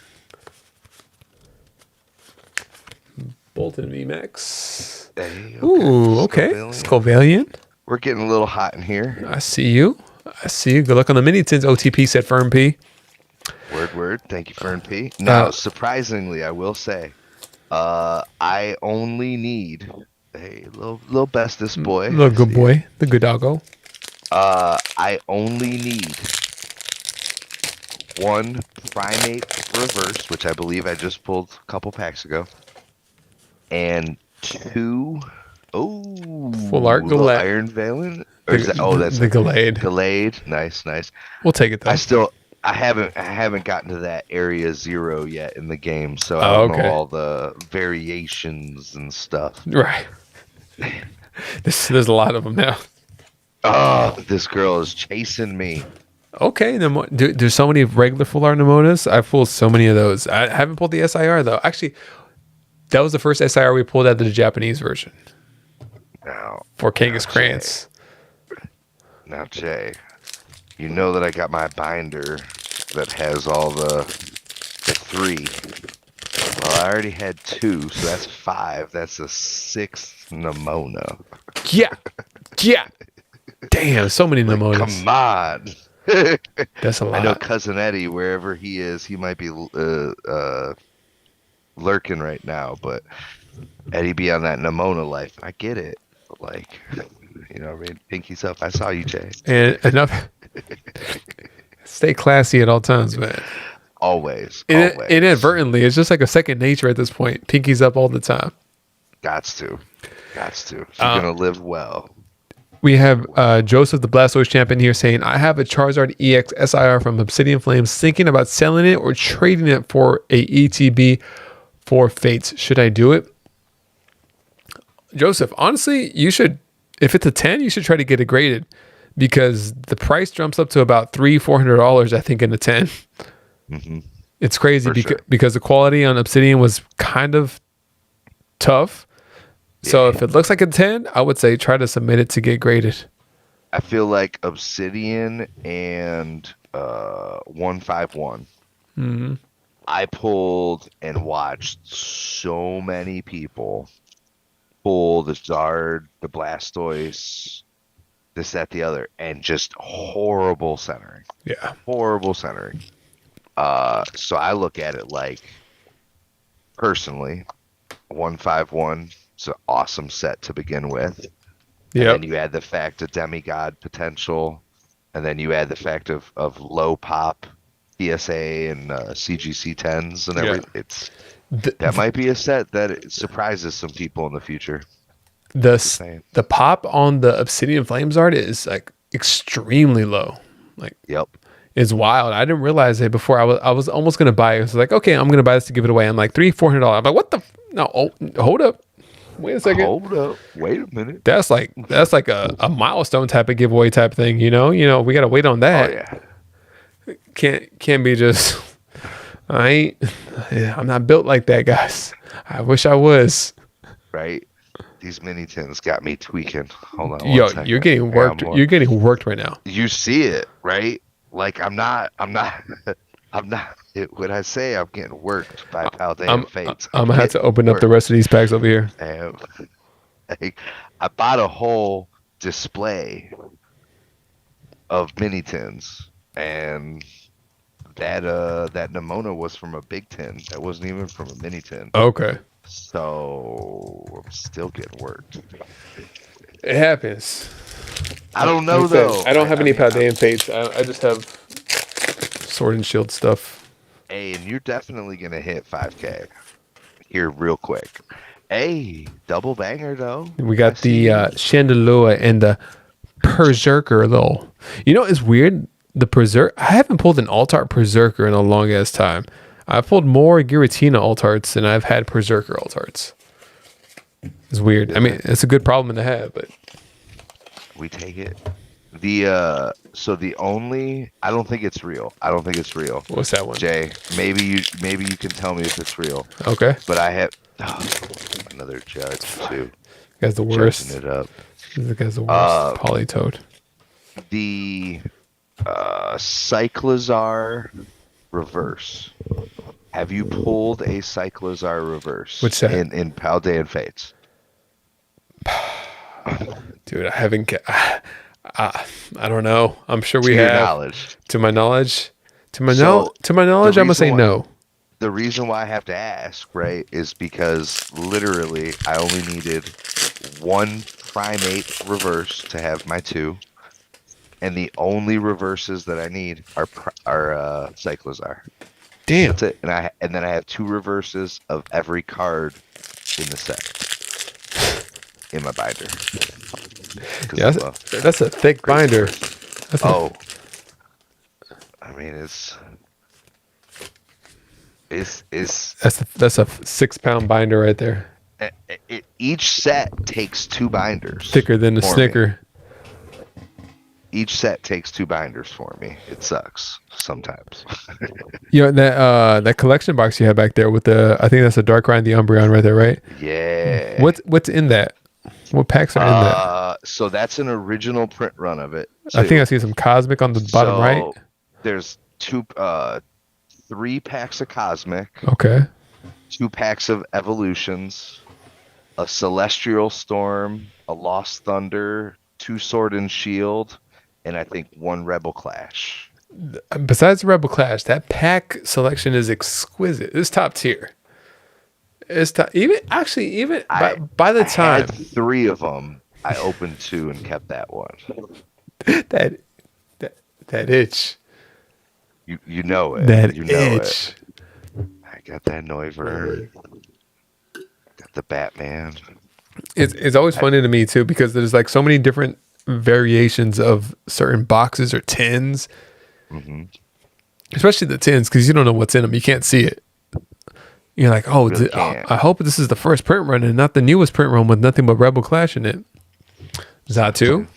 Bolton VMAX. Hey, okay. Ooh, okay. Scovalian. We're getting a little hot in here. I see you. Good luck on the mini tins. OTP said Fern P. Word. Thank you, Fern P. Now, surprisingly, I will say, I only need a little bestest boy. Little good boy. The good doggo. I only need one primate reverse, which I believe I just pulled a couple packs ago, and two full art Galad. Iron Valen. Or is that, that's the Galade. Galade. Nice. We'll take it though. I haven't gotten to that area 0 yet in the game, so I don't know all the variations and stuff. Right. There's a lot of them now. Oh, this girl is chasing me. Okay, there's so many regular full art Nemonas. I've pulled so many of those. I haven't pulled the SIR though. Actually, that was the first SIR we pulled out of the Japanese version. For Kangas Krantz. Now, Jay, you know that I got my binder that has all the 3. Well, I already had 2, so that's 5. That's a 6th Nemona. Yeah. Damn, so many Nemonas. Come on. That's a lot. I know Cousin Eddie, wherever he is, he might be lurking right now, but Eddie be on that Nemona life. I get it. Like, you know what I mean? Pinkies up. I saw you, Jay. And enough. Stay classy at all times, man. Always. Inadvertently, it's just like a second nature at this point. Pinkies up all the time. Gots to. If you're gonna live well. We have Joseph the Blastoise champion here saying, I have a Charizard EX SIR from Obsidian Flames, thinking about selling it or trading it for a ETB for Fates. Should I do it? Joseph, honestly, you should, if it's a 10, you should try to get it graded, because the price jumps up to about $300-$400, I think, in a 10. Mm-hmm. It's crazy because the quality on Obsidian was kind of tough. So if it looks like a 10, I would say try to submit it to get graded. I feel like Obsidian and 151. Mm-hmm. I pulled and watched so many people pull the Zard, the Blastoise, this, that, the other, and just horrible centering. Yeah. Horrible centering. So I look at it like, personally, 151 is an awesome set to begin with. Yeah. And then you add the fact of demigod potential, and then you add the fact of low pop PSA and CGC 10s and everything. That might be a set that surprises some people in the future. The pop on the Obsidian Flames art is like extremely low. Like, it's wild. I didn't realize it before. I was almost gonna buy it. I was like, okay, I'm gonna buy this to give it away. I'm like $300-$400. I'm like, what the? No, hold up. Wait a second. Hold up. Wait a minute. That's like a milestone type of giveaway type thing, you know? We gotta wait on Oh that. yeah. Can't be just I'm not built like that, guys. I wish I was. Right. These mini tins got me tweaking. Hold on. Yo, one second. you're getting I got worked. more. You're getting worked right now. You see it, right? Like I'm not. I'm not. When I say I'm getting worked by Paldean Fates, I'm gonna have to open up the rest of these packs over here. And like, I bought a whole display of mini tins, and that Nimona was from a big tin. That wasn't even from a mini tin. Okay. So I'm still getting worked. It happens. I don't know Like I said, though. I don't have any mean, Paldean Fates. I just have Sword and Shield stuff. Hey, and you're definitely gonna hit 5K here real quick. Hey, double banger though. We got I see the you. Chandelure and the Berserker though. It's weird. The I haven't pulled an Altart Berserker in a long ass time. I've pulled more Giratina Altarts than I've had Berserker Altarts. It's weird. I mean, it's a good problem to have, but We take it. The I don't think it's real. I don't think it's real. what's that one? Jay, maybe you can tell me if it's real. Okay. But I have another judge too. Guy's the worst. Judging it up. This guy's the worst. Polytoad. The Cyclizar reverse. Have you pulled a Cyclizar reverse? Which set? In Paldean Fates? Dude, I haven't. I don't know. I'm sure we To your have. knowledge. To my knowledge, So, I'm gonna say reason no. The reason why I have to ask, right, is because literally I only needed one primate reverse to have my 2, and the only reverses that I need are Cyclizar. Damn. That's it. And then I have 2 reverses of every card in the set in my binder. 'Cause Yeah, I'm a that's a thick crazy binder. person. Oh, I mean it's That's a 6-pound binder right there. each set takes 2 binders. Thicker than a for me. Snicker. Each set takes 2 binders for me. It sucks sometimes. That collection box you have back there with I think that's a Darkrai and the Umbreon right there, right? Yeah. What's in that? What packs are in that? So that's an original print run of it. I think I too. see some Cosmic on the bottom right. There's 3 packs of Cosmic, Okay. 2 packs of Evolutions, a Celestial Storm, a Lost Thunder, 2 Sword and Shield, and I think 1 Rebel Clash. Besides the Rebel Clash, that pack selection is exquisite. It's top tier. It's top. Even by the I time had 3 of them, I opened 2 and kept that one. that itch. You know it. That you know itch. it. I got that Noivern. Got the Batman. It's always funny to me too because there's like so many different variations of certain boxes or tins, especially the tins because you don't know what's in them. You can't see it. You're like, Really can't. I hope this is the first print run and not the newest print run with nothing but Rebel Clash in it. Zatu.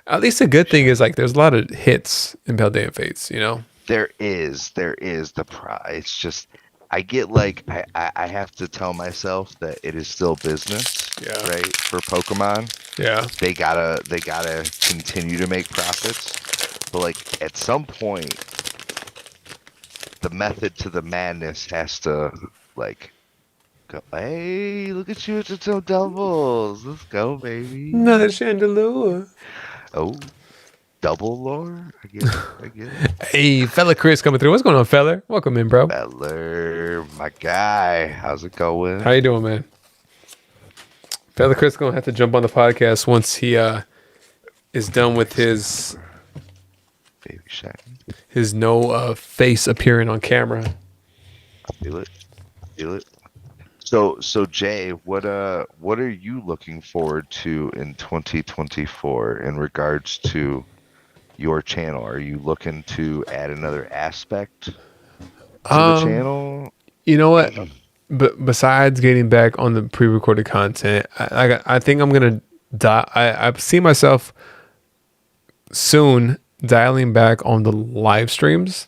At least a good thing is like there's a lot of hits in Paldean Fates, There is it's just I get like I have to tell myself that it is still business, Yeah. right? For Pokemon, Yeah. they gotta continue to make profits, but like at some point, the method to the madness has to like go. Hey, look at you with some doubles. Let's go, baby. Another Chandelure. Oh, double lore. I get it. Hey, fella Chris coming through. What's going on, fella? Welcome in, bro. Beller, my guy. How's it going? How you doing, man? Fella Chris gonna have to jump on the podcast once he is done with his Baby shine. no face appearing on camera. Feel it. So Jay, what are you looking forward to in 2024 in regards to your channel? Are you looking to add another aspect to the channel? You know what? but besides getting back on the pre-recorded content, I think I'm gonna die. I see myself soon dialing back on the live streams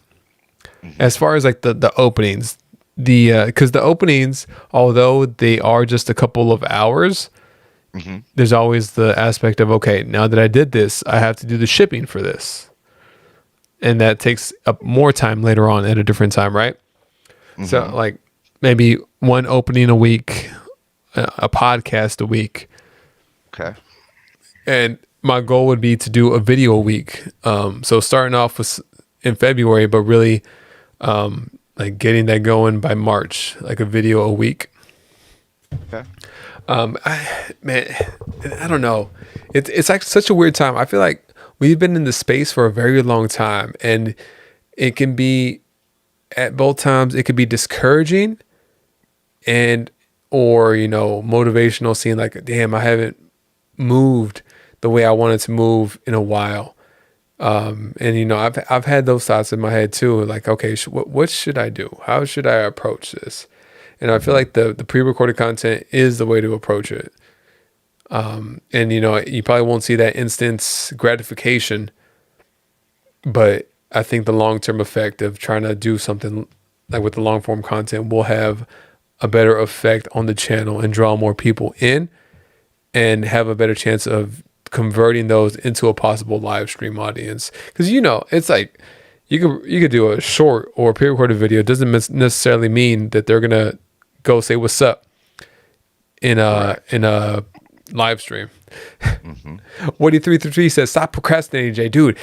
as far as like the openings, because the openings, although they are just a couple of hours, there's always the aspect of, okay, now that I did this, I have to do the shipping for this, and that takes up more time later on at a different time, right? So like maybe one opening a week, a podcast a week. Okay. And my goal would be to do a video a week. So starting off with in February, but really like getting that going by March, like a video a week. Okay. I don't know. It's like such a weird time. I feel like we've been in the space for a very long time, and it can be at both times. It could be discouraging, or motivational. Seeing like, damn, I haven't moved the way I wanted to move in a while. And I've had those thoughts in my head too. Like, okay, what should I do? How should I approach this? And I feel like the pre-recorded content is the way to approach it. And you probably won't see that instant gratification, but I think the long-term effect of trying to do something like with the long-form content will have a better effect on the channel and draw more people in, and have a better chance of converting those into a possible live stream audience. Because it's like you could do a short or pre-recorded video. It doesn't necessarily mean that they're gonna go say what's up in a live stream. 4333 says, stop procrastinating, Jay. Dude,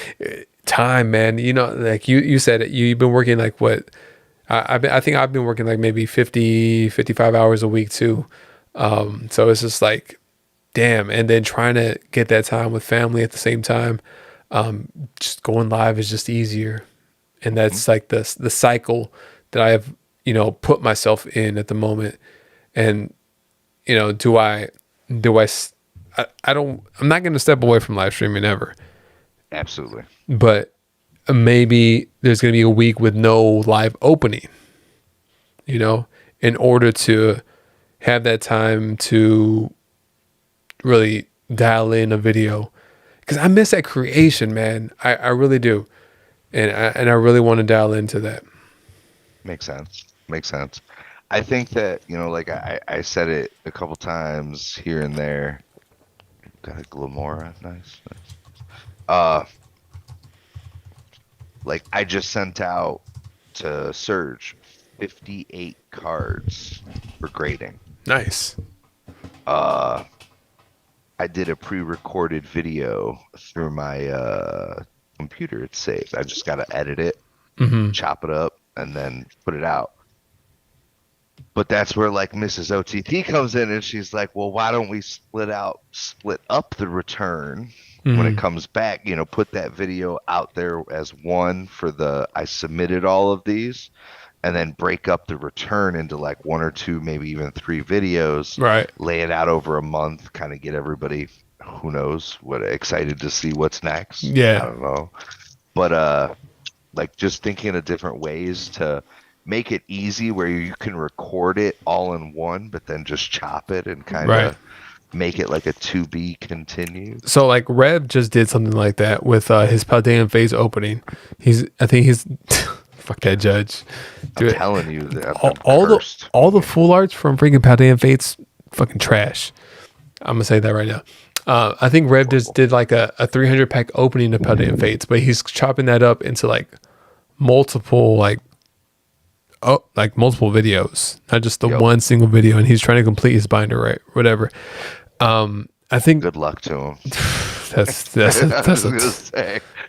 time, man. Like you said it, you've been working like what? I think I've been working like maybe 50, 55 hours a week too. So it's just like, damn. And then trying to get that time with family at the same time. Just going live is just easier. And that's like the cycle that I have, put myself in at the moment. And, I'm not going to step away from live streaming ever. Absolutely. But maybe there's going to be a week with no live opening, in order to have that time to really dial in a video. Because I miss that creation, man. I really do. And I really want to dial into that. Makes sense. I think that, like I said it a couple times here and there. Got a Glamora. Nice. Like I just sent out to Surge 58 cards for grading. Nice. I did a pre-recorded video through my computer. It's saved. I just got to edit it, chop it up, and then put it out. But that's where like Mrs. OTT comes in, and she's like, well, why don't we split up the return when it comes back, put that video out there as one for I submitted all of these, and then break up the return into like one or two, maybe even 3 videos, Right. Lay it out over a month, kind of get everybody, who knows, excited to see what's next. Yeah. I don't know. But like just thinking of different ways to make it easy where you can record it all in one, but then just chop it and kind of make it like a to be continued. So like Rev just did something like that with his Paldean phase opening. I think he's fuck that judge. Dude, I'm telling you that all the full arts from freaking Paldean Fates fucking trash. I'm gonna say that right now. I think Rev just did like a 300 pack opening of Paldean Fates, but he's chopping that up into like multiple multiple videos, not just the one single video, and he's trying to complete his binder, right? Whatever. I think good luck to him.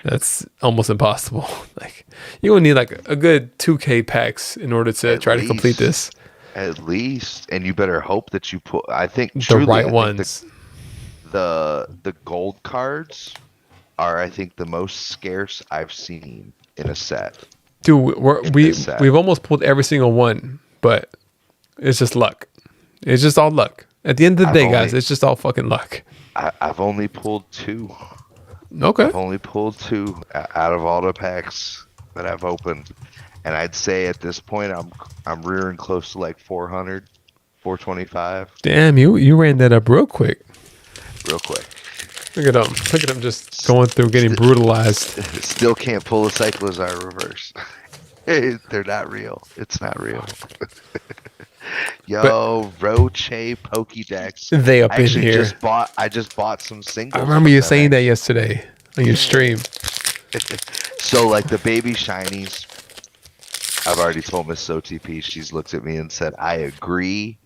That's almost impossible. Like you're gonna need like a good 2K packs in order to try to complete this. At least, and you better hope that you put. I think the right ones. The gold cards are, I think, the most scarce I've seen in a set. Dude, we've almost pulled every single one, but it's just luck. It's just all luck. At the end of the day, guys, it's just all fucking luck. I've only pulled 2. Okay. I've only pulled 2 out of all the packs that I've opened, and I'd say at this point I'm rearing close to like 400, 425, Damn, you ran that up real quick. real quick. Look at them. Look at them just going through getting brutalized. Still can't pull a Cyclozar reverse. They're not real. It's not real. Yo, Roche Pokédex. They up I in actually here. I just bought some singles. I remember you from them, saying that yesterday on your stream. So like the baby shinies, I've already told Miss OTP. She's looked at me and said, "I agree.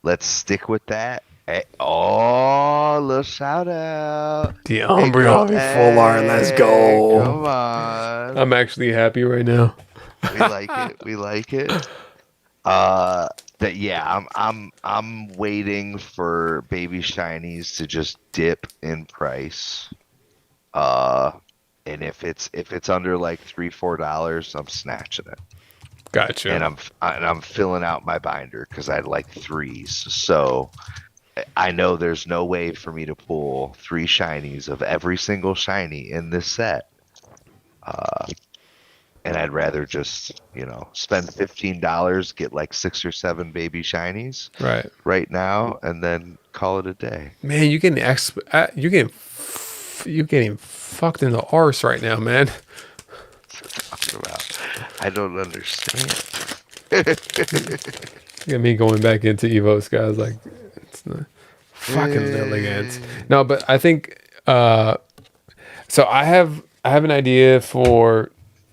Let's stick with that." Hey, oh, little shout out. The Umbreon full art. Let's go. Come on. I'm actually happy right now. We like it. We like it. That yeah, I'm waiting for baby shinies to just dip in price. And if it's under like $3-4, I'm snatching it. Gotcha. And I'm filling out my binder because I like threes. So I know there's no way for me to pull 3 shinies of every single shiny in this set. And I'd rather just, spend $15, get like 6 or 7 baby shinies right now, and then call it a day. Man, you're getting fucked in the arse right now, man. Talking about, I don't understand. Look at me going back into Evo's, guys. Like, it's not fucking Lilligant. No, but I think so I have an idea for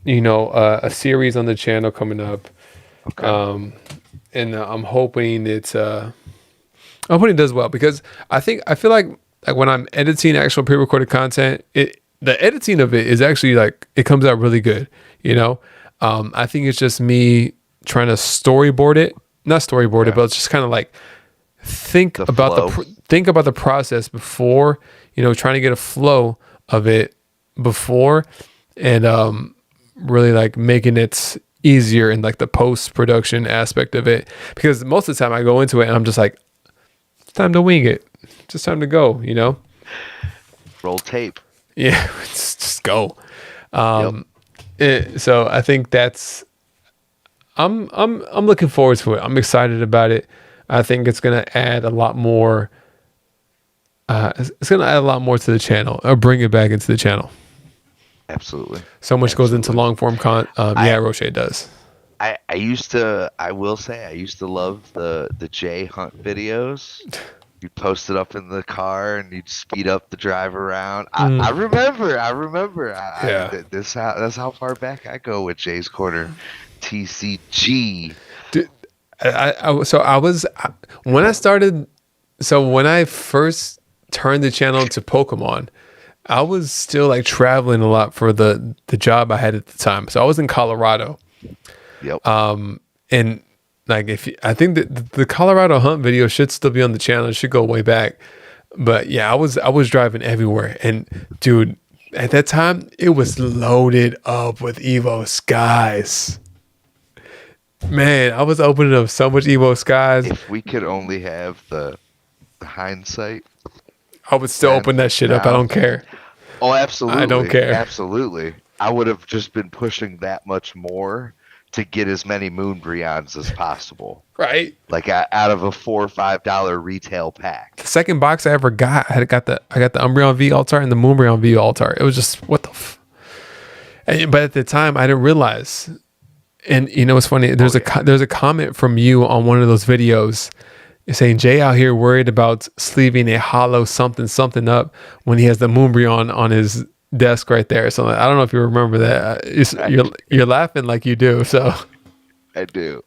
a series on the channel coming up. Okay. And I'm hoping it does well, because I feel like when I'm editing actual pre-recorded content, the editing of it is actually like, it comes out really good. I think it's just me trying to storyboard it, not storyboard it, but it's just kind of like think about the process before, trying to get a flow of it before, and really like making it easier in like the post-production aspect of it, because most of the time I go into it and I'm just like, it's time to wing it, just time to go, Roll tape. Yeah, just go. Yep. So I think I'm looking forward to it. I'm excited about it. I think it's gonna add a lot more. It's gonna add a lot more to the channel, or bring it back into the channel. Absolutely. So much goes into long form Roche does. I will say I used to love the Jay Hunt videos. You'd post it up in the car and you'd speed up the drive around. I remember. Yeah. That's how far back I go with Jay's Corner TCG. Dude, when I first turned the channel to Pokemon, I was still like traveling a lot for the job I had at the time. So I was in Colorado. Yep. And like, I think that the Colorado hunt video should still be on the channel. It should go way back. But yeah, I was driving everywhere, and dude, at that time it was loaded up with Evo Skies. Man, I was opening up so much Evo Skies. If we could only have the hindsight, I would still open that shit up. I don't care. Oh, absolutely. I don't care. Absolutely. I would have just been pushing that much more to get as many Moonbreons as possible. Right? Like out of a $4 or $5 retail pack. The second box I ever got, I got the Umbreon V Altar and the Moonbreon V Altar. It was just, what the but at the time I didn't realize. And it's funny, there's a comment from you on one of those videos saying Jay out here worried about sleeving a hollow something up when he has the Moonbreon on his desk right there. So I don't know if you remember that. You're laughing like you do. So I do.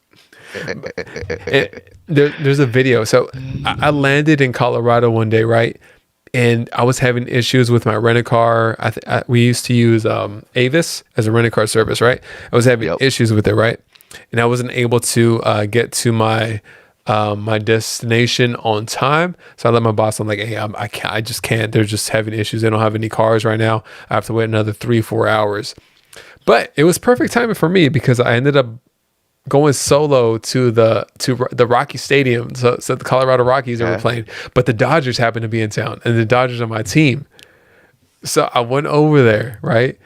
There's a video. So I landed in Colorado one day, right? And I was having issues with my rent-a-car. We used to use Avis as a rent-a-car service, right? I was having issues with it, right? And I wasn't able to get to my destination on time. So I let my boss, I'm like, hey, I just can't. They're just having issues. They don't have any cars right now. I have to wait another 3-4 hours. But it was perfect timing for me because I ended up going solo to the Rocky Stadium. So the Colorado Rockies were playing, but the Dodgers happened to be in town, and the Dodgers are my team. So I went over there, right?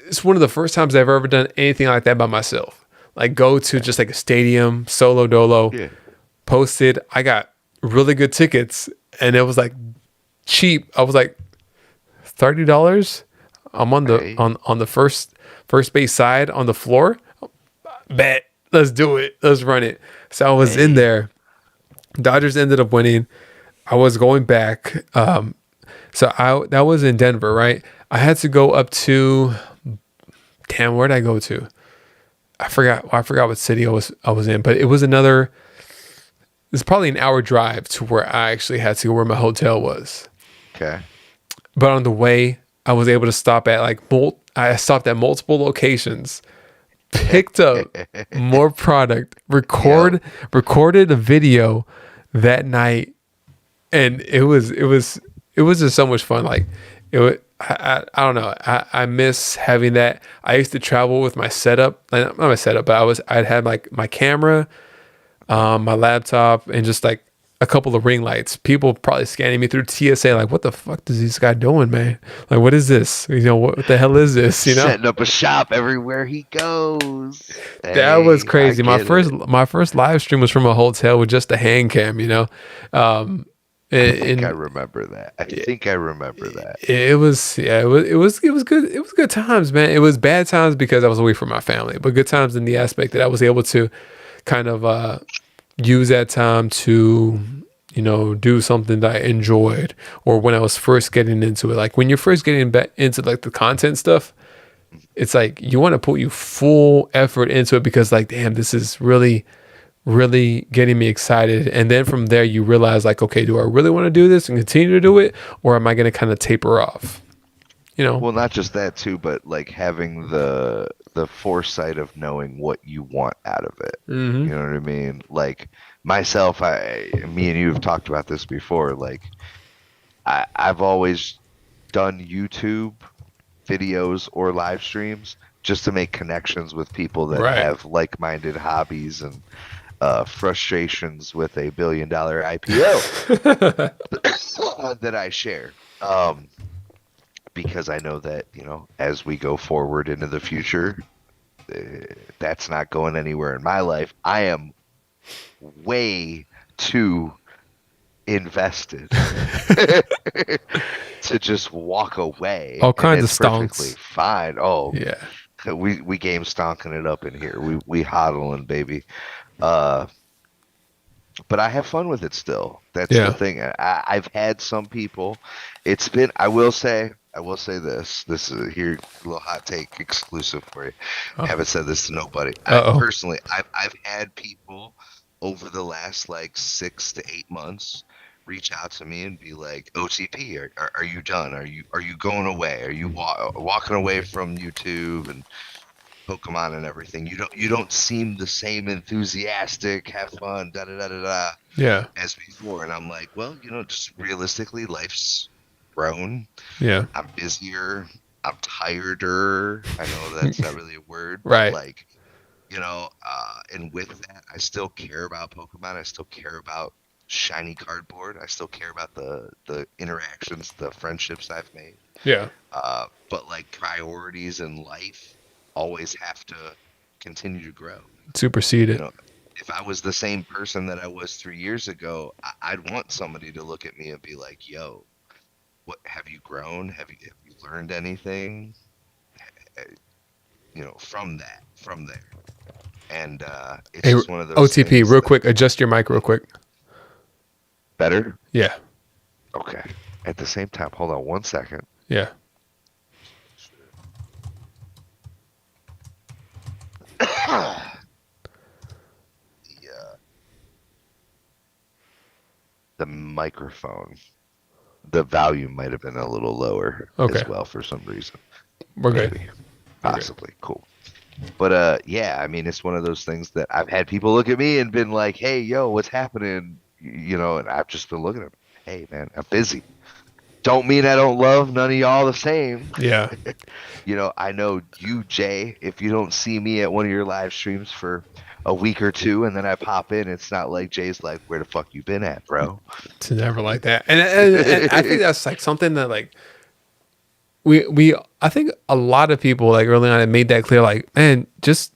it's one of the first times I've ever done anything like that by myself. Like go to just like a stadium, solo dolo, Yeah. posted. I got really good tickets, and it was like cheap. I was like $30. I'm on the Hey. on the first base side on the floor. Bet. Let's do it. Let's run it. So I was in there. Dodgers ended up winning. I was going back. That was in Denver, right? I had to go up to where did I go to? I forgot what city I was in, but it was it's probably an hour drive to where I actually had to go where my hotel was. Okay. But on the way, I was able to stop at I stopped at multiple locations, picked up more product, recorded a video that night, and it was just so much fun. Like I don't know. I miss having that. I used to travel with my setup, not my setup, but I'd had like my camera, my laptop, and just like a couple of ring lights. People probably scanning me through TSA, like, what the fuck is this guy doing, man? Like, what is this? You know, what the hell is this? You know, Setting up a shop everywhere he goes. that was Hey, crazy. I get it. My first live stream was from a hotel with just a hand cam. You know, I think I remember that. it was good. It was good times, man. It was bad times because I was away from my family, but good times in the aspect that I was able to kind of use that time to, you know, do something that I enjoyed, or when I was first getting into it. Like when you're first getting back into like the content stuff, it's like you want to put your full effort into it because like, damn, this is really, really getting me excited. And then from there you realize like, okay, do I really want to do this and continue to do it, or am I going to kind of taper off? You know? Well, not just that too, but like having the foresight of knowing what you want out of it. Mm-hmm. You know what I mean? Like myself, me and you have talked about this before. Like I've always done YouTube videos or live streams just to make connections with people that Right. have like-minded hobbies and frustrations with a $1 billion IPO that I share. Because I know that, you know, as we go forward into the future, that's not going anywhere in my life. I am way too invested to just walk away. All kinds and of it's perfectly stonks. fine. Oh, Yeah. we game stonking it up in here. We hodling, baby. But I have fun with it still. That's Yeah. the thing. I've had some people. It's been. I will say this. This is here a little hot take exclusive for you. I haven't said this to nobody. Uh-oh. Personally, I've had people over the last like 6 to 8 months reach out to me and be like, OTP, are you done? Are you going away? Are you walking away from YouTube and Pokemon and everything? You don't seem the same enthusiastic, have fun, da da da da da Yeah. as before. And I'm like, well, you know, just realistically, life's grown. Yeah. I'm busier. I'm tireder. I know that's not really a word, Right. but like, you know, and with that, I still care about Pokemon. I still care about shiny cardboard. I still care about the interactions, the friendships I've made. Yeah. But like priorities in life always have to continue to grow. Supersede You it. know, if I was the same person that I was 3 years ago, I'd want somebody to look at me and be like, yo, what have you grown? Have you learned anything? You know, from there. And it's Hey, just one of those OTP, things real that- quick. Adjust your mic real quick. Better? Yeah. Okay. At the same time, hold on 1 second. Yeah. The microphone, the volume might have been a little lower Okay. as well for some reason. We're good. Maybe. Possibly. Cool. But yeah, I mean, it's one of those things that I've had people look at me and been like, hey, yo, what's happening? You know, and I've just been looking at them. Hey, man, I'm busy. Don't mean I don't love none of y'all the same. Yeah. You know, I know you, Jay, if you don't see me at one of your live streams for a week or two and then I pop in, it's not like Jay's like, where the fuck you been at, bro? It's never like that. And I think that's like something that like I think a lot of people like early on had made that clear, like, man, just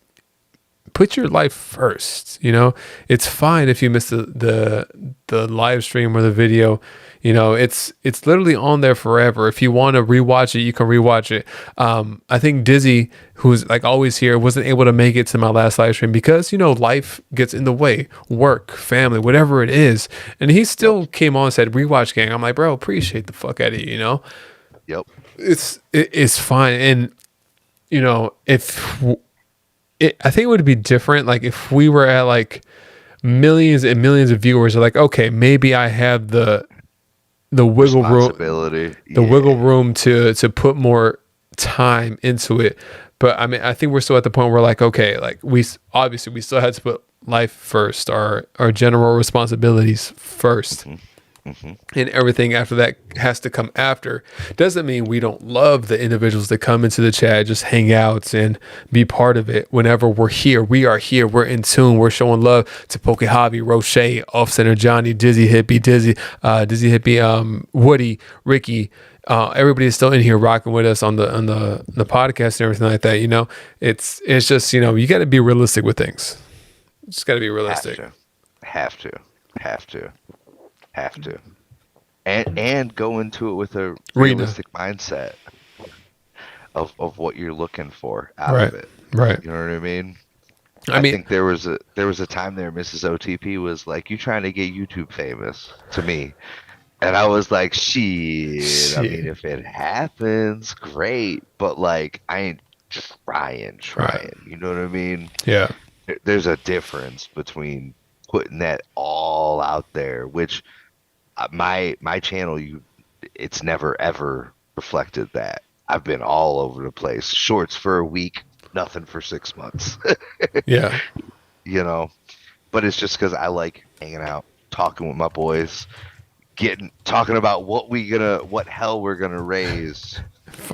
put your life first. It's fine if you miss the live stream or the video. It's literally on there forever. If you want to rewatch it, you can rewatch it. I think Dizzy, who's like always here, wasn't able to make it to my last live stream because life gets in the way, work, family, whatever it is, and he still came on and said rewatch gang. I'm like, bro, appreciate the fuck out of you. Yep. It's fine. And I think it would be different like if we were at like millions and millions of viewers are like, okay, maybe I have the wiggle room, wiggle room to put more time into it. But I mean, I think we're still at the point where like, okay, like we still had to put life first, our general responsibilities first. And everything after that has to come after. Doesn't mean we don't love the individuals that come into the chat, just hang out and be part of it. Whenever we're here, we are here. We're in tune. We're showing love to Poke Hobby, Roche, Off Center Johnny, Dizzy Hippie, Woody, Ricky. Everybody is still in here rocking with us on the podcast and everything like that. It's just you got to be realistic with things. Just got to be realistic. Have to. And go into it with a realistic mindset of what you're looking for out of it. Right. You know what I mean? I think there was a time there Mrs. OTP was like, you trying to get YouTube famous to me. And I was like, shit. I mean, if it happens, great. But like, I ain't trying. Right. You know what I mean? Yeah. There's a difference between putting that all out there, which my channel, it's never ever reflected that. I've been all over the place. Shorts for a week, nothing for 6 months. Yeah. But it's just because I like hanging out, talking with my boys, talking about what hell we're gonna raise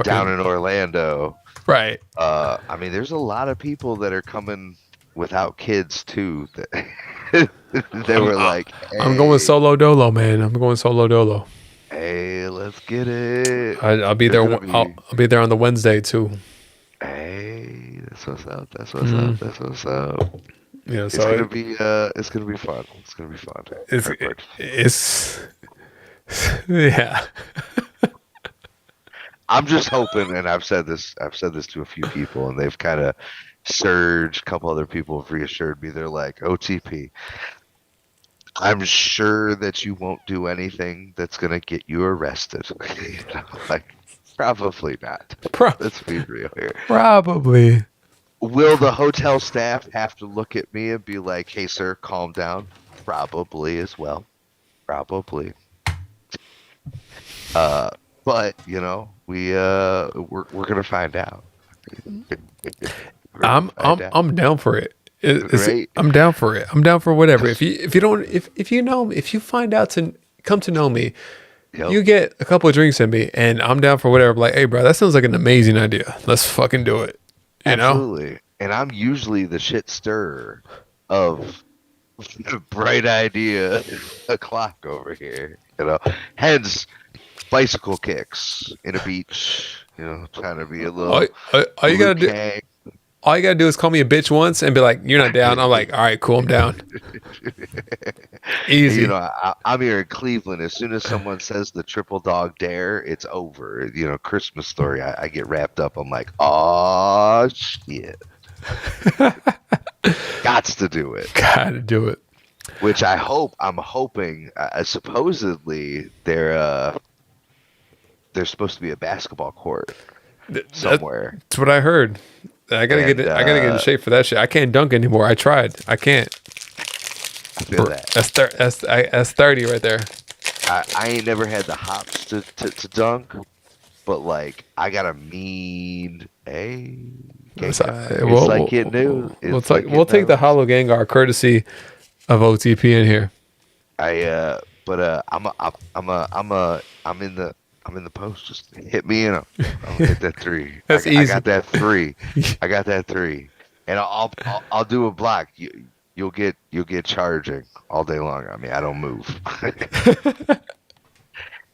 down in Orlando. Right. I mean, there's a lot of people that are coming without kids too. They were like, hey, I'm going solo dolo, man. I'm going solo dolo. Hey, let's get it. I'll be there. I'll be there on the Wednesday too. Hey, that's what's up. That's what's up. Yeah, it's gonna be fun. It's gonna be fun. It's yeah. I'm just hoping, and I've said this to a few people, and they've kind of surged. A couple other people have reassured me. They're like, OTP, I'm sure that you won't do anything that's gonna get you arrested. Like, probably not. Let's be real here. Probably. Will the hotel staff have to look at me and be like, "Hey, sir, calm down"? Probably as well. Probably. But we're gonna find out. I'm down for it. Great. I'm down for it. I'm down for whatever. If you find out to come to know me, you get a couple of drinks in me, and I'm down for whatever. Like, hey, bro, that sounds like an amazing idea. Let's fucking do it. Absolutely. And I'm usually the shit stirrer of bright idea o'clock over here. Hence bicycle kicks in a beach. Trying to be a little. All you gotta do is call me a bitch once and be like, "You're not down." I'm like, "All right, cool, I'm down." Easy. I'm here in Cleveland. As soon as someone says the triple dog dare, it's over. Christmas Story. I get wrapped up. I'm like, oh shit. Gots to do it. Gotta do it. Which I'm hoping. Supposedly there's supposed to be a basketball court somewhere. That's what I heard. I gotta get in shape for that shit. I can't dunk anymore. I tried. I can't. I feel that. That's 30 right there. I ain't never had the hops to dunk, but like I got a mean. Hey, it's like getting new. We'll take the Hollow Gengar courtesy of OTP in here. I'm in the post. Just hit me and I'll hit that three. That's easy. I got that three. And I'll do a block. You'll get charging all day long. I mean, I don't move.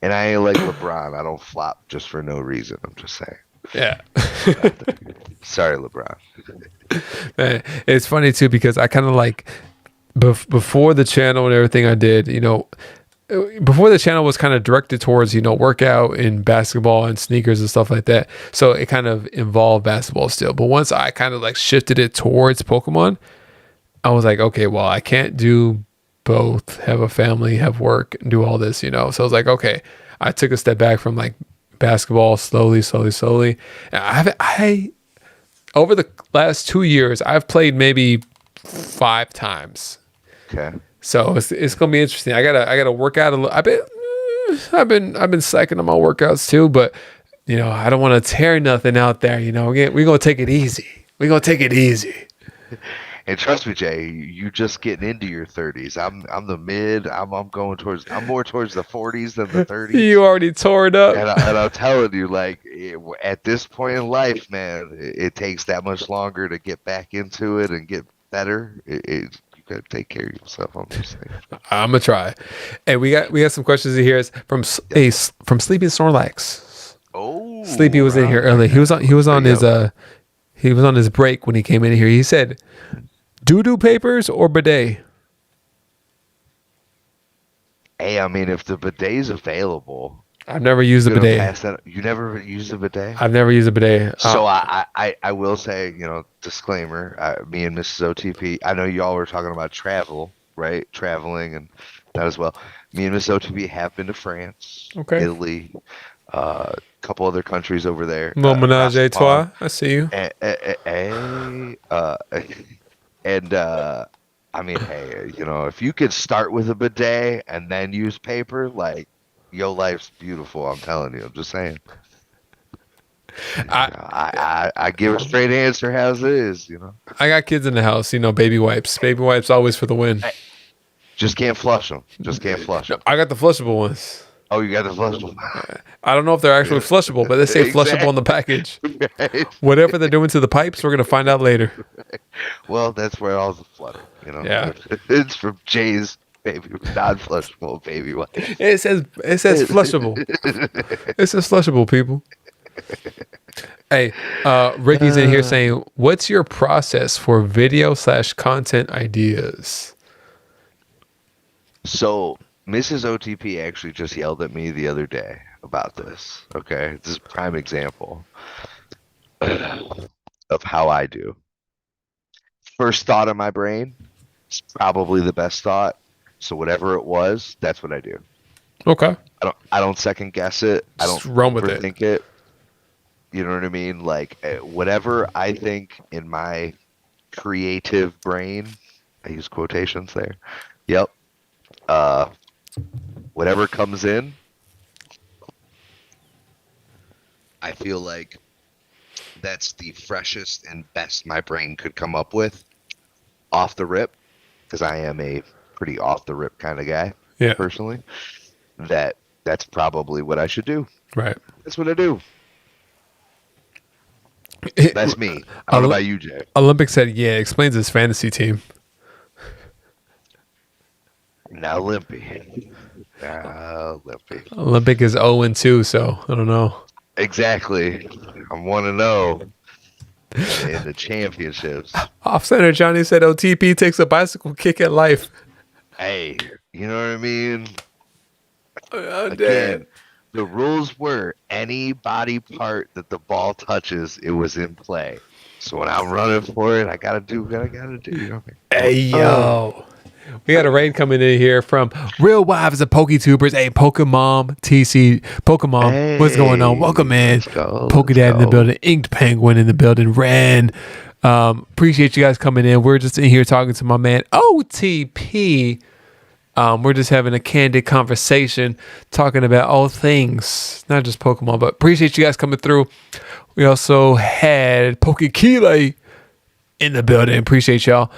And I ain't like LeBron. I don't flop just for no reason. I'm just saying. Yeah. Sorry, LeBron. Man, it's funny too because I kind of like before the channel and everything I did, before the channel was kind of directed towards, workout and basketball and sneakers and stuff like that. So it kind of involved basketball still. But once I kind of like shifted it towards Pokemon, I was like, okay, well, I can't do both, have a family, have work, and do all this, So I was like, okay, I took a step back from like basketball slowly. And I over the last 2 years, I've played maybe 5 times. Okay. So it's gonna be interesting. I gotta work out a little. I've been psyching on my workouts too, but I don't want to tear nothing out there. We're gonna take it easy. And trust me, Jay, you just getting into your 30s. I'm the mid. I'm more towards the 40s than the 30s. You already tore it up. And I'm telling you, like at this point in life, man, it takes that much longer to get back into it and get better. You gotta take care of yourself. I'm just saying. I'm gonna try. Hey, we got some questions in here. It's from Sleepy Snorlax. Oh, Sleepy was in here early. He was on his break when he came in here. He said, doo-doo papers or bidet? Hey, I mean, if the bidet's available, I've never used a gonna bidet. pass that. You never used a bidet? I've never used a bidet. So I will say, disclaimer, me and Mrs. OTP, I know y'all were talking about travel, right? Traveling and that as well. Me and Mrs. OTP have been to France, Okay. Italy, a couple other countries over there. Little menage a across the trois. pond. I see you. And I mean, hey, if you could start with a bidet and then use paper, like, your life's beautiful. I'm telling you. I'm just saying. I give a straight answer as it is. I got kids in the house. Baby wipes. Baby wipes always for the win. Just can't flush them. Just can't flush them. I got the flushable ones. Oh, you got the flushable. I don't know if they're actually flushable, but they say flushable on the package. Right. Whatever they're doing to the pipes, we're gonna find out later. Well, that's where all the flooding. Yeah. It's from Jay's baby, non-flushable baby wipe. It says flushable. It says flushable, people. Hey, Ricky's in here saying, "What's your process for video/content ideas?" So Mrs. OTP actually just yelled at me the other day about this. Okay, this is a prime example of how I do. First thought in my brain is probably the best thought. So whatever it was, that's what I do. Okay. I don't second guess it. I Just don't run with it. overthink it. You know what I mean? Like whatever I think in my creative brain, I use quotations there. Yep. Whatever comes in, I feel like that's the freshest and best my brain could come up with off the rip, because I am a pretty off the rip kind of guy. Yeah. Personally, that's probably what I should do. Right. That's what I do. That's me. I don't know about you, Jay. Olympic said, "Yeah." Explains his fantasy team. Now Limpy. Olympic is 0-2, so I don't know. Exactly. I'm 1-0 in the championships. Off center, Johnny said, "OTP takes a bicycle kick at life." Hey, you know what I mean? Damn. Again, the rules were any body part that the ball touches, it was in play. So when I'm running for it, I gotta do what I gotta do. You know what I mean? Hey, yo. We got a raid coming in here from Real Wives of PokeTubers. Hey, Pokemon TC. Pokemon, what's going on? Welcome in. Pokedad in the building. Inked Penguin in the building. Ren. Appreciate you guys coming in. We're just in here talking to my man OTP. We're just having a candid conversation, talking about all things, not just Pokemon, but appreciate you guys coming through. We also had Pokekile in the building. Appreciate y'all.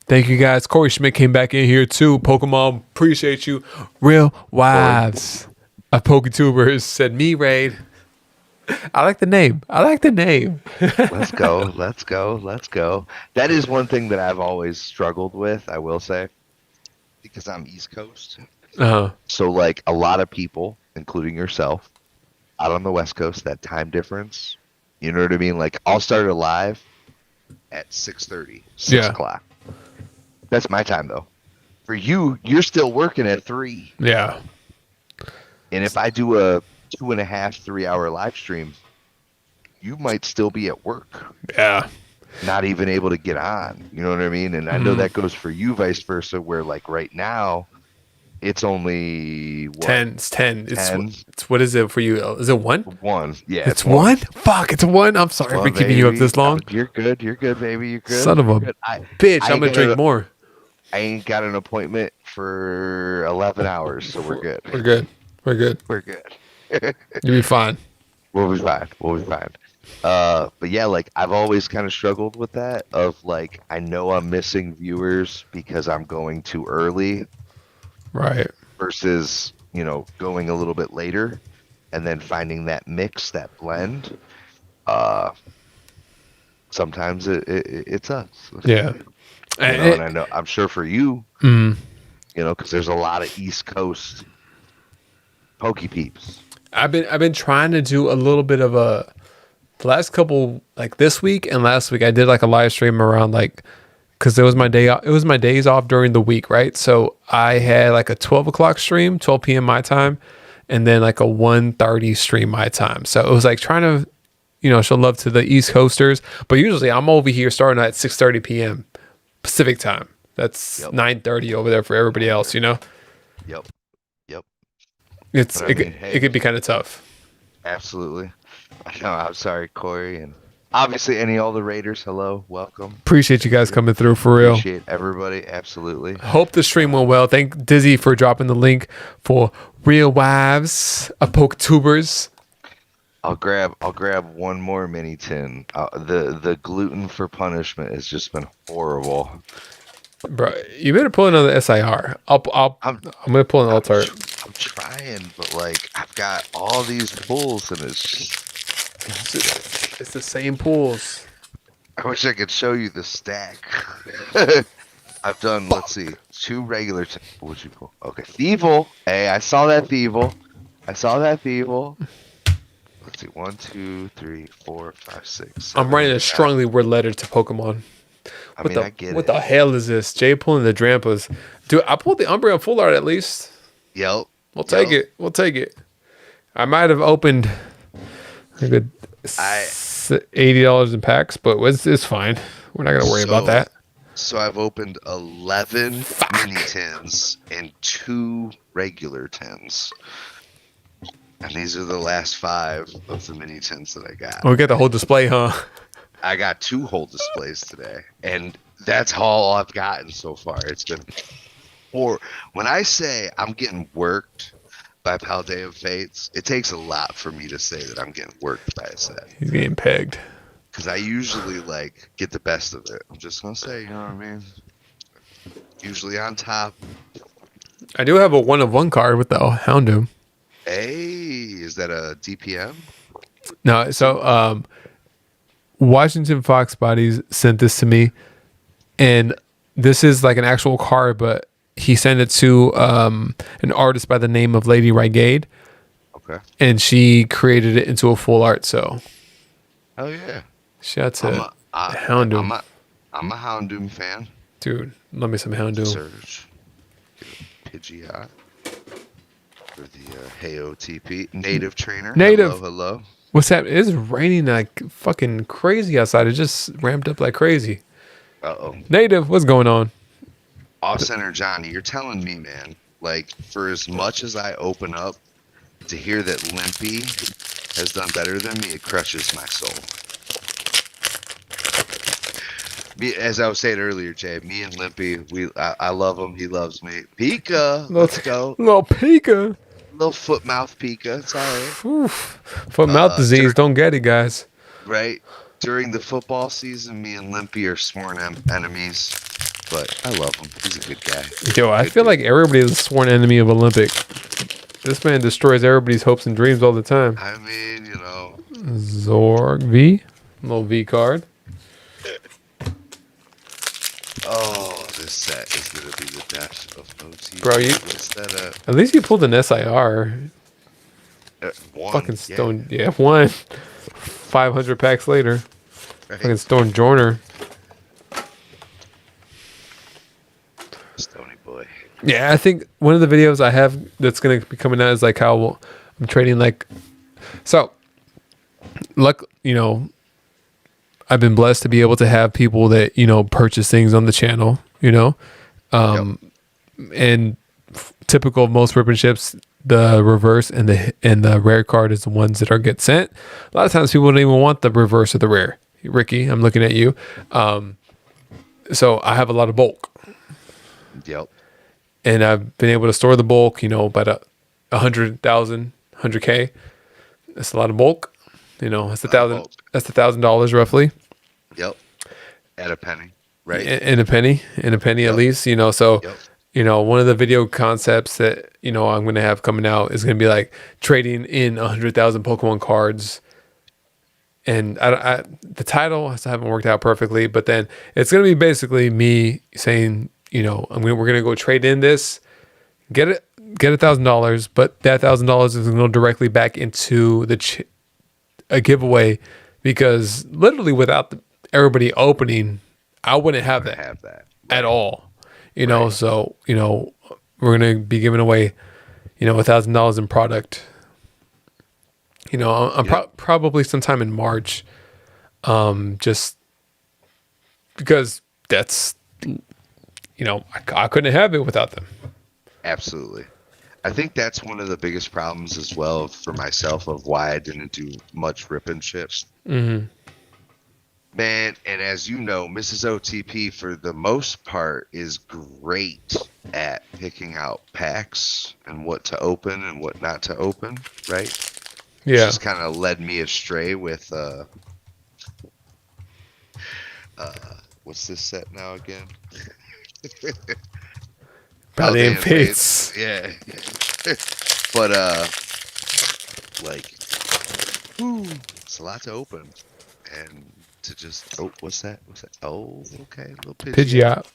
Thank you guys. Corey Schmidt came back in here too. Pokemon, appreciate you. Real Wives of PokeTubers said me raid. I like the name. Let's go. That is one thing that I've always struggled with, I will say, because I'm East Coast. Uh-huh. So like a lot of people, including yourself, out on the West Coast, that time difference, you know what I mean? Like I'll start a live at 6:30, 6 Yeah. o'clock. That's my time though. For you, you're still working at 3. Yeah. And if I do a 2.5, 3 hour live stream, you might still be at work, Yeah. not even able to get on. You know what I mean? And I know that goes for you, vice versa, where like right now, it's only what, 10. It's 10. 10? It's what is it for you? Is it 1? 1. Yeah, It's 1? Fuck, it's 1. I'm sorry Well, for keeping you up baby, this long. You're good. You're good, baby. You're good. Son of You're a good. bitch, I I'm gonna drink more. I ain't got an appointment for 11 hours, so we're good. We're good. We're good. We're good. You'll be fine. We'll be fine. We'll be fine. But yeah, like I've always kind of struggled with that of like I know I'm missing viewers because I'm going too early Right. versus, you know, going a little bit later and then finding that mix, that blend. Sometimes it's us. Yeah. You know, and I know I'm sure for you, Mm. you know, because there's a lot of East Coast Pokey peeps. I've been trying to do a little bit of the last couple, like this week and last week I did like a live stream around like, because it was my days off during the week, right? So I had like a 12 o'clock stream, 12 p.m. my time, and then like a 1:30 stream my time. So it was like trying to, you know, show love to the East Coasters, but usually I'm over here starting at 6:30 p.m. Pacific time. That's 9:30 over there for everybody else, you know? Yep. It could be kind of tough. Absolutely. No, I'm sorry, Corey, and obviously all the Raiders. Hello, welcome. Appreciate you guys coming through for real. Appreciate everybody. Absolutely. Hope the stream went well. Thank Dizzy for dropping the link for Real Wives of Poketubers. I'll grab one more mini tin. The gluten for punishment has just been horrible. Bro, you better pull another SIR. I'm gonna pull an altar. I'm trying, but like I've got all these pulls, and it's just It's the same pools. I wish I could show you the stack. I've done, let's see, 2 regular. What'd you pull? Okay, Thievul. Hey, I saw that Thievul. Let's see, 1, 2, 3, 4, 5, 6. I'm writing a strongly worded letter to Pokemon. I mean, I get what it. the hell is this? Jay pulling the Drampas. Dude, I pulled the Umbreon full art at least. Yep. We'll take it. We'll take it. I might have opened a good $80 in packs, but it's fine. We're not gonna worry about that. So I've opened 11 mini tins and 2 regular tins. And these are the last 5 of the mini tins that I got. Oh, we got the whole display, huh? I got 2 whole displays today, and that's all I've gotten so far. It's been 4. When I say I'm getting worked by Paldea of Fates, it takes a lot for me to say that I'm getting worked by a set. He's getting pegged. Because I usually like get the best of it. I'm just gonna say, you know what I mean? Usually on top. I do have a 1-of-1 card with the Houndoom. Hey, is that a DPM? No, so Washington Fox Bodies sent this to me, and this is like an actual card, but he sent it to an artist by the name of Lady Vacated. Okay. And she created it into a full art. So, oh yeah. Shout out to Houndoom. I'm a Houndoom fan. Dude, love me some Houndoom. Surge. Pidgeot. For the Heyo TP. Native trainer. Native. Hello. What's that? It's raining like fucking crazy outside. It just ramped up like crazy. Uh-oh. Native, what's going on? Off-center Johnny, you're telling me, man, like, for as much as I open up to hear that Limpy has done better than me, it crushes my soul. As I was saying earlier, Jay, me and Limpy, I love him. He loves me. Pika, let's go. Little Pika. Little foot-mouth Pika. It's all right. Oof. Foot mouth disease. Don't get it, guys. Right. During the football season, me and Limpy are sworn enemies. But I love him. He's a good guy. Yo, I feel like everybody is a sworn enemy of Olympic. This man destroys everybody's hopes and dreams all the time. I mean, you know. Zorg V. Little V card. Oh, this set is gonna be the death of OT. Bro, What's that? at least you pulled an SIR. One. Fucking Stone. Yeah, one. 500 packs later. Right? Fucking Stone Joiner. Stony boy. Yeah, I think one of the videos I have that's going to be coming out is like how I'm trading like. So, I've been blessed to be able to have people that, purchase things on the channel, and typical of most ribbon ships, the reverse and the rare card is the ones that get sent. A lot of times people don't even want the reverse or the rare. Ricky, I'm looking at you. So I have a lot of bulk. Yep. And I've been able to store the bulk, about 100,000, 100K. That's a lot of bulk. That's $1,000 roughly. Yep. At a penny, right? In a penny at least, so, one of the video concepts that, I'm going to have coming out is going to be like trading in 100,000 Pokemon cards. And the title hasn't worked out perfectly, but then it's going to be basically me saying, we're going to go trade in this, get $1,000, but that $1,000 is going to go directly back into a giveaway, because literally without everybody opening, I wouldn't have that at all. So we're going to be giving away, $1,000 in product. I'm probably sometime in March, just because that's, I couldn't have it without them. Absolutely. I think that's one of the biggest problems as well for myself of why I didn't do much rip and ship. Mm-hmm. Man, and as you know, Mrs. OTP for the most part is great at picking out packs and what to open and what not to open, right? Yeah. Just kind of led me astray with what's this set now again? Paldean Fates. Yeah. But it's a lot to open. And to just what's that? Oh, okay, little Pidgeot.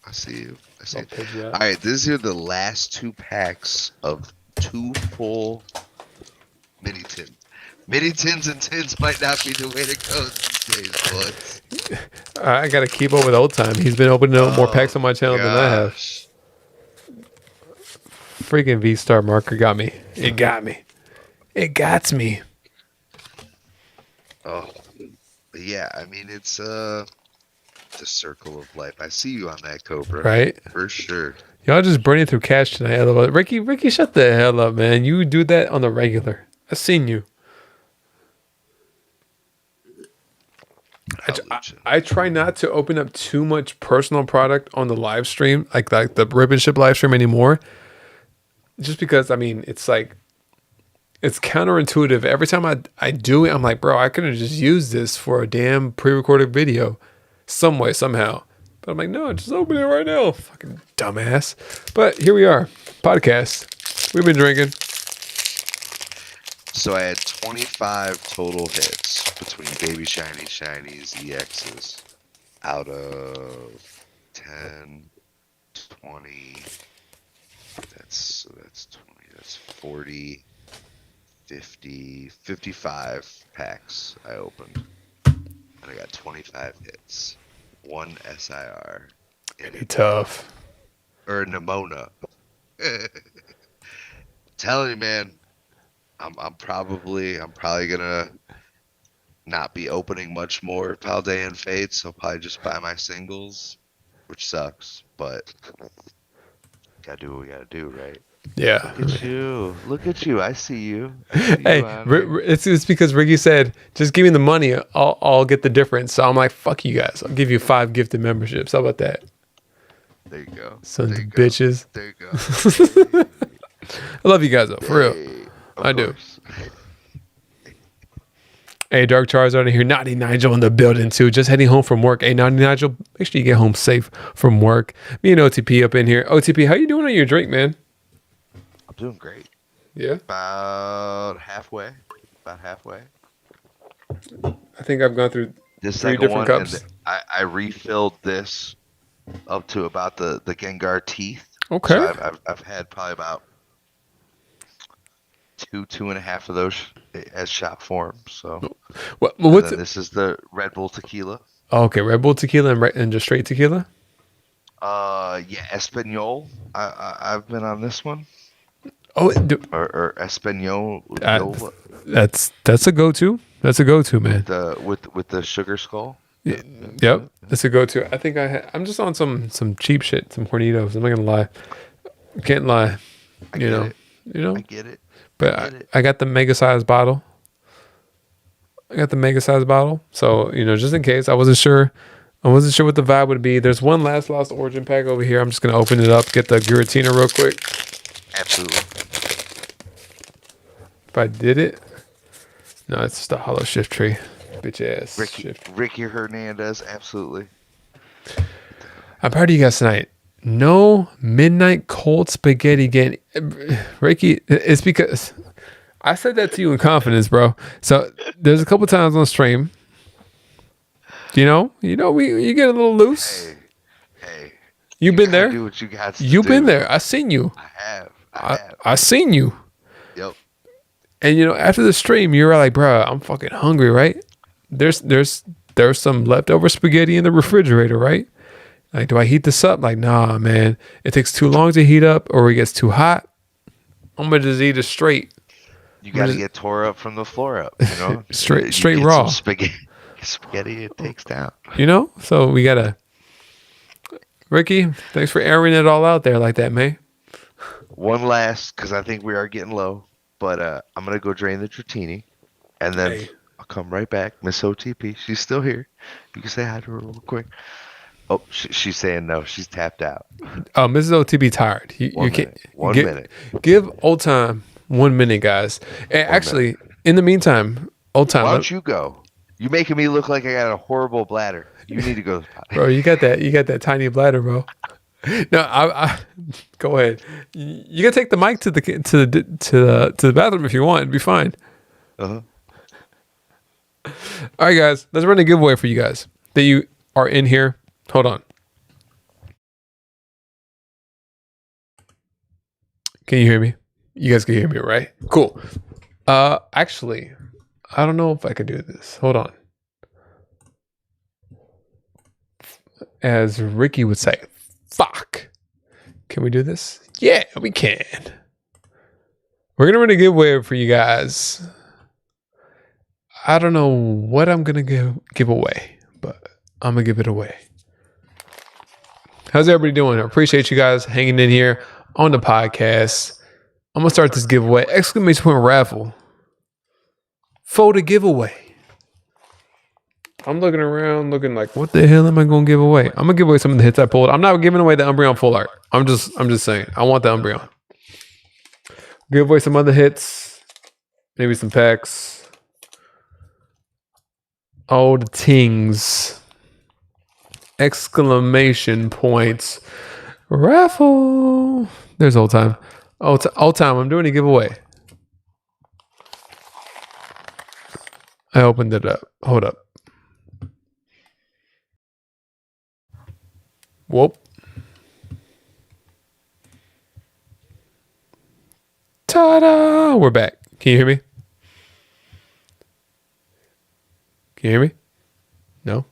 I see you. Pidgeot. All right, these are the last 2 packs of 2 full mini tins. Mini tins and tins might not be the way to go these days, boys. I gotta keep up with Ol'tyme. He's been opening up more packs on my channel than I have. Freaking V-Star marker got me. It got me. Oh, yeah. I mean, it's the circle of life. I see you on that, Cobra. Right? For sure. Y'all just burning through cash tonight. I love it. Ricky, shut the hell up, man. You do that on the regular. I've seen you. I try not to open up too much personal product on the live stream, like the ribbon ship live stream anymore. Just because, it's like, it's counterintuitive. Every time I do it, I'm like, bro, I could have just used this for a damn pre-recorded video some way, somehow. But I'm like, no, just open it right now. Fucking dumbass. But here we are. Podcast. We've been drinking. So I had 25 total hits between Baby Shiny, Shinies, EXs out of 10, 20. That's 20. That's 40, 50, 55 packs I opened. And I got 25 hits. 1 SIR. Tough. Or Nimona. Telling you, man. I'm probably gonna not be opening much more Paldean Fates. I'll probably just buy my singles, which sucks, but gotta do what we gotta do, right? Yeah. Look at you. I see you. Hey, it's because Ricky said, just give me the money. I'll get the difference. So I'm like, fuck you guys. I'll give you 5 gifted memberships. How about that? There you go. Sons of bitches. There you go. I love you guys though, for real. I do. Hey, Dark Charizard in here. Naughty Nigel in the building too. Just heading home from work. Hey, Naughty Nigel, make sure you get home safe from work. Me and OTP up in here. OTP, how you doing on your drink, man? I'm doing great. Yeah? About halfway. I think I've gone through This 3 second different one, cups. and I refilled this up to about the Gengar teeth. Okay. So I've had probably about two and a half of those as shop form. So What? and What's then it? this is the Red Bull tequila. Oh, okay, Red Bull tequila and just straight tequila. Yeah, Espanol. I've been on this one, Oh, or Espanol. that's a go-to. That's a go-to, man. With the sugar skull. Yep, that's a go-to. I think I'm just on some cheap shit, some Hornitos. I'm not gonna lie. Can't lie. I You get know. it. You know. I get it. But I get it. I got the mega size bottle. So just in case, I wasn't sure. I wasn't sure what the vibe would be. There's one last Lost Origin pack over here. I'm just gonna open it up, get the Giratina real quick. Absolutely. If I did it, no, it's just a hollow shift tree, bitch ass. Ricky Hernandez. Absolutely. I'm proud of you guys tonight. No midnight cold spaghetti again, Ricky. It's because I said that to you in confidence, bro. So there's a couple times on stream. You get a little loose. Hey. You've been there. Do what you got to You've do. been there. I seen you. I have. I seen you. Yep. And after the stream, you were like, bro, I'm fucking hungry, right? There's some leftover spaghetti in the refrigerator, right? Like, do I heat this up? Like, nah, man. It takes too long to heat up or it gets too hot. I'm gonna just eat it straight. You got to get tore up from the floor up, you know? Straight You get raw. some spaghetti it takes down. So we gotta. Ricky, thanks for airing it all out there like that, man. One last, because I think we are getting low, but I'm going to go drain the Dratini, and then I'll come right back. Miss OTP, she's still here. You can say hi to her real quick. Oh, she's saying no. She's tapped out. Oh, Mrs. OTB tired. You can't. One minute. Give Ol'tyme 1 minute, guys. And actually, in the meantime, Ol'tyme. Why don't you go? You're making me look like I got a horrible bladder. You need to go. Bro, you got that tiny bladder, bro. No, I go ahead. You can take the mic to the bathroom if you want. It'd be fine. Uh-huh. All right, guys. Let's run a giveaway for you guys that you are in here. Hold on. Can you hear me? You guys can hear me, right? Cool. Actually, I don't know if I could do this. Hold on. As Ricky would say, fuck. Can we do this? Yeah, we can. We're going to run a giveaway for you guys. I don't know what I'm going to give away, but I'm going to give it away. How's everybody doing? I appreciate you guys hanging in here on the podcast. I'm going to start this giveaway. Exclamation point raffle. For the giveaway. I'm looking around, looking like, what the hell am I going to give away? I'm going to give away some of the hits I pulled. I'm not giving away the Umbreon full art. I'm just saying. I want the Umbreon. Give away some other hits. Maybe some packs. Oh, the tings. Exclamation points. Raffle. There's Ol'tyme. Ol'tyme, I'm doing a giveaway. I opened it up. Hold up. Whoop. Ta-da! We're back. Can you hear me? Can you hear me? No?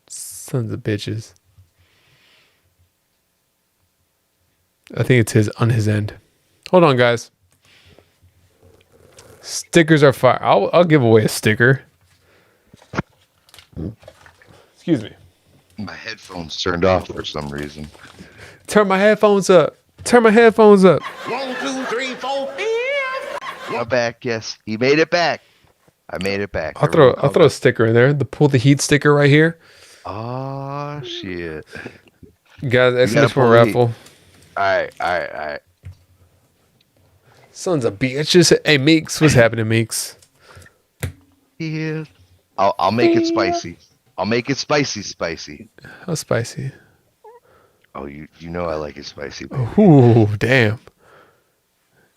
Sons of bitches. I think it's on his end. Hold on, guys. Stickers are fire. I'll give away a sticker. Excuse me. My headphones turned off for some reason. Turn my headphones up. 1, 2, 3, 4. I'm back. Yes, he made it back. I made it back. I'll throw a sticker in there. The pull the heat sticker right here. Oh shit! Guys, exclamation point raffle. All right. Sons of bitches. Hey, Meeks, what's happening, Meeks? Yeah. I'll make it spicy. I'll make it spicy. How spicy? Oh, you know I like it spicy. Baby. Ooh, damn.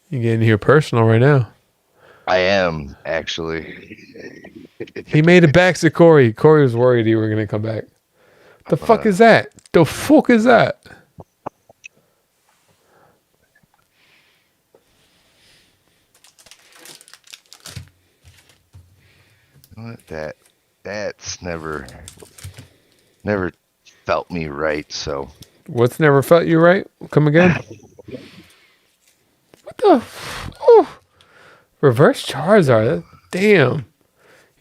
You're getting here personal right now. I am, actually. He made it back to Corey. Corey was worried you were going to come back. The fuck is that? The fuck is that? What? That's never felt me right. So What's never felt you right? Come again? What the? Oh, reverse Charizard. Damn.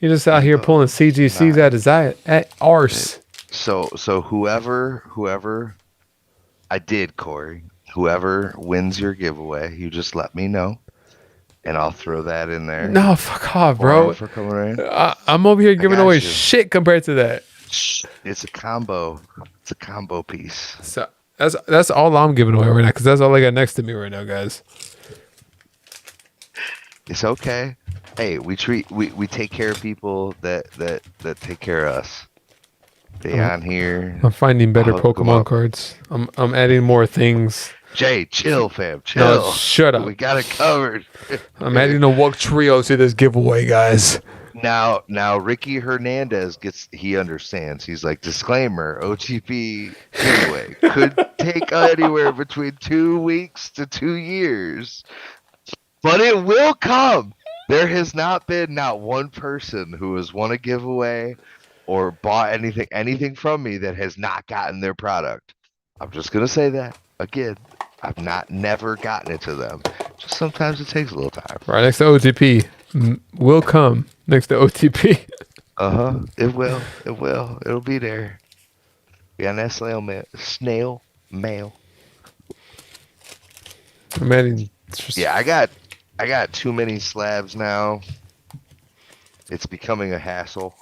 You're just out here pulling CGCs Nah. at his eye at arse. So whoever I did, Corey, whoever wins your giveaway, you just let me know, and I'll throw that in there. No, fuck off, for 'em bro. For coming in. I'm over here giving got away you. shit compared to that. It's a combo. It's a combo piece. So that's all I'm giving away right now because that's all I got next to me right now, guys. It's okay. Hey, we take care of people that take care of us. They on here. I'm finding better I'll hook 'em Pokemon up. cards. I'm adding more things. Jay, chill, fam. Chill. No, shut up. We got it covered. I'm adding a Walk Trio to this giveaway, guys. Now, Ricky Hernandez he understands. He's like, disclaimer, OTP giveaway could take anywhere between 2 weeks to 2 years, but it will come. There has not been one person who has won a giveaway or bought anything from me that has not gotten their product. I'm just gonna say that again. I've never gotten it to them. Just sometimes it takes a little time. Right next to OTP. Will come next to OTP. It will. It'll be there. We got that snail mail. I'm adding. Yeah, I got too many slabs now. It's becoming a hassle.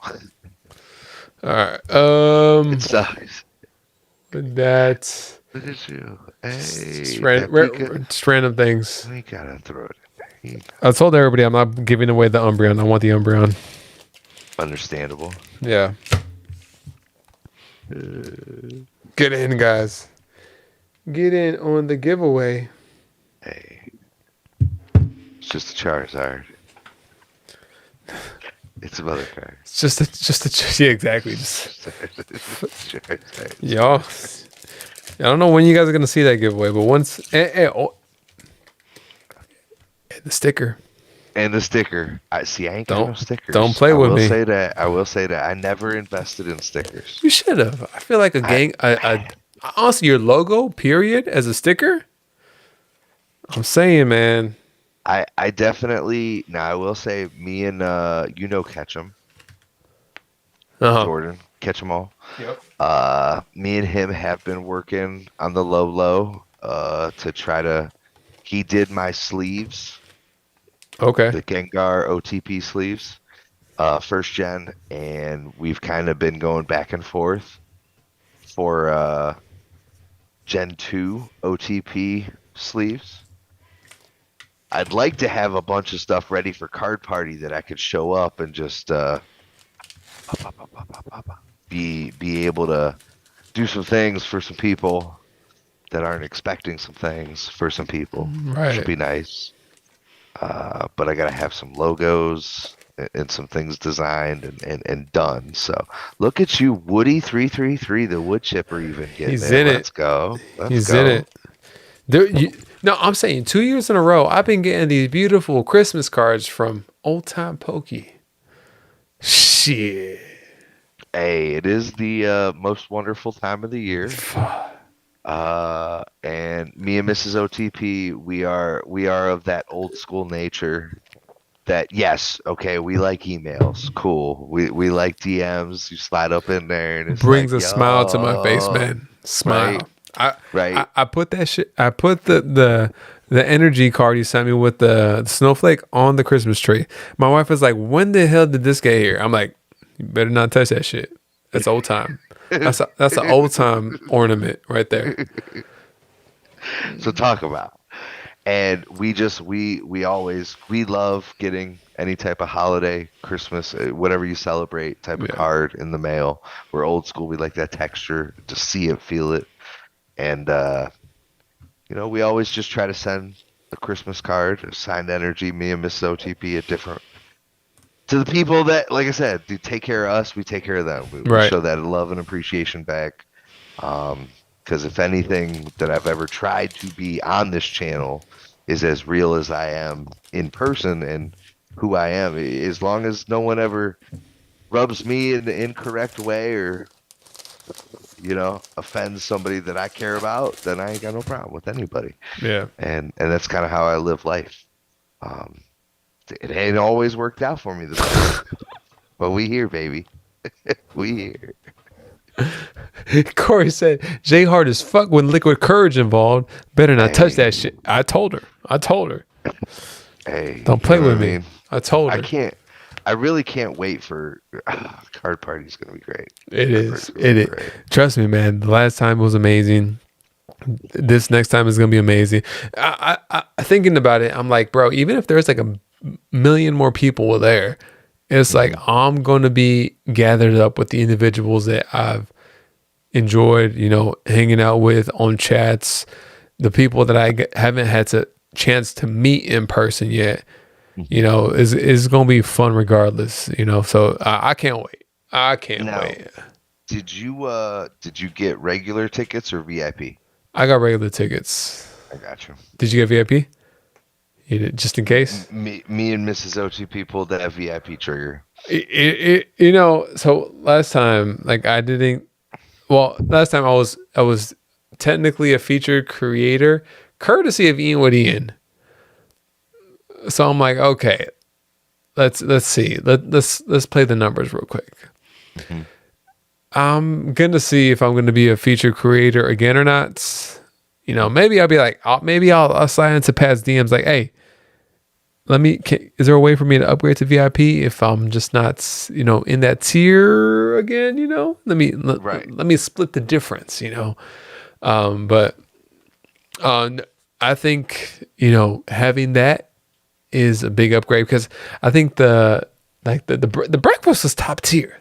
All right. It sucks. That's Look at you. Hey, random things. we gotta throw it in there. I told everybody I'm not giving away the Umbreon. I want the Umbreon. Understandable. Yeah. Get in, guys. Get in on the giveaway. Hey, it's just a Charizard. It's a mother card. It's just yeah, exactly. Charizard. Y'all, I don't know when you guys are gonna see that giveaway, but once and the sticker. And the sticker. I ain't got no stickers. Don't play with me. I will say that I never invested in stickers. You should have. I feel like honestly, your logo, period, as a sticker. I'm saying, man. I definitely I will say me and Ketchum. Jordan, catch 'em all. Yep. Me and him have been working on the low to try to. He did my sleeves, Okay. the Gengar OTP sleeves, first gen, and we've kind of been going back and forth for Gen 2 OTP sleeves. I'd like to have a bunch of stuff ready for card party that I could show up and just be able to do some things for some people that aren't expecting some things for some people. Right. Should be nice. But I gotta have some logos and some things designed and done. So look at you, Woody333, the wood chipper, even getting He's there. in it. Let's go. He's in it. No, I'm saying 2 years in a row, I've been getting these beautiful Christmas cards from Ol'tyme Poke. Shit. Hey, it is the most wonderful time of the year. And me and Mrs. OTP, we are of that old school nature that yes, okay, we like emails. Cool. We like DMs. You slide up in there and it Brings a smile to my face, man. Smile. Right. I put that shit. I put the energy card you sent me with the snowflake on the Christmas tree. My wife was like, "When the hell did this get here?" I'm like, "You better not touch that shit. That's old time. That's an old time ornament right there." So talk about. And we love getting any type of holiday, Christmas, whatever you celebrate type of card in the mail. We're old school. We like that texture, to see it, feel it. And, we always just try to send a Christmas card, a signed energy, me and Miss OTP at to the people that, like I said, do take care of us, we take care of them. We Right. show that love and appreciation back. Because if anything that I've ever tried to be on this channel is as real as I am in person and who I am, as long as no one ever rubs me in the incorrect way or offends somebody that I care about, then I ain't got no problem with anybody. Yeah. And that's kind of how I live life. It ain't always worked out for me this way, but we here, baby. We here. Corey said, Jay hard as fuck when liquid courage involved. Better not touch that shit. I told her. Hey, Don't play you know with what I me. mean? I told her. I really can't wait for card party's gonna be great. It Card is. party's gonna It be is. great. Trust me, man. The last time was amazing. This next time is gonna be amazing. I thinking about it, I'm like, bro, even if there's like a million more people there, it's like I'm gonna be gathered up with the individuals that I've enjoyed, hanging out with on chats, the people that I haven't had a chance to meet in person yet. Is gonna be fun regardless. So I can't wait. I can't Now, wait. Did you get regular tickets or VIP? I got regular tickets. I got you. Did you get VIP? You did, just in case. Me and Mrs. OTP pulled that VIP trigger. So last time, like I didn't. Well, last time I was technically a featured creator, courtesy of Ian with Ian. So I'm like, okay, let's see. Let's play the numbers real quick. Mm-hmm. I'm gonna see if I'm gonna be a featured creator again or not. Maybe I'll be like, maybe I'll slide into Pat's DMs like, hey, is there a way for me to upgrade to VIP if I'm just not, in that tier again? Let me split the difference. But I think having that is a big upgrade because I think the breakfast was top tier.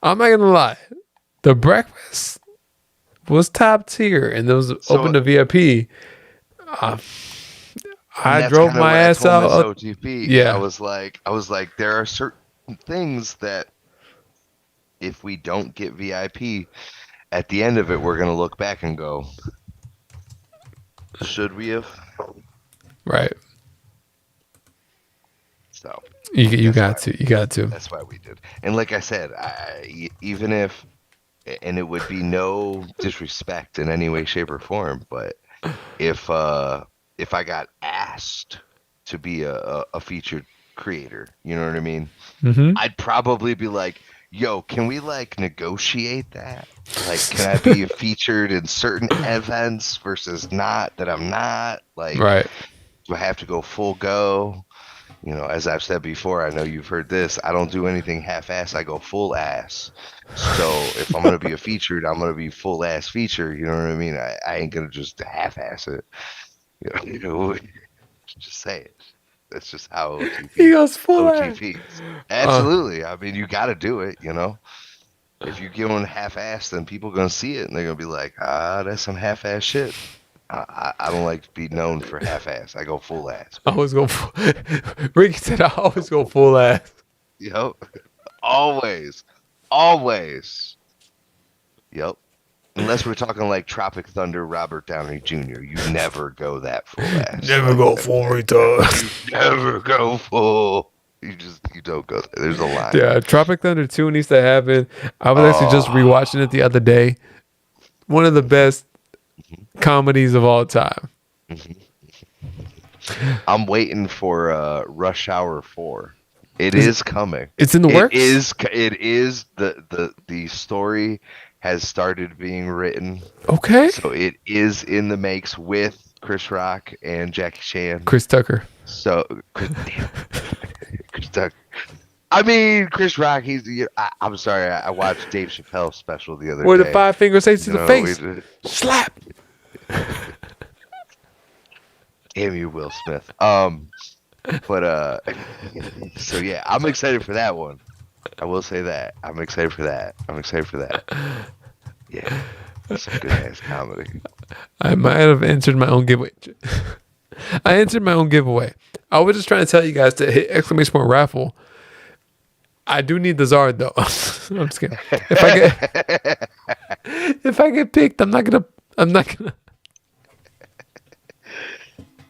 I'm not gonna lie, the breakfast was top tier, and those open to VIP. I drove my ass out. OTP. Yeah, I was like, there are certain things that if we don't get VIP, at the end of it, we're gonna look back and go, should we have? right. So You got to. That's why we did. And like I said, even if, and it would be no disrespect in any way, shape, or form, but if I got asked to be a featured creator, you know what I mean? Mm-hmm. I'd probably be like, yo, can we like negotiate that? Like, can I be featured in certain events versus not that I'm not? Like, Right. do I have to go full go? As I've said before, I know you've heard this. I don't do anything half-ass. I go full ass. So if I'm going to be a featured, I'm going to be full ass feature. You know what I mean? I ain't going to just half-ass it. Just say it. That's just how OTP. He goes full ass. OTPs. Absolutely. I mean, you got to do it, If you're going half-ass, then people going to see it, and they're going to be like, that's some half-ass shit. I don't like to be known for half-ass. I go full ass. I always go. Ricky said I always go full ass. Yep. Always. Yep. Unless we're talking like Tropic Thunder, Robert Downey Jr., you never go that full ass. Never go full retard. You never go full. You don't go there. There's a line. Yeah, Tropic Thunder 2 needs to happen. I was actually just rewatching it the other day. One of the best comedies of all time. I'm waiting for Rush Hour 4. It is coming. It's in the works? It is the story has started being written. Okay. So it is in the makes with Chris Rock and Jackie Chan. Chris Tucker. So Chris Tucker. I mean, Chris Rock. I'm sorry. I watched Dave Chappelle's special the other day. Where the 5 finger stays to the face. Slap. Damn you, Will Smith. But so yeah, I'm excited for that one. I will say that. I'm excited for that. Yeah. Some good ass comedy. I might have answered my own giveaway. I answered my own giveaway. I was just trying to tell you guys to hit !raffle I do need the Zard though. I'm just kidding. If I get picked, I'm not gonna.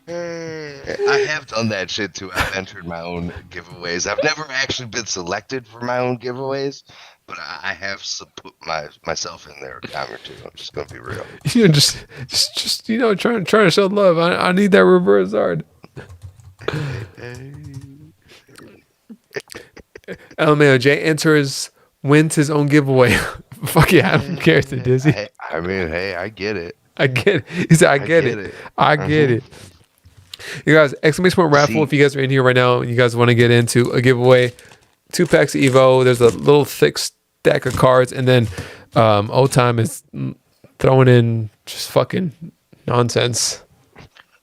I have done that shit too. I've entered my own giveaways. I've never actually been selected for my own giveaways, but I have put myself in there a time or two. I'm just gonna be real. Just trying to show love. I need that reverse Zard. LMAO Jay wins his own giveaway. Fuck yeah, I don't care. It's Dizzy. I mean, hey, I get it. I get it. He said, I get it. I get it. You guys, exclamation point raffle. If you guys are in here right now and you guys want to get into a giveaway, 2 packs of Evo. There's a little thick stack of cards, and then Ol'tyme is throwing in just fucking nonsense.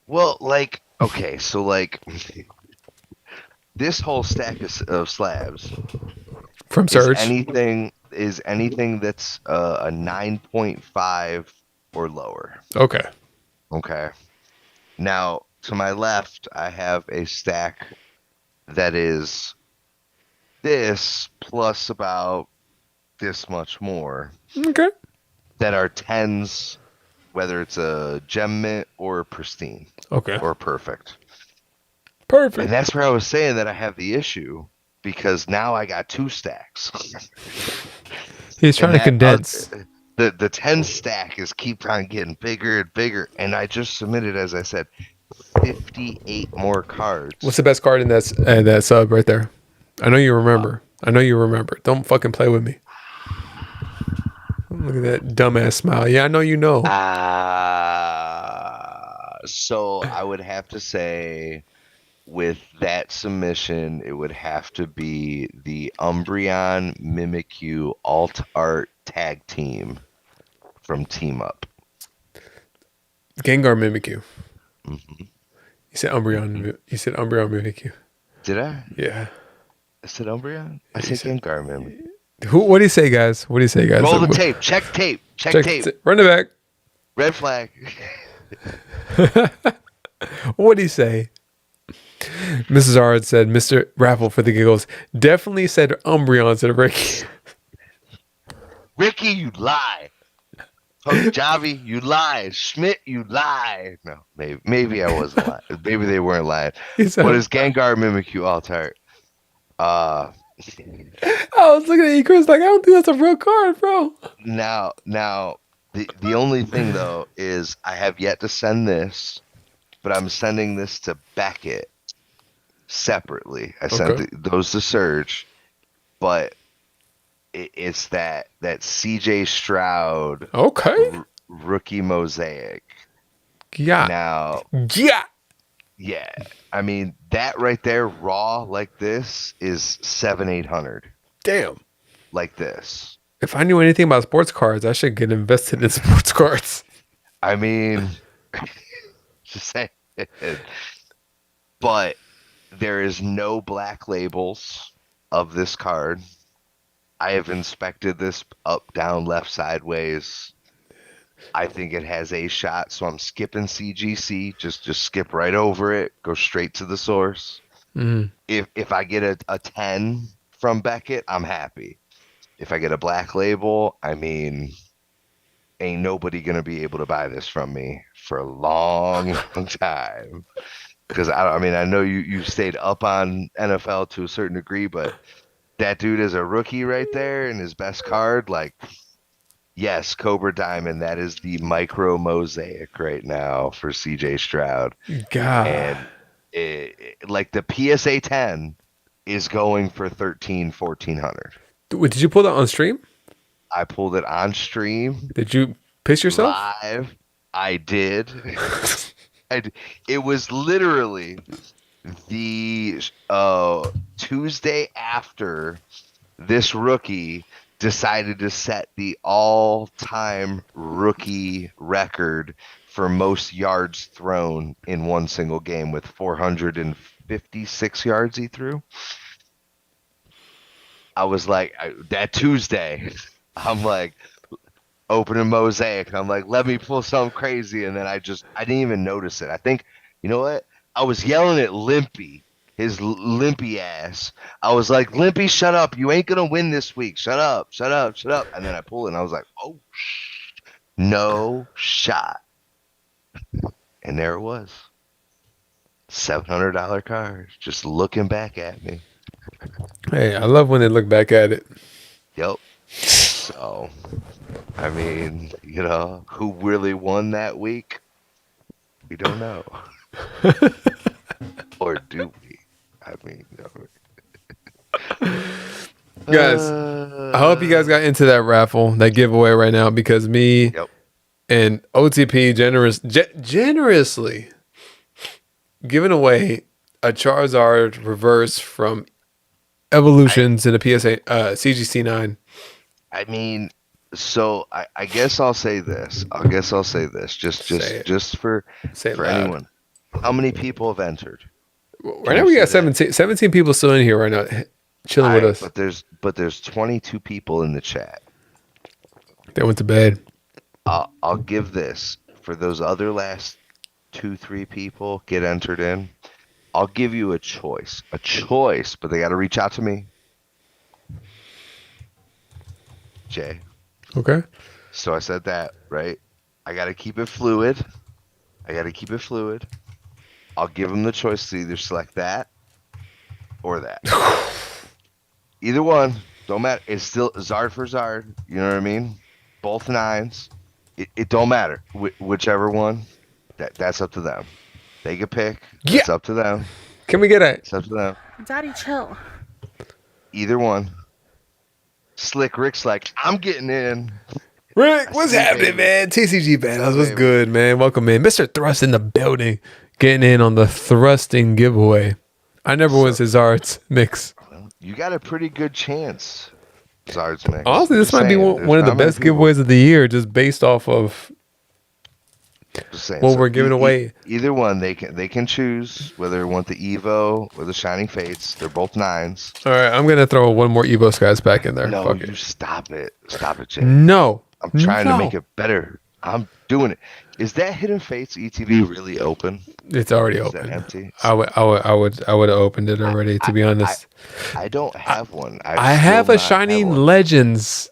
Well, like, okay, so like this whole stack of slabs From Surge. Is anything that's a 9.5 or lower. Okay. Okay. Now, to my left, I have a stack that is this plus about this much more. Okay. That are 10s, whether it's a gem mint or pristine. Okay. Or perfect. Perfect. And that's where I was saying that I have the issue, because now I got 2 stacks. He's trying to condense. The 10 stack is keep on getting bigger and bigger, and I just submitted, as I said, 58 more cards. What's the best card in that sub right there? I know you remember. Don't fucking play with me. Look at that dumbass smile. Yeah, I know you know. So I would have to say, with that submission, it would have to be the Umbreon Mimikyu Alt Art Tag Team from Team Up. Gengar Mimikyu. Mm-hmm. You said Umbreon. You said Umbreon Mimikyu. Did I? Yeah. I said Umbreon? I said Gengar Mimikyu. What do you say, guys? Roll the tape. Check tape. Check tape. Run it back. Red flag. What do you say? Mrs. Ard said, Mr. Raffle for the giggles. Definitely said Umbreon, said Ricky. Ricky, you lie. Javi, you lie. Schmidt, you lie. No, maybe I wasn't lying. Maybe they weren't lying. What is Gengar Mimikyu Alt-Art? I was looking at you, Chris, like, I don't think that's a real card, bro. Now, the only thing, though, is I have yet to send this, but I'm sending this to Beckett separately. I sent those to Surge, but it's that CJ Stroud rookie mosaic. Yeah. Now, yeah. I mean, that right there, raw like this, is 700-800. Damn. Like this. If I knew anything about sports cards, I should get invested in sports cards. I mean, just saying. But there is no black labels of this card. I have inspected this up, down, left, sideways. I think it has a shot, so I'm skipping CGC. Just skip right over it. Go straight to the source. Mm-hmm. If I get a 10 from Beckett, I'm happy. If I get a black label, I mean, ain't nobody gonna be able to buy this from me for a long time. Because I know you stayed up on NFL to a certain degree, but that dude is a rookie right there, and his best card, like, yes, Cobra Diamond, that is the micro mosaic right now for CJ Stroud. God. And like the PSA 10 is going for $1,300-$1,400. Did you pull that on stream? I pulled it on stream. Did you piss yourself? Live. I did. It was literally the Tuesday after this rookie decided to set the all-time rookie record for most yards thrown in one single game with 456 yards he threw. I was like, that Tuesday, I'm like, opening Mosaic, and I'm like, let me pull something crazy, and then I didn't even notice it. I think, you know what? I was yelling at Limpy his limpy ass. I was like, Limpy, shut up. You ain't gonna win this week. Shut up, shut up, shut up. And then I pull it and I was like, oh, no shot. And there it was. $700 card. Just looking back at me. Hey, I love when they look back at it. Yep. So, I mean, who really won that week? We don't know. Or do we? I mean, Guys, I hope you guys got into that raffle, that giveaway right now, because me Yep. and OTP generously giving away a Charizard reverse from Evolutions in a PSA CGC9. I mean, so I guess I'll say this. Just for Say it for loud. anyone. How many people have entered? Right now we got 17 people still in here right now, chilling with us. But there's 22 people in the chat. They went to bed. I'll give this for those other last 2-3 people get entered in. I'll give you a choice, but they got to reach out to me. Jay. Okay. So I said that, right? I got to keep it fluid. I'll give them the choice to either select that or that. Either one, don't matter. It's still Zard for Zard. You know what I mean? Both 9s. It don't matter. Whichever one, that's up to them. They can pick. It's up to them. Can we get It's up to them. Daddy, chill. Either one. Slick Rick's like, I'm getting in. Rick, what's happening, man? TCG Battles, what's good, man? Welcome in. Mr. Thrust in the building. Getting in on the thrusting giveaway. I never was his arts mix. You got a pretty good chance, Zard's mix. Honestly, this might be one of the best giveaways of the year, just based off of what we're giving away. Either one, they can choose whether they want the Evo or the Shining Fates. They're both 9s. All right, I'm gonna throw one more Evo Skies back in there. No, Fuck you it. stop it, Jay. No, I'm trying to make it better. I'm doing it. Is that Hidden Fates ETB really open? It's already Is open. that empty? I would have opened it already. To be honest, I don't have one. I have a Shining Legends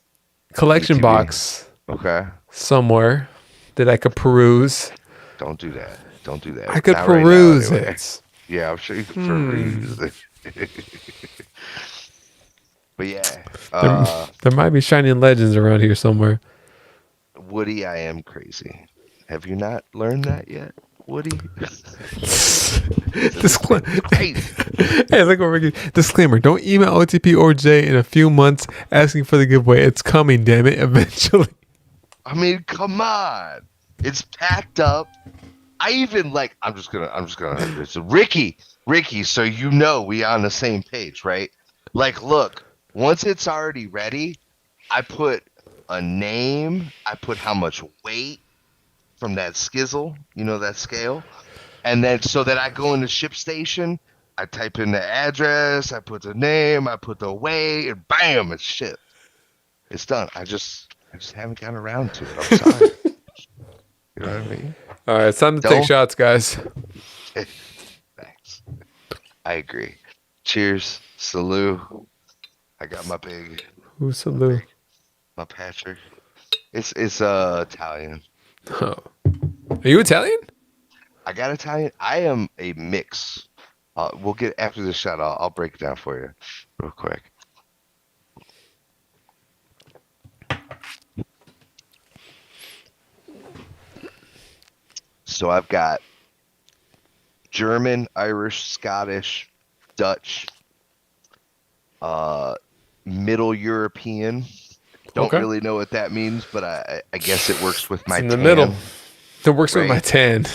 collection ETB. box Okay. somewhere that I could peruse. Don't do that. I could Not right now, peruse anyway. it. Yeah, I'm sure you can peruse it. But yeah, There might be Shining Legends around here somewhere. Woody, I am crazy. Have you not learned that yet, Woody? Disclaimer. Crazy. Hey, look over here. Disclaimer: don't email OTP or J in a few months asking for the giveaway. It's coming, damn it, eventually. I mean, come on. It's packed up. I even I'm just gonna it's Ricky, so you know we on the same page, right? Like, look, once it's already ready, I put a name, I put how much weight from that skizzle, that scale, and then so that I go in the ship station, I type in the address, I put the name, I put the weight, and bam, it's shipped. It's done. I just haven't gotten around to it. I'm sorry. You know what I mean? All right, it's time to take shots, guys. Thanks. I agree. Cheers. Salute. I got my big. Who's Salute? My Patrick. It's Italian. Oh. Are you Italian? I got Italian. I am a mix. We'll get after the shot. I'll break it down for you real quick. So I've got German, Irish, Scottish, Dutch, Middle European. Don't really know what that means, but I guess it works with my It's in the tan. middle. It works with my tan.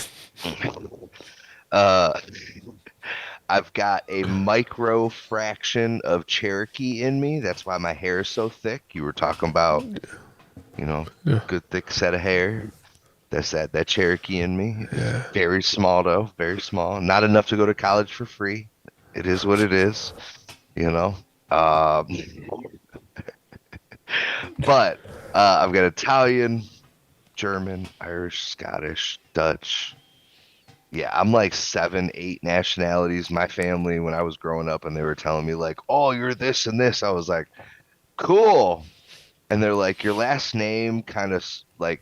I've got a micro fraction of Cherokee in me. That's why my hair is so thick. You were talking about, good thick set of hair. That's that Cherokee in me. Yeah. Very small though, very small. Not enough to go to college for free. It is what it is, But I've got Italian, German, Irish, Scottish, Dutch. Yeah, I'm like 7, 8 nationalities. My family, when I was growing up and they were telling me like, oh, you're this and this, I was like, cool. And they're like, your last name kind of like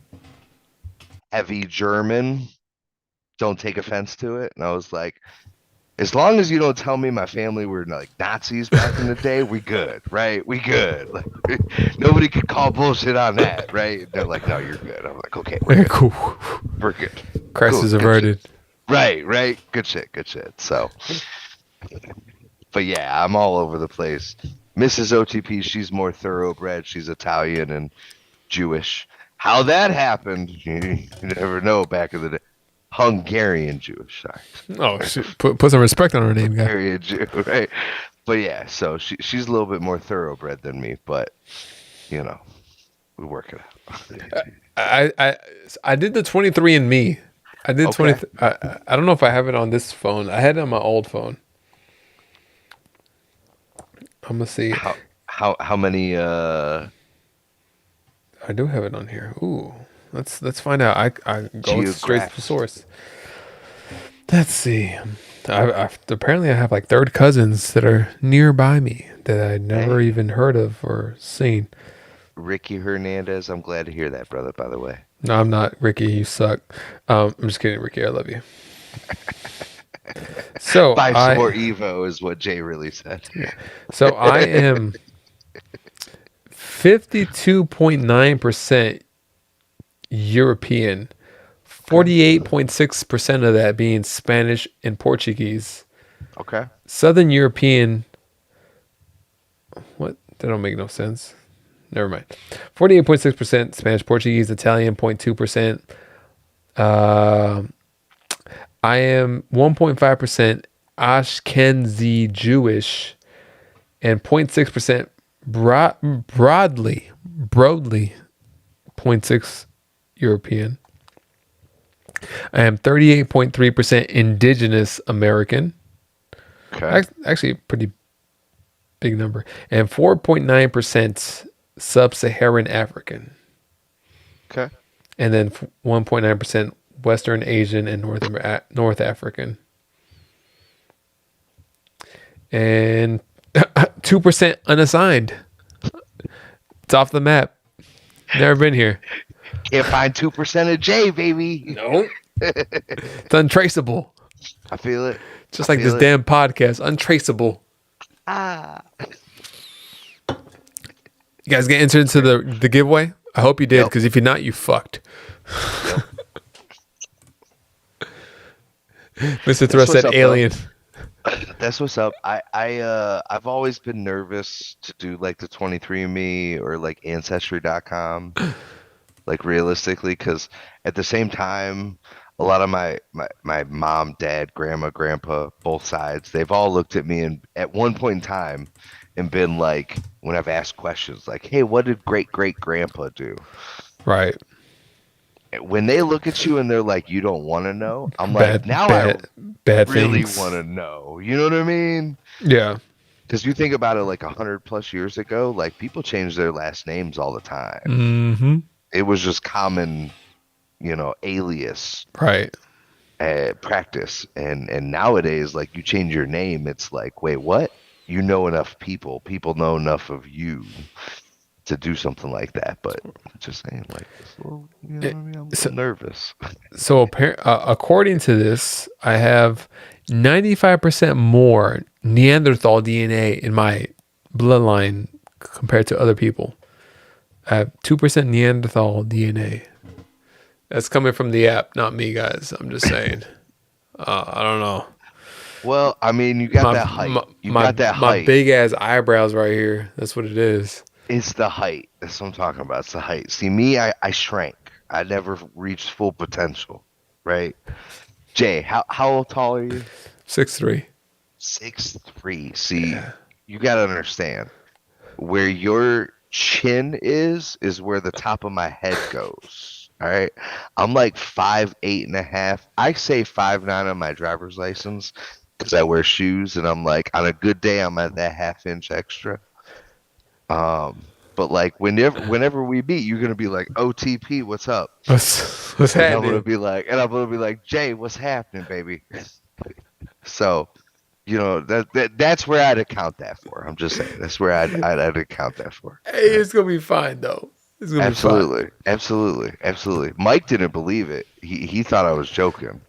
heavy German. Don't take offense to it. And I was like, as long as you don't tell me my family were like Nazis back in the day, we good, right? We good. Like, nobody could call bullshit on that, right? And they're like, no, you're good. I'm like, okay, we're good. Cool. We're good. Crisis Good averted. shit. Right. Good shit. So, but yeah, I'm all over the place. Mrs. OTP, she's more thoroughbred. She's Italian and Jewish. How that happened, you never know back in the day. Hungarian Jewish, sorry. Oh, shit. Put some respect on her name, guy. Hungarian Jew, right? But yeah, so she's a little bit more thoroughbred than me, but you know, we work it out. I did the 23andMe. I did Okay. 20. I don't know if I have it on this phone. I had it on my old phone. I'm gonna see. How many I do have it on here. Ooh, let's find out. I go straight to the source. Let's see. Apparently I have like third cousins that are nearby me that I never even heard of or seen. Ricky Hernandez, I'm glad to hear that, brother, by the way. No, I'm not, Ricky. You suck. I'm just kidding, Ricky. I love you. So Buy some more Evo is what Jay really said. Yeah. So I am 52.9% European, 48.6% of that being Spanish and Portuguese. Okay. Southern European. What? That don't make no sense. Never mind. 48.6% Spanish, Portuguese, Italian, 0.2%. I am 1.5% Ashkenazi Jewish and 0.6% broadly 0.6 European. I am 38.3% Indigenous American. Okay. Actually, a pretty big number. And 4.9% Sub-Saharan African. Okay. And then 1.9% Western Asian and North African. And 2% unassigned. It's off the map. Never been here. Can't find 2% of Jay, baby. No. It's untraceable. I feel it. Just like this damn podcast. Untraceable. You guys get entered into the giveaway? I hope you did, because if you're not, you fucked. Yep. Mr. Thrust said alien. That's what's up. I've always been nervous to do like the 23andMe or like Ancestry.com, like realistically, because at the same time, a lot of my mom, dad, grandma, grandpa, both sides, they've all looked at me and at one point in time and been like, when I've asked questions like, hey, what did great grandpa do? Right. When they look at you and they're like, you don't want to know, I'm like, I really want to know. You know what I mean? Yeah. Because you think about it, like 100+ years ago, like people changed their last names all the time. Mm-hmm. It was just common, alias. Right. Practice. And nowadays, like you change your name, it's like, wait, what? You know enough people. People know enough of you to do something like that. But just saying, like, you know what I mean? I'm a little nervous. So according to this, I have 95% more Neanderthal DNA in my bloodline compared to other people. I have 2% Neanderthal DNA. That's coming from the app, not me, guys. I'm just saying. I don't know. Well, I mean, you got that height. My big ass eyebrows right here. That's what it is. It's the height. That's what I'm talking about. It's the height. See, me, I shrank. I never reached full potential, right? Jay, how tall are you? 6'3". 6'3". See, you got to understand. Where your chin is where the top of my head goes. All right? I'm like 5'8.5". I say 5'9" on my driver's license because I wear shoes, and I'm like, on a good day, I'm at that half inch extra. But like whenever we meet, you're gonna be like, OTP, what's up? What's And I'm happening? gonna be like, Jay, what's happening, baby? So, that's where I'd account that for. I'm just saying that's where I'd account that for. Hey, it's gonna be fine though. It's gonna be fine. Absolutely. Mike didn't believe it. He thought I was joking.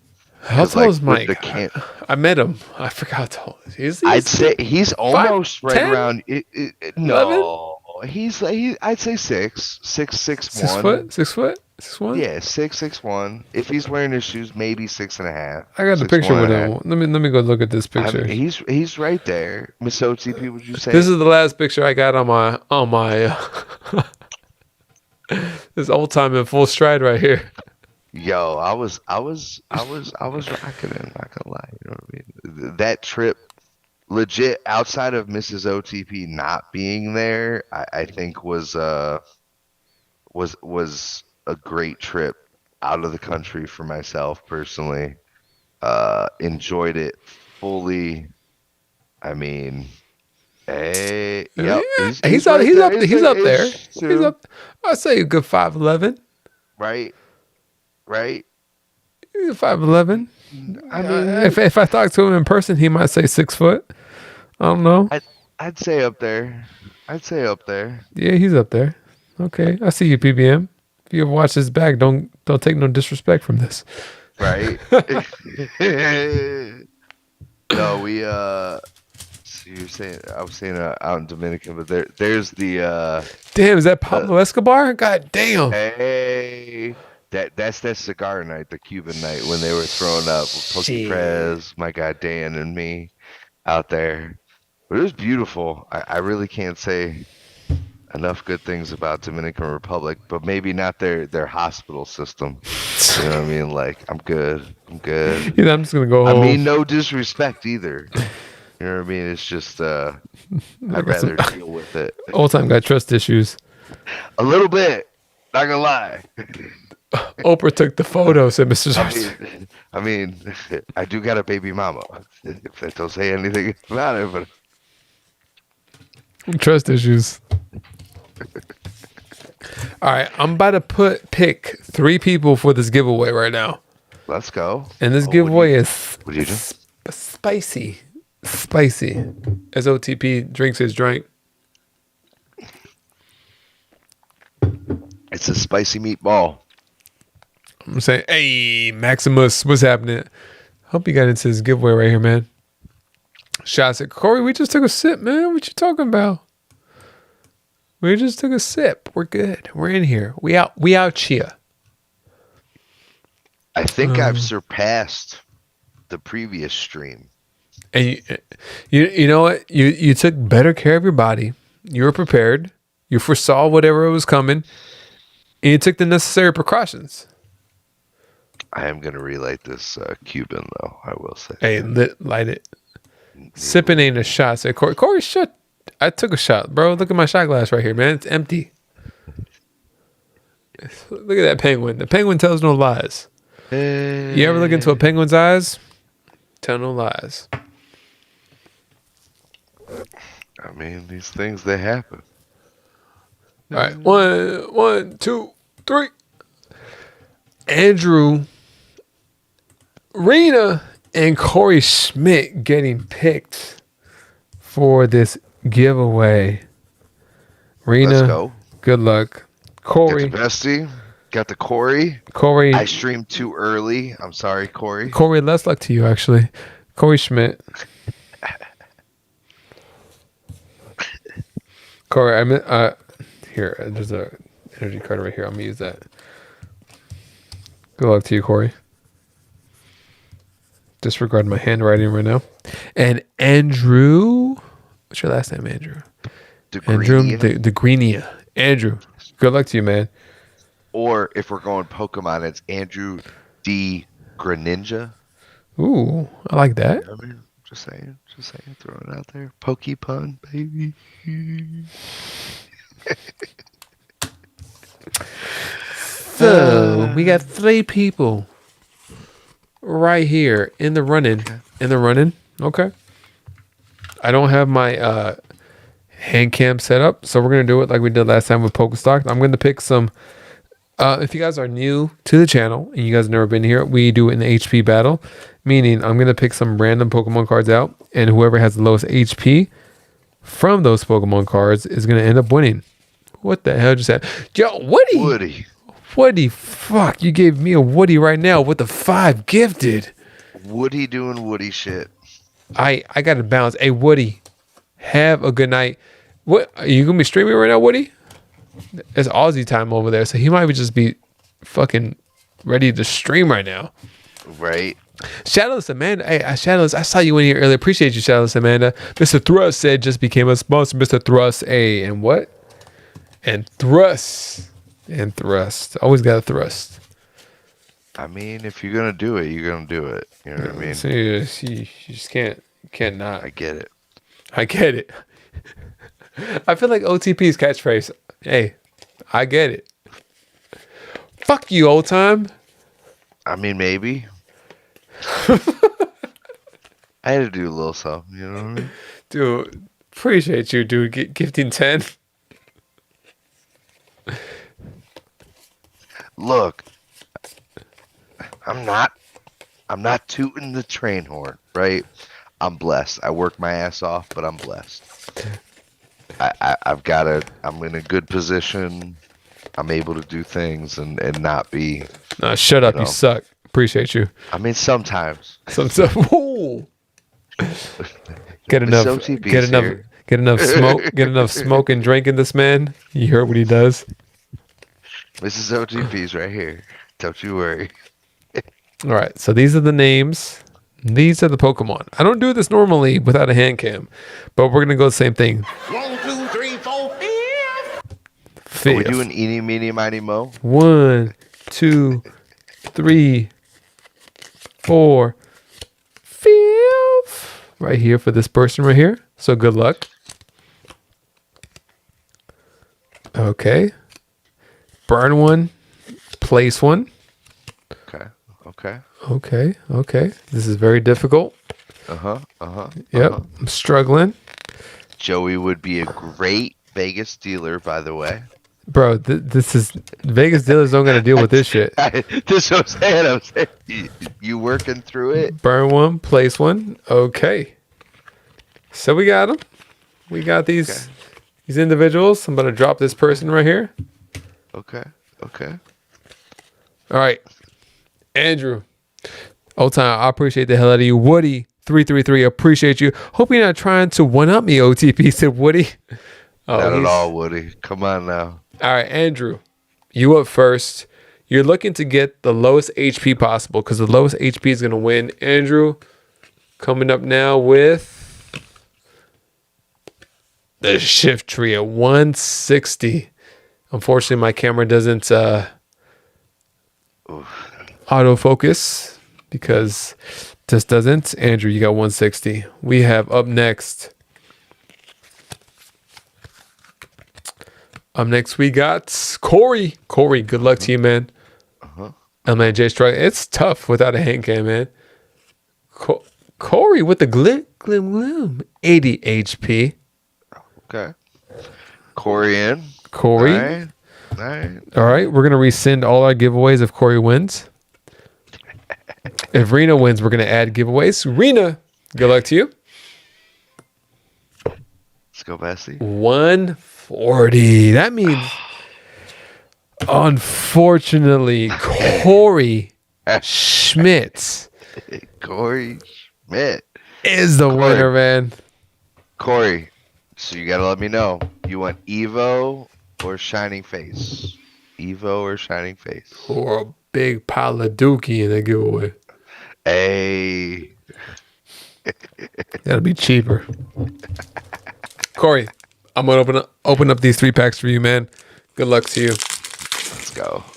How tall is with Mike? the can, I met him. I forgot how tall. I'd say he's almost right 10? around. 11? No, I'd say 6'1". 6 foot? 6'1"? Yeah, 6'1". If he's wearing his shoes, maybe 6.5. I got the 6'1" picture with and a him. Let me go look at this half. I picture. mean, he's right there. Miss OTP, would you say? This is the last picture I got on my this old time in full stride right here. Yo, I was rocking it. Not gonna lie, you know what I mean. That trip, legit, outside of Mrs. OTP not being there, I think was a great trip out of the country for myself personally. Enjoyed it fully. I mean, hey, yep, He's right there. he's up there. He's He's up. I'd say a good 5'11". right. He's 5'11". I mean, If I talk to him in person, he might say 6 foot. I don't know. I'd say up there. Yeah, he's up there. Okay, I see you, PBM. If you ever watch this back, don't take no disrespect from this. Right. No, we so you're saying I was saying out in Dominican, but there's the Damn, is that Pablo Escobar? God damn. hey, that's that cigar night, the Cuban night when they were throwing up with Pokey Prez, my guy Dan and me out there. But it was beautiful. I really can't say enough good things about Dominican Republic, but maybe not their hospital system. You know what I mean? Like, I'm good. You know, I'm just gonna go home. I mean, no disrespect either. You know what I mean? It's just I'd rather deal with it. Old time got trust issues. A little bit. Not gonna lie. Oprah took the photo, said Mr. Zarski. I mean, I do got a baby mama. If that don't say anything about it, but Trust issues. All right, I'm about to pick 3 people for this giveaway right now. let's go. And this giveaway is What do you do? spicy. As OTP drinks his drink. It's a spicy meatball. I'm saying, hey, Maximus, what's happening? Hope you got into this giveaway right here, man. Shots at Corey. We just took a sip, man. What you talking about? We just took a sip. We're good. We're in here. We out here. I think I've surpassed the previous stream. And you know what? You took better care of your body. You were prepared. You foresaw whatever was coming. And you took the necessary precautions. I am gonna relight this Cuban though. I will say. Hey, light it. Sipping ain't a shot. Said Corey. Corey, shut. I took a shot, bro. Look at my shot glass right here, man. It's empty. Look at that penguin. The penguin tells no lies. You ever look into a penguin's eyes? Tell no lies. I mean, these things, they happen. All right. 1, 2, 3. Andrew, Rena, and Corey Schmidt getting picked for this giveaway. Rena, Let's go. good luck. Corey. Got the bestie. Got the Corey. Corey. I streamed too early. I'm sorry, Corey. Corey, less luck to you, actually. Corey Schmidt. Corey, here, there's a energy card right here. I'm going to use that. Good luck to you, Corey. Disregard my handwriting right now. And Andrew, what's your last name, Andrew? Andrew the Greenia. Andrew, good luck to you, man. Or if we're going Pokemon, it's Andrew D. Greninja. Ooh, I like that. I mean, just saying, throwing it out there. Pokepun, baby. So we got 3 people right here in the running. Okay. I don't have my hand cam setup. So we're gonna do it like we did last time with Pokestock. I'm gonna pick some. If you guys are new to the channel and you guys have never been here, we do an HP battle, meaning I'm gonna pick some random Pokemon cards out, and whoever has the lowest HP from those Pokemon cards is gonna end up winning. What the hell just happened? Yo, Woody, fuck! You gave me a Woody right now with the 5 gifted. Woody doing Woody shit. I gotta bounce. Hey Woody, have a good night. What are you gonna be streaming right now, Woody? It's Aussie time over there, so he might just be fucking ready to stream right now. Right. Shadowless Amanda, hey, Shadowless, I saw you in here earlier. Appreciate you, Shadowless Amanda. Mr. Thrust said just became a sponsor. Mr. Thrust, hey, and what? And Thrust. And Thrust. Always got a Thrust. I mean, if you're gonna do it, you're gonna do it. You know what I mean? So you just can't not. I get it. I get it. I feel like OTP's catchphrase. Hey, I get it. Fuck you, Ol'tyme. I mean, maybe. I had to do a little something, you know what I mean? Dude, appreciate you, dude. Gifting 10. Look, I'm not tooting the train horn, right? I'm blessed. I work my ass off, but I'm blessed. I'm in a good position. I'm able to do things and not be. Nah, shut up. You suck. Appreciate you. I mean, sometimes. Some stuff. Get enough smoke. Get enough smoke and drink in this man. You heard what he does. Mrs. OTP's right here. Don't you worry. All right. So these are the names. These are the Pokemon. I don't do this normally without a hand cam, but we're gonna go the same thing. 1, 2, 3, 4, 5. Are we doing eeny, meeny, miny, mo? 1, 2, 3, 4, 5. Right here for this person right here. So good luck. Okay. Burn one. Place one. Okay. This is very difficult. Yep. I'm struggling. Joey would be a great Vegas dealer, by the way. Bro, this is Vegas dealers don't gotta deal with this shit. This is what I'm saying. You working through it? Burn one, place one. Okay. So we got them. We got these individuals. I'm gonna drop this person right here. Okay. All right. Andrew. Ol'tyme, I appreciate the hell out of you. Woody 333, appreciate you. Hope you're not trying to one up me, OTP, said Woody. Not at all, Woody. Come on now. All right, Andrew, you up first. You're looking to get the lowest HP possible because the lowest HP is going to win. Andrew, coming up now with the shift tree at 160. Unfortunately, my camera doesn't autofocus because this doesn't. Andrew, you got 160. We have up next. Up next, we got Corey. Corey, good luck to you, man. Man, J Strike. It's tough without a hand cam, man. Corey with the gloom. 80 HP. Okay. Corey in. Corey. All right. All right. We're going to rescind all our giveaways if Corey wins. If Rena wins, we're going to add giveaways. Rena, good luck to you. Let's go, Bessie. 140. That means, unfortunately, Corey Schmitz Corey Schmidt is the winner, man. Corey, so you got to let me know. You want Evo or Shining Face? Evo or Shining Face? Or a big pile of dookie in a giveaway. Hey. That'll be cheaper. Corey, I'm gonna open up these 3 packs for you, man. Good luck to you.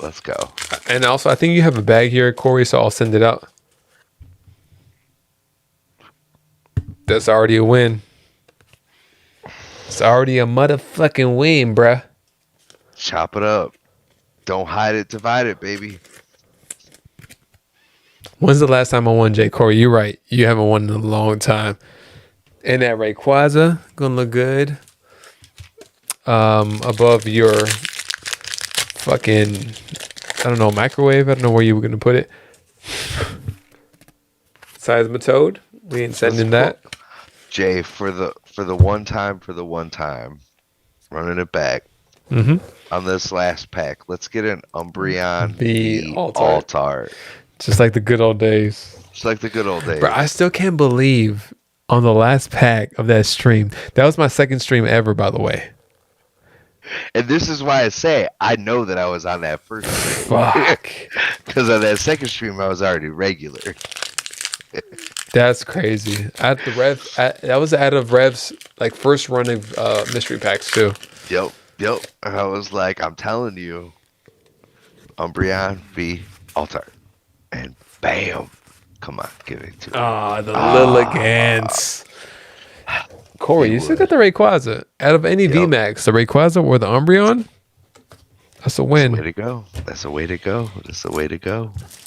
Let's go. And also, I think you have a bag here, Corey, so I'll send it out. That's already a win. It's already a motherfucking win, bruh. Chop it up. Don't hide it, divide it, baby. When's the last time I won, Jay? Corey, you're right. You haven't won in a long time. And that Rayquaza, gonna look good. above your fucking, I don't know, microwave. I don't know where you were gonna put it. Seismitoad. We ain't sending that. Jay, for the one time, running it back on this last pack. Let's get an Umbreon The V Altart. Altart. Just like the good old days. Just like the good old days. Bro, I still can't believe on the last pack of that stream. That was my second stream ever, by the way. And this is why I say I know that I was on that first stream. Fuck. Because on that second stream I was already regular. That's crazy. That was out of Rev's like first run of mystery packs too. Yep. And I was like, I'm telling you, Umbreon V Altart. And bam. Come on, give it to me. The Lilligants. Corey, you still got the Rayquaza. Out of any VMAX, the Rayquaza or the Umbreon? That's a win. That's a way to go.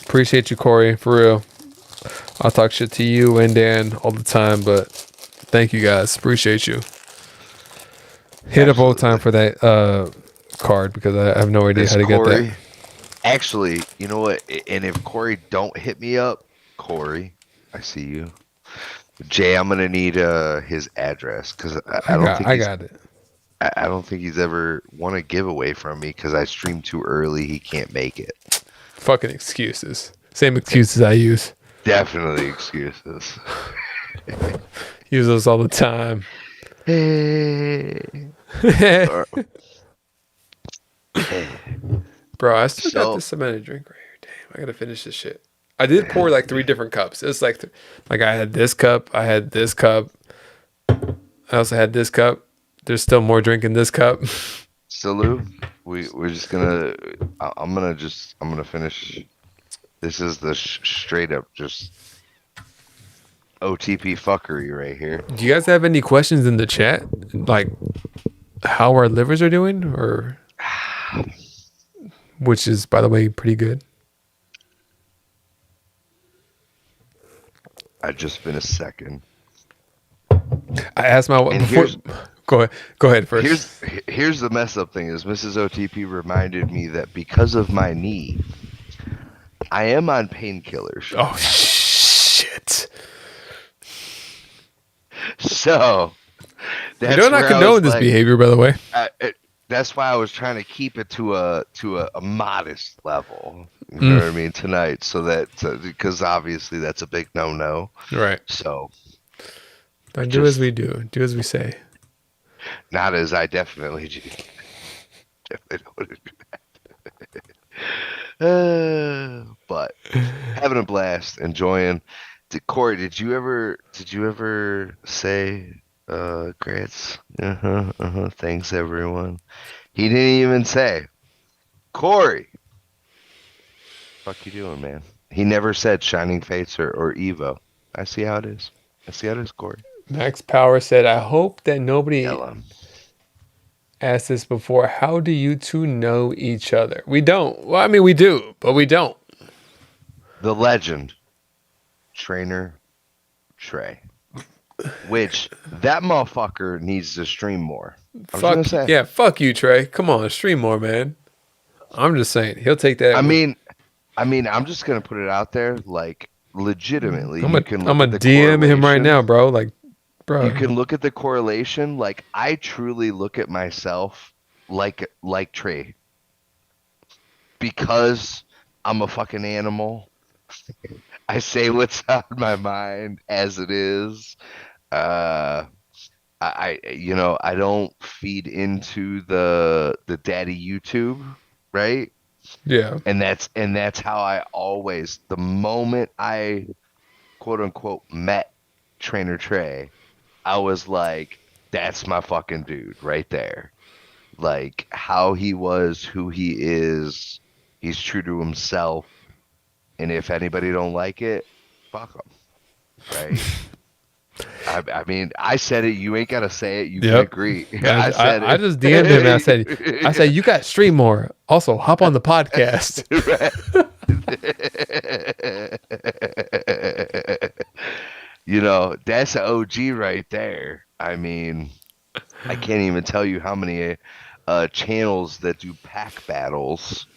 Appreciate you, Corey, for real. I'll talk shit to you and Dan all the time, but thank you guys. Appreciate you. Hit up Ol'tyme for that card because I have no idea how to get that. Actually, you know what? And if Corey don't hit me up, Corey, I see you. Jay, I'm gonna need his address because I got it. I don't think he's ever won a giveaway from me because I streamed too early. He can't make it. Fucking excuses. Same excuses I use. Definitely excuses. Use those all the time. Bro, I still got this cemented drink right here. Damn, I gotta finish this shit. I did pour like 3 different cups. It's like I had this cup, I had this cup, I also had this cup. There's still more drink in this cup. Salute. We're just gonna. I'm gonna finish. This is the straight up just OTP fuckery right here. Do you guys have any questions in the chat? Like how our livers are doing, or which is, by the way, pretty good. I just finished second. I asked my before. Go ahead first. Here's the mess up thing is Mrs. OTP reminded me that because of my knee, I am on painkillers. Oh shit! So you do not condone this behavior, by the way. That's why I was trying to keep it to a modest level. You know what I mean tonight, so that because obviously that's a big no. Right. So. Don't do as we do. Do as we say. Not as I definitely do. Definitely don't want to do that. But having a blast, enjoying. Corey, did you ever say grants? Thanks everyone. He didn't even say. Corey. Fuck you doing, man? He never said Shining Fates or Evo. I see how it is. Corey. Max Power said, I hope that nobody asked this before. How do you two know each other? We don't. Well, I mean, we do, but we don't. The legend, Trainer Trey. Which, that motherfucker needs to stream more. Fuck you, Trey. Come on, stream more, man. I'm just saying. He'll take that. I mean, I'm just going to put it out there, like, legitimately. I'm going to DM him right now, bro. Like, bro. You can look at the correlation. Like, I truly look at myself like Trey. Because I'm a fucking animal. I say what's on my mind as it is. I don't feed into the daddy YouTube, right? Yeah. And that's how I always, the moment I quote unquote met Trainer Trey, I was like, that's my fucking dude right there. Like how he was, who he is, he's true to himself. And if anybody don't like it, fuck him. Right? I mean, I said it. You ain't gotta say it. You can agree. I said it. I just DM'd him. And I said, you got to stream more. Also, hop on the podcast. That's an OG right there. I mean, I can't even tell you how many channels that do pack battles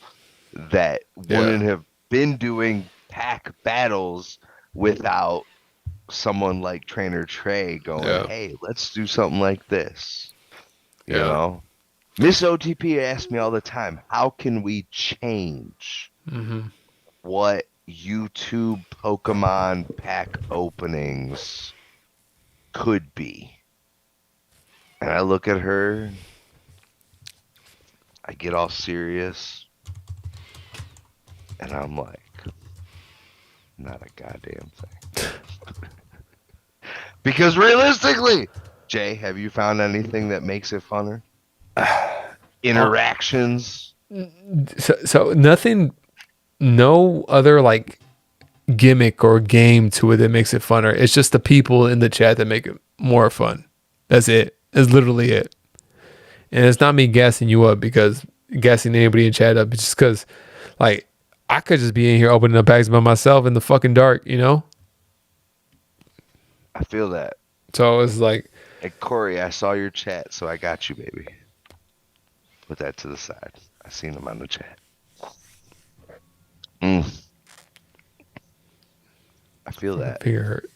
that wouldn't have been doing pack battles without someone like Trainer Trey going, Yeah. hey, let's do something like this. You Yeah. know? Miss OTP asks me all the time, how can we change what YouTube Pokemon pack openings could be? And I look at her, I get all serious, and I'm like, not a goddamn thing. Because realistically, Jay, have you found anything that makes it funner? Interactions? So nothing, no other like gimmick or game to it that makes it funner. It's just the people in the chat that make it more fun. That's it. That's literally it. And it's not me gassing you up because gassing anybody in chat up. It's just because, like, I could just be in here opening up packs by myself in the fucking dark, you know? I feel that. So it's like, And Corey, I saw your chat, so I got you, baby. Put that to the side. I seen him on the chat. I feel that. finger hurt.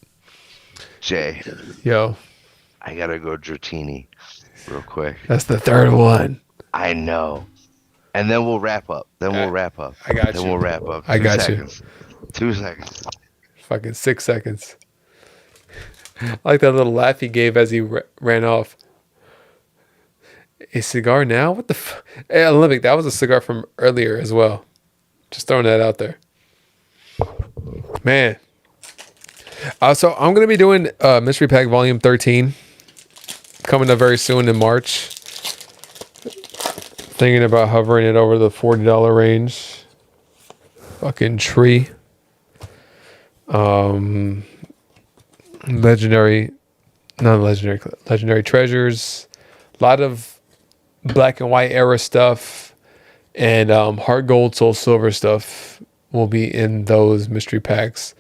Jay, Yo, I gotta go Dratini real quick. that's the third one. I know. And then we'll wrap up. I got Then you. we'll wrap up. I 2 got you. seconds. 2 seconds. Fucking 6 seconds. I like that little laugh he gave as he ran off. A cigar now? What the Hey, Olympic, that was a cigar from earlier as well. Just throwing that out there. Man. So I'm going to be doing Mystery Pack Volume 13. Coming up very soon in March. Thinking about hovering it over the $40 range. Fucking tree. Legendary treasures. A lot of black and white era stuff. And heart gold, soul silver stuff will be in those mystery packs.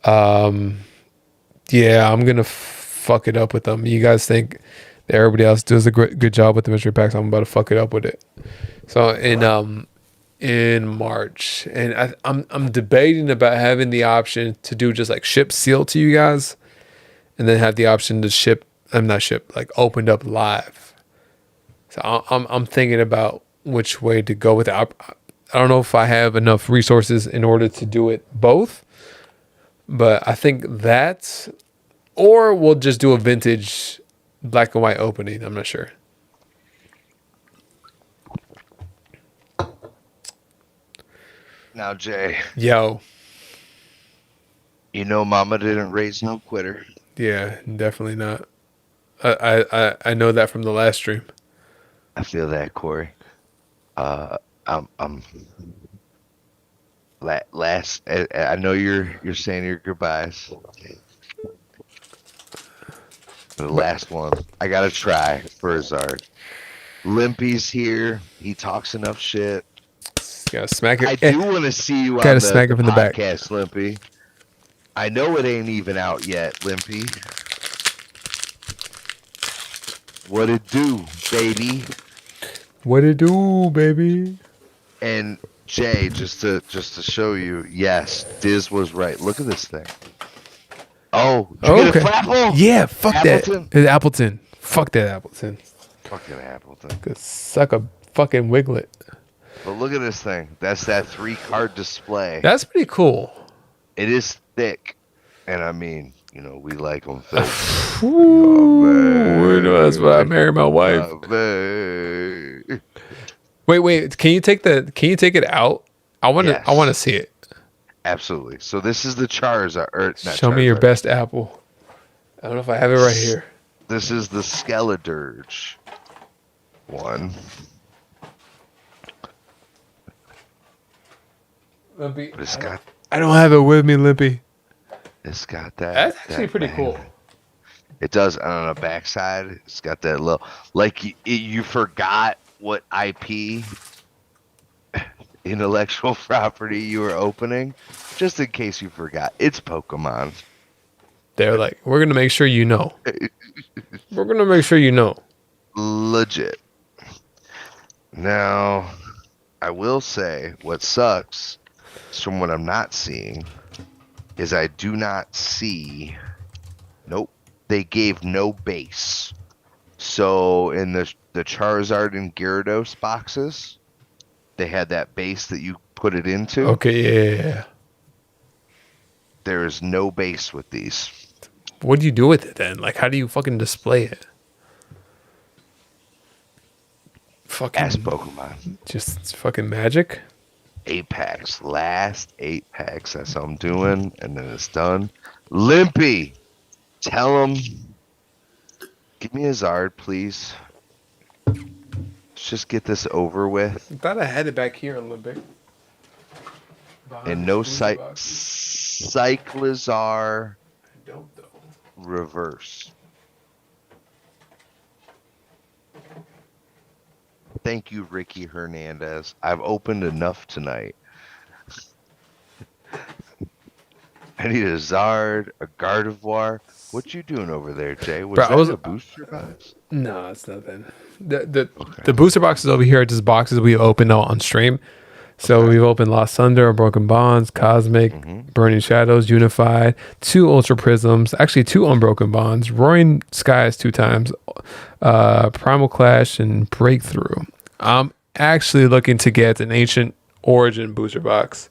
Yeah, I'm gonna fuck it up with them. You guys think that everybody else does a good job with the mystery packs? I'm about to fuck it up with it. So in March, and I'm debating about having the option to do just like ship sealed to you guys, and then have the option to ship. I'm not ship like opened up live. So I'm thinking about which way to go with it. I don't know if I have enough resources in order to do it both. But I think that's, or we'll just do a vintage black and white opening. I'm not sure. Now, Jay, Yo. you know Mama didn't raise no quitter. Yeah, definitely not. I know that from the last stream. I feel that, Corey. I'm last. I know you're saying your goodbyes. The last one, I gotta try for Azard. Limpy's here. He talks enough shit. Gotta smack it. I do want to see you Gotta on smack the him in the back. podcast, Limpy. I know it ain't even out yet, Limpy. What it do, baby? What it do, baby? And Jay, just to show you, yes, Diz was right. Look at this thing. Oh, did you get a Flapple? Yeah, fuck Appleton? that. It's Appleton. Fuck that Appleton. Fucking Appleton. Could suck a fucking wiglet. But look at this thing. That's that 3-card display. That's pretty cool. It is thick. And I mean, you know, we like them thick. Ooh, that's why I married my wife. Wait. Can you take it out? I want to see it. Absolutely. So this is the Charizard. Show me your best apple. I don't know if I have it right here. This is the Skeledirge one. Limpy, But it's got I don't have it with me, Limpy. It's got that. That's actually that pretty bang. cool. It does on the backside. It's got that little, like you forgot what IP intellectual property you were opening, just in case you forgot. It's Pokemon. They're like, we're gonna make sure you know. We're gonna make sure you know. Legit. Now, I will say what sucks is from what I'm not seeing is I do not see. Nope. They gave no base. So in the Charizard and Gyarados boxes, they had that base that you put it into. Okay, yeah. There is no base with these. What do you do with it then? Like, how do you fucking display it? Fucking Ask Pokemon. just fucking magic. 8 packs. Last 8 packs. That's how I'm doing. And then it's done. Limpy. Tell him. Give me a Zard, please. Let's just get this over with. I thought I had it back here a little bit. And no Cyclizar Don't though. reverse. Thank you, Ricky Hernandez. I've opened enough tonight. I need a Zard, a Gardevoir. What you doing over there, Jay? Was Bro, that a booster box? No, it's nothing. The booster boxes over here are just boxes we open on stream. So we've opened Lost Thunder, Broken Bonds, Cosmic, Burning Shadows, Unified, 2 Ultra Prisms, actually 2 Unbroken Bonds, Roaring Skies 2 times, Primal Clash, and Breakthrough. I'm actually looking to get an Ancient Origin booster box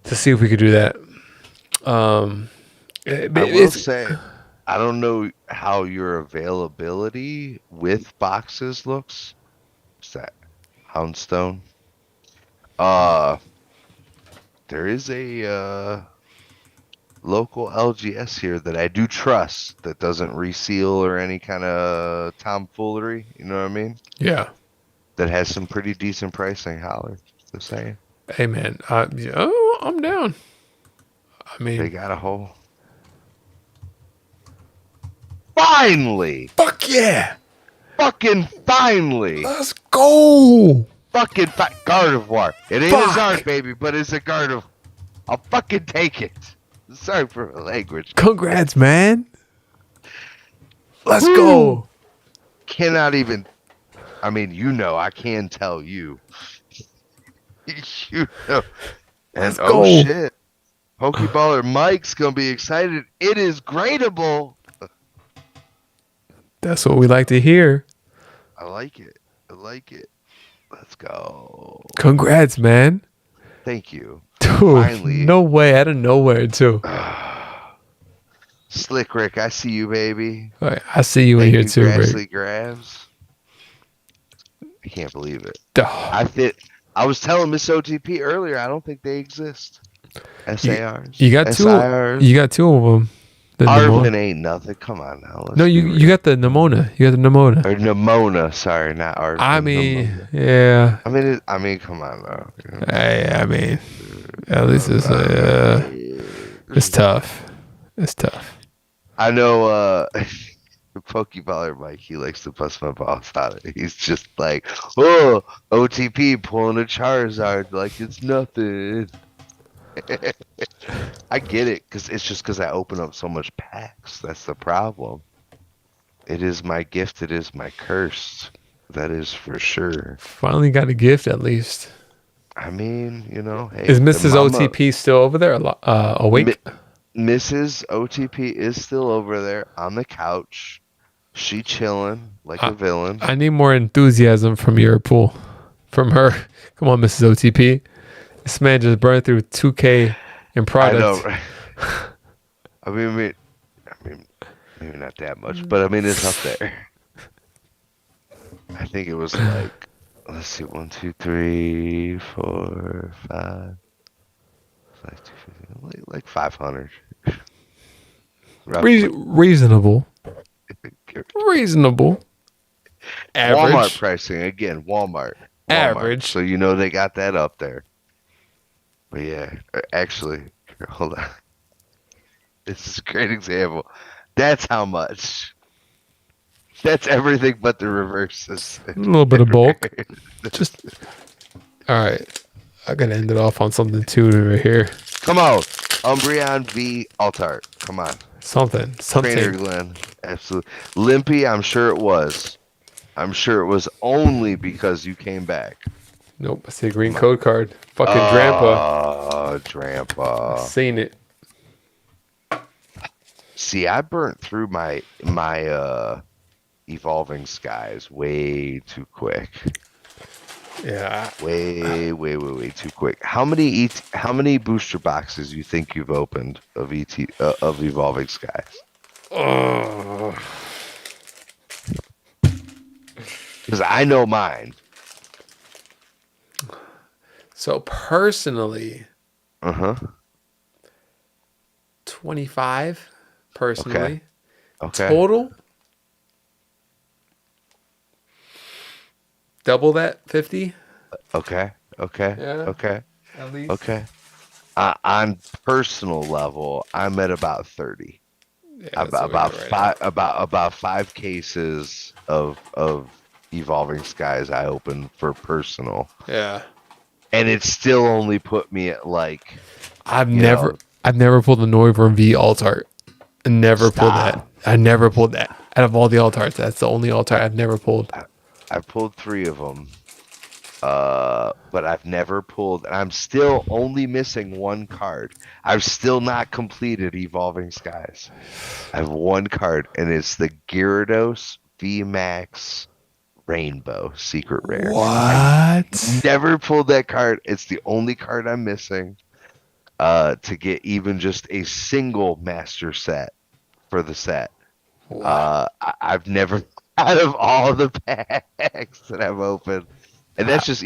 to see if we could do that. I will say, I don't know how your availability with boxes looks. What's that? Houndstone? There is a local LGS here that I do trust that doesn't reseal or any kind of tomfoolery. You know what I mean? Yeah. That has some pretty decent pricing. Holler, just saying. Hey, man. I'm down. I They mean, got a hole. Finally! fuck yeah. Fucking finally! Let's go. Fucking Gardevoir. It ain't Fuck. a Zard, baby, but it's a Gardevoir. I'll fucking take it. Sorry for the language. Congrats, man. Let's Woo. go. Cannot even. I mean, you know, I can tell you. You know. And Let's oh go. shit. Pokeballer Mike's gonna be excited. It is gradable. That's what we like to hear. I like it. I like it. Let's go. Congrats, man. Thank you. Dude, Finally. no way. Out of nowhere, too. Slick Rick, I see you, baby. All right, I see you in Thank here, you, too, Rick. Grassley Grabs. I can't believe it. Duh. I was telling Miss OTP earlier, I don't think they exist. SARs. You got two. SIRs. You got 2 of them. The Arvin ain't nothing. Come on now. Let's No, be you real. got the Nimona. You got the Nimona. Or Nimona. Sorry, not Arvin. I mean, Nimona. yeah. I mean, come on now. You know? Hey, I mean, at least it's tough. It's tough. I know Pokeballer Mike, he likes to bust my balls out. He's just like, oh, OTP pulling a Charizard like it's nothing. I get it, because I open up so much packs. That's the problem. It is my gift. It is my curse. That is for sure. Finally got a gift at least. I mean, you know, hey, Is the Mrs. mama- OTP still over there? Awake? Mrs. OTP is still over there on the couch. She chilling like a villain. I need more enthusiasm from your pool. From her. Come on, Mrs. OTP. This man just burned through 2K in products. I know, right? I mean, maybe not that much, but I mean, it's up there. I think it was like, let's see, 1, 2, 3, 4, 5, like 500. Roughly. Reasonable. Reasonable. Average. Walmart pricing again. Walmart. Average. So you know they got that up there. But yeah, actually, hold on. This is a great example. That's how much. That's everything but the reverses. A little bit of bulk. Just. All right. I gotta end it off on something too right here. Come on. Umbreon v Altart. Come on. Something. Trainer Glenn. Absolutely. Limpy, I'm sure it was. I'm sure it was only because you came back. Nope. I see a green code card. Fucking Drampa. Oh, I Drampa. seen it. See, I burnt through my evolving skies way too quick. Yeah. Way too quick. How many booster boxes you think you've opened of of evolving skies? Oh. Because I know mine. So personally, Uh-huh. 25 personally. Okay. Total, double that, 50. Okay. Yeah. Okay. At least. Okay. On personal level, I'm at about 30. Yeah, that's what we About got right five about 5 cases of evolving skies I opened for personal. now. Yeah. And it still only put me at like I've you never pulled the Noivern V alt art. I never pulled that. Stop. I never pulled that. Out of all the alt arts, that's the only alt art I've never pulled. I pulled 3 of them. But I've never pulled, and I'm still only missing 1 card. I've still not completed Evolving Skies. I have 1 card, and it's the Gyarados VMAX Rainbow Secret Rare. What? Never pulled that card. It's the only card I'm missing to get even just a single master set for the set. Wow. I've never, out of all the packs that I've opened, and that's just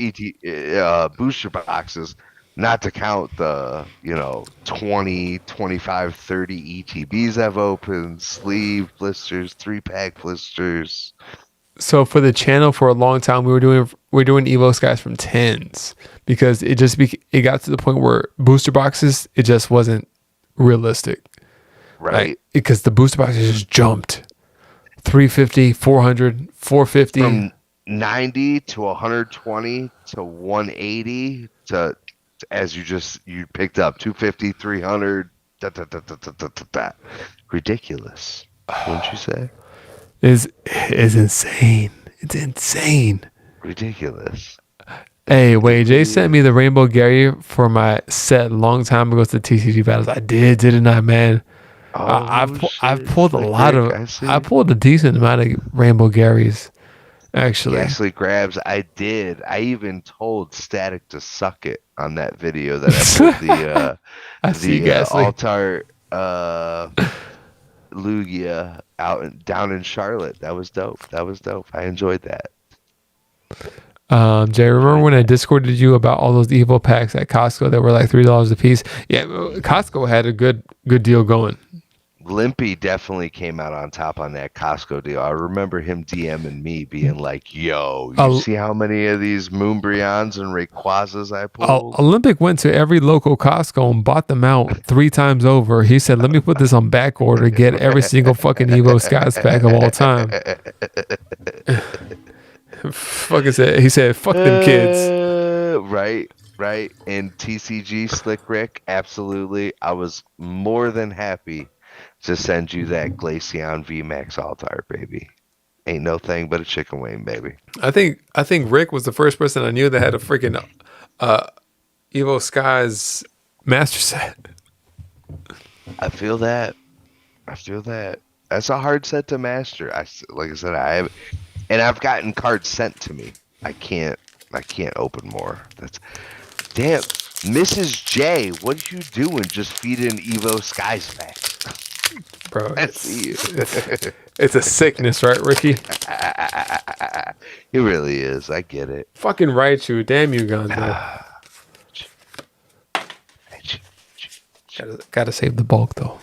booster boxes, not to count the 20, 25, 30 ETBs I've opened, sleeve blisters, 3-pack blisters. So for the channel for a long time, we're doing Evo Skies from 10s because it just it got to the point where booster boxes, it just wasn't realistic. Right. Because the booster boxes just jumped 350, 400, 450. From 90 to 120 to 180 to as you picked up 250, 300. Ridiculous. Wouldn't you say? Is insane. It's insane. Ridiculous. Hey, wait, Jay sent me the Rainbow Gary for my set a long time ago to TCG battles. I didn't I, man? I've pulled a lot of. I pulled a decent amount of Rainbow Garys, actually. Ghastly grabs. I did. I even told Static to suck it on that video that I pulled the Altar Lugia down in Charlotte. That was dope. I enjoyed that. Jay, remember when I Discorded you about all those Evo packs at Costco that were like $3 a piece? Yeah, Costco had a good deal going. Limpy definitely came out on top on that Costco deal. I remember him DMing me being like, yo, you see how many of these Moonbreons and Rayquazas I pulled? Olympic went to every local Costco and bought them out 3 times over. He said, let me put this on back order, get every single fucking Evo Skies pack of all time. He said, fuck them kids. Right. And TCG Slick Rick, absolutely. I was more than happy to send you that Glaceon VMAX Altar, baby. Ain't no thing but a chicken wing, baby. I think Rick was the first person I knew that had a freaking Evo Skies master set. I feel that. That's a hard set to master. Like I said, I've gotten cards sent to me. I can't open more. That's damn. Mrs. J, what are you doing? Just feeding Evo Skies back. Bro, it's a sickness, right, Ricky? It really is. I get it. Fucking Raichu. Damn you, Gonzo. Gotta save the bulk, though.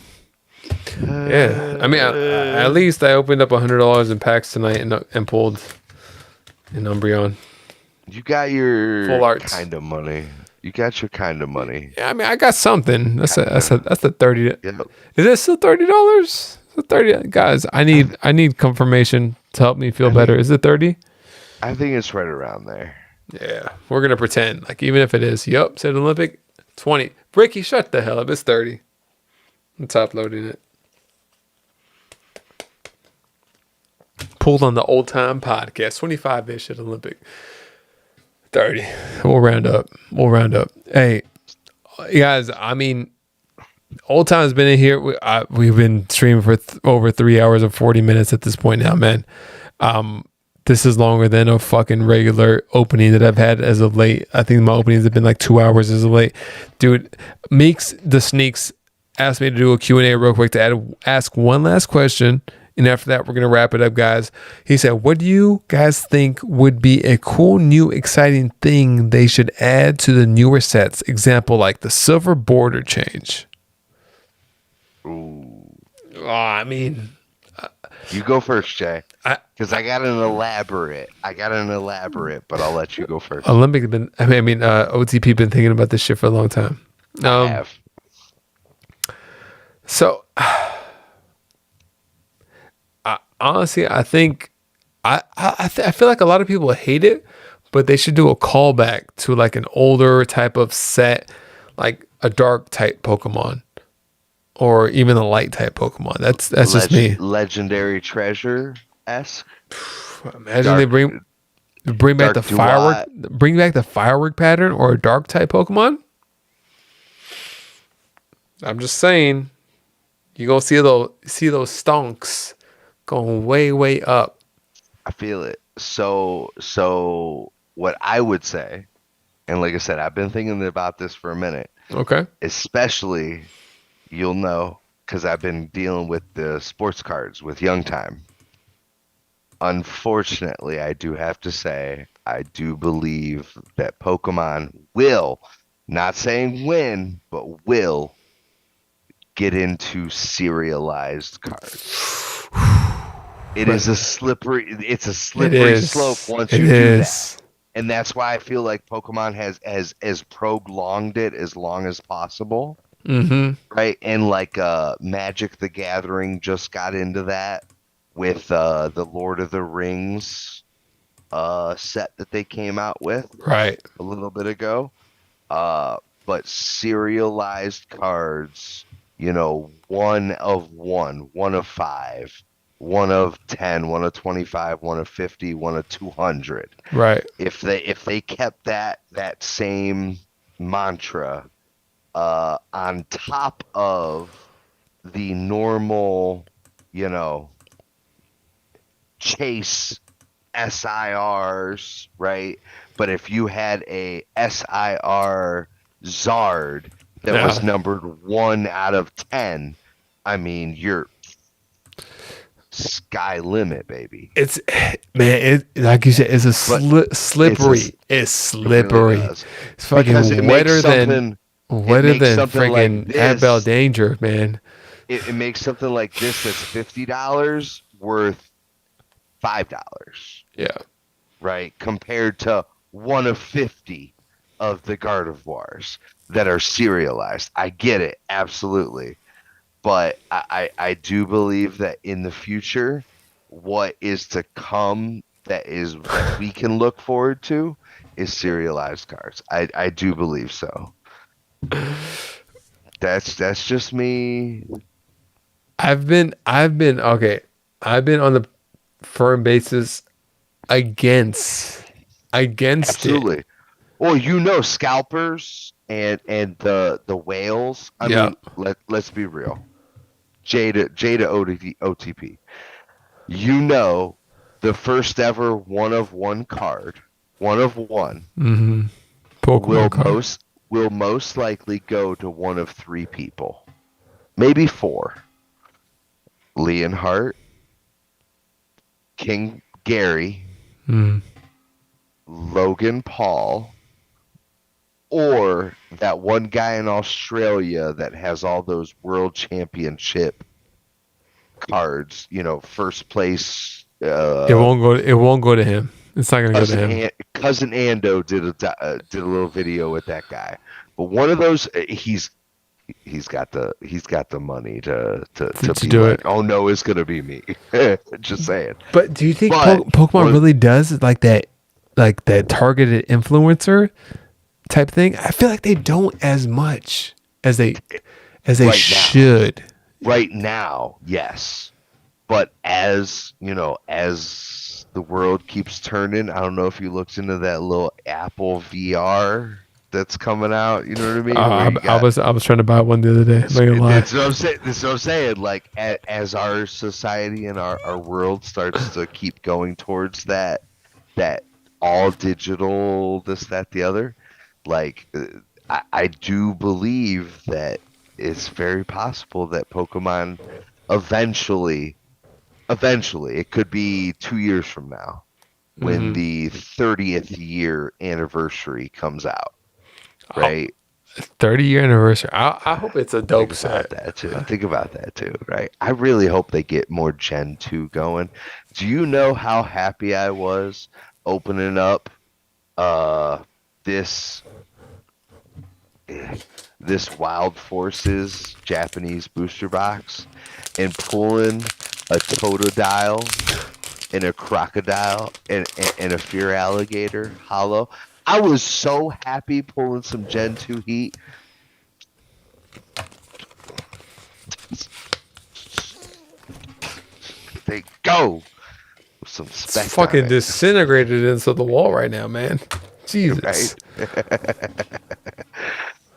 Yeah. I mean, at least I opened up $100 in packs tonight and pulled an Umbreon. You got your full arts. kind of money. You got your kind of money. Yeah, I mean, I got something. That's the 30. Yep. Is it still $30? 30, guys. I need confirmation to help me feel better. Is it 30? I think it's right around there. Yeah, we're gonna pretend like even if it is. Yup, said Olympic 20. Ricky, shut the hell up. It's 30. I'm top loading it. pulled on the Ol'tyme podcast. 25-ish at Olympic. 30. We'll round up. Hey, guys, I mean, Ol'tyme's been in here. We've been streaming for over 3 hours and 40 minutes at this point now, man. This is longer than a fucking regular opening that I've had as of late. I think my openings have been like 2 hours as of late. Dude, Meeks the Sneaks asked me to do a Q&A real quick to ask one last question. And after that, we're going to wrap it up, guys. He said, what do you guys think would be a cool, new, exciting thing they should add to the newer sets? Example, like the silver border change. Ooh. Oh, I mean... You go first, Jay. Because I got an elaborate, but I'll let you go first. Olympic have been, OTP been thinking about this shit for a long time. I have. So, honestly, I think, I feel like a lot of people hate it, but they should do a callback to like an older type of set, like a dark type Pokemon. Or even a light type Pokemon. That's just me. Legendary treasure-esque. Imagine they bring back the firework pattern or a dark type Pokemon. I'm just saying, you're gonna see those stonks going way up. I feel it. So what I would say, and like I said, I've been thinking about this for a minute. Okay. Especially, you'll know, because I've been dealing with the sports cards with Young Time. Unfortunately, I do have to say, I do believe that Pokemon will, not saying when, but will get into serialized cards. It's a slippery slope once you do that. And that's why I feel like Pokemon has prolonged it as long as possible. Mm-hmm. Right, and like Magic the Gathering just got into that with the Lord of the Rings set that they came out with right a little bit ago. But serialized cards, one of 5, 1 of 10, 1 of 25, 1 of 50, 1 of 200. Right. If they kept that same mantra on top of the normal, chase SIRs, right? But if you had a SIR Zard that was numbered 1 out of 10, I mean, you're sky limit, baby. It's, man, like you said, it's a slippery. It's slippery. It really it's fucking wetter than freaking like Annabelle Danger, man. It makes something like this that's $50 worth $5. Yeah. Right? Compared to 1 of 50 of the Gardevoirs that are serialized. I get it, absolutely. But I do believe that in the future, what is to come that we can look forward to is serialized cards. I do believe so. That's just me. I've been on the firm basis against Absolutely. it. Well, scalpers and the whales. I mean, let's be real. Jada OTP. The first ever 1 of 1 card, 1 of 1, mm-hmm. Pokemon will most likely go to 1 of 3 people, maybe 4. Leonhardt, King Gary, Logan Paul, or that one guy in Australia that has all those world championship cards, first place. It won't go to him. It's not going to go to him. Cousin Ando did a little video with that guy. But one of those, he's got the money to do like, it. oh no, it's gonna be me. Just saying. But do you think Pokemon really does like that targeted influencer type thing? I feel like they don't as much as they should. Right now, yes. but as as the world keeps turning, I don't know if you looked into that little Apple VR that's coming out. You know what I mean? Where you I got was trying to buy one the other day. I'm not gonna lie. That's what I'm saying. That's what I'm saying. Like as our society and our world starts to keep going towards that all digital, this, that, the other, like I do believe that it's very possible that Pokemon eventually, it could be 2 years from now, when the 30th year anniversary comes out, right? 30-year anniversary. I hope it's a dope Think about set. that too. Think about that too, right? I really hope they get more Gen 2 going. Do you know how happy I was opening up this this Wild Forces Japanese booster box and pulling a Totodile and a Crocodile and a Fear Alligator hollow? I was so happy pulling some Gen 2 heat. They go with some It's spec fucking on it, disintegrated into the wall right now, man. Jesus.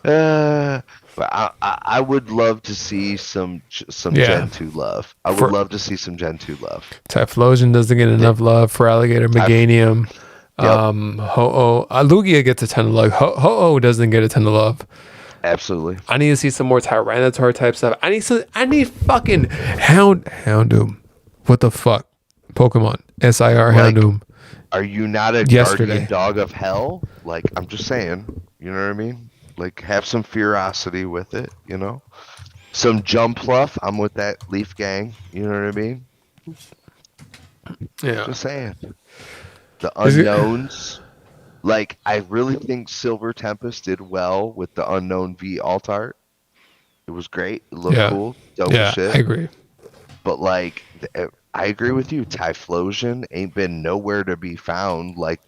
right? But I would love to see some Yeah. Gen 2 love. I would love to see some Gen 2 love. Typhlosion doesn't get enough love for Alligator. Meganium. Ho-Oh. Lugia gets a ton of love. Ho-Oh doesn't get a ton of love. Absolutely. I need to see some more Tyranitar type stuff. I need fucking Houndoom. What the fuck? Pokemon. SIR Like, Houndoom. Are you not a Yesterday. guardian dog of hell? Like, I'm just saying, you know what I mean? Like, have some ferocity with it, you know? Some Jumpluff. I'm with that Leaf Gang, you know what I mean? Yeah. Just saying. The Is it- unknowns. Like, I really think Silver Tempest did well with the Unknown V alt art. It was great. It looked cool. Dope as shit. I agree. But, like, I agree with you. Typhlosion ain't been nowhere to be found. Like,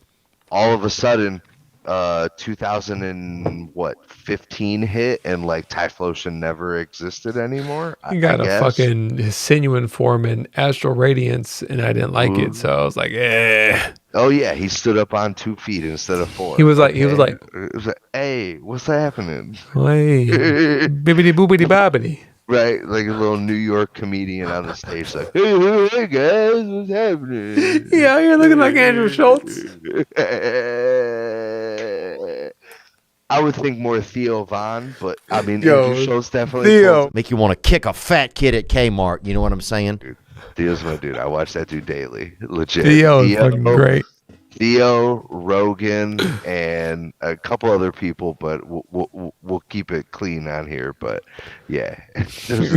all of a sudden, 2015 hit, and, like, Typhlosion never existed anymore. You got I a guess. fucking Sinuan form in Astral Radiance, and I didn't like it, so I was like, eh. Oh yeah, he stood up on 2 feet instead of 4. He was like, It was like, hey, what's happening? hey, bibbity boobity bobbity. Right, like a little New York comedian on the stage, like, hey guys, what's happening? Yeah, you're looking like Andrew Schultz. I would think more Theo Von, but I mean, Yo, Andrew Schultz definitely. Theo. Make you want to kick a fat kid at Kmart. You know what I'm saying? Theo's my dude. I watch that dude daily. Legit. Theo is fucking great. Theo, Rogan, and a couple other people, but we'll keep it clean on here. But yeah,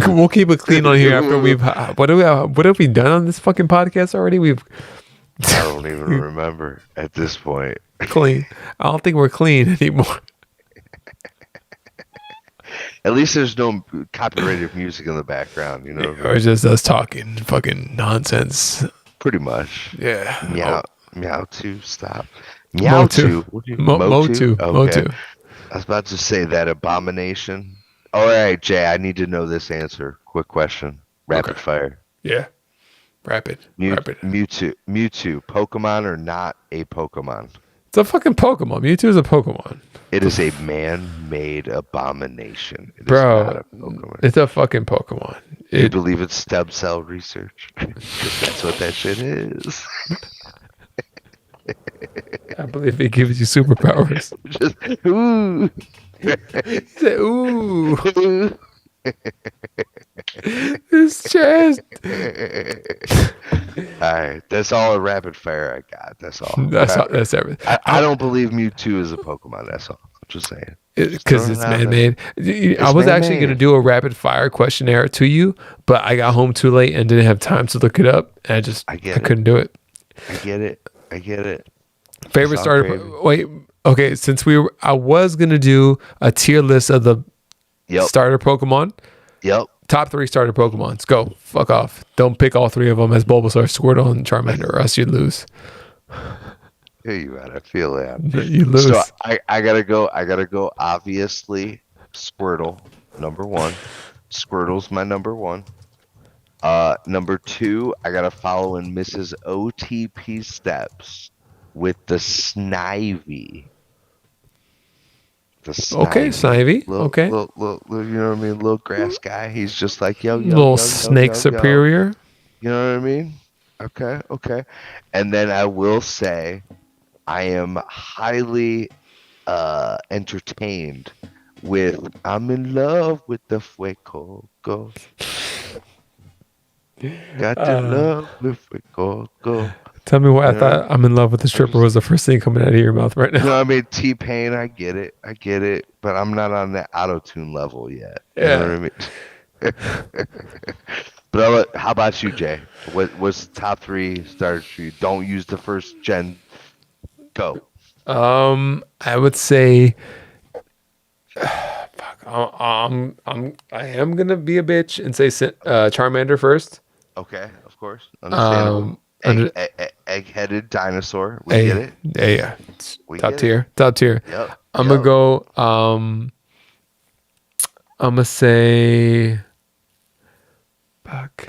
We'll keep it clean on here after we've. What have we done on this fucking podcast already? We've I don't even remember at this point. clean. I don't think we're clean anymore. At least there's no copyrighted music in the background, you know. Or just us talking fucking nonsense. Pretty much. Yeah. Meow, Meowth, stop. Meowth. Motu. Okay. I was about to say that abomination. All right, Jay. I need to know this answer. Quick question. Rapid fire. Yeah. Rapid. Mewtwo. Pokemon or not a Pokemon? It's a fucking Pokemon. Mewtwo is a Pokemon. It is a man-made abomination. It is Bro, not a Pokemon. it's a fucking Pokemon. You believe it's stem cell research? 'Cause that's what that shit is. I believe it gives you superpowers. Just, ooh. He said, ooh. His chest. Alright, that's all a rapid fire I got. That's all. That's everything. I don't believe Mewtwo is a Pokemon. That's all. I'm just saying. Because it's man-made. I was actually going to do a rapid fire questionnaire to you, but I got home too late and didn't have time to look it up. And I couldn't do it. I get it. Favorite starter. Wait, okay. Since I was going to do a tier list of the starter Pokemon. Yep. Top 3 starter Pokemon. Let's go. Fuck off. Don't pick all 3 of them as Bulbasaur, Squirtle, and Charmander, or else you lose. Here you at. I feel that. You lose. So I gotta go. Obviously, Squirtle, number 1. Squirtle's my number 1. Number 2, I gotta follow in Mrs. OTP steps with the Snivy. The Okay, Snivy. Snivy. Little, Okay. you know what I mean? Little grass guy. He's just like, yo, yo, Little yo, yo, snake yo, yo. superior. You know what I mean? Okay, okay. And then I will say I am highly entertained with I'm in love with the fuego. Go. Got to love with fuego. Go. Tell me why I You know? thought I'm in love with the stripper was the first thing coming out of your mouth right You know now. what I mean? T-Pain, I get it, but I'm not on that auto-tune level yet. You Yeah. know what I mean? But how about you, Jay? What's the top 3 starters for you? Don't use the first gen. Go. I would say, fuck, I am gonna be a bitch and say Charmander first. Okay, of course. Understandable. Under, Egg-headed dinosaur. We get it. Yeah, We top get tier, top tier. Yep. I'm gonna go. I'm gonna say, fuck,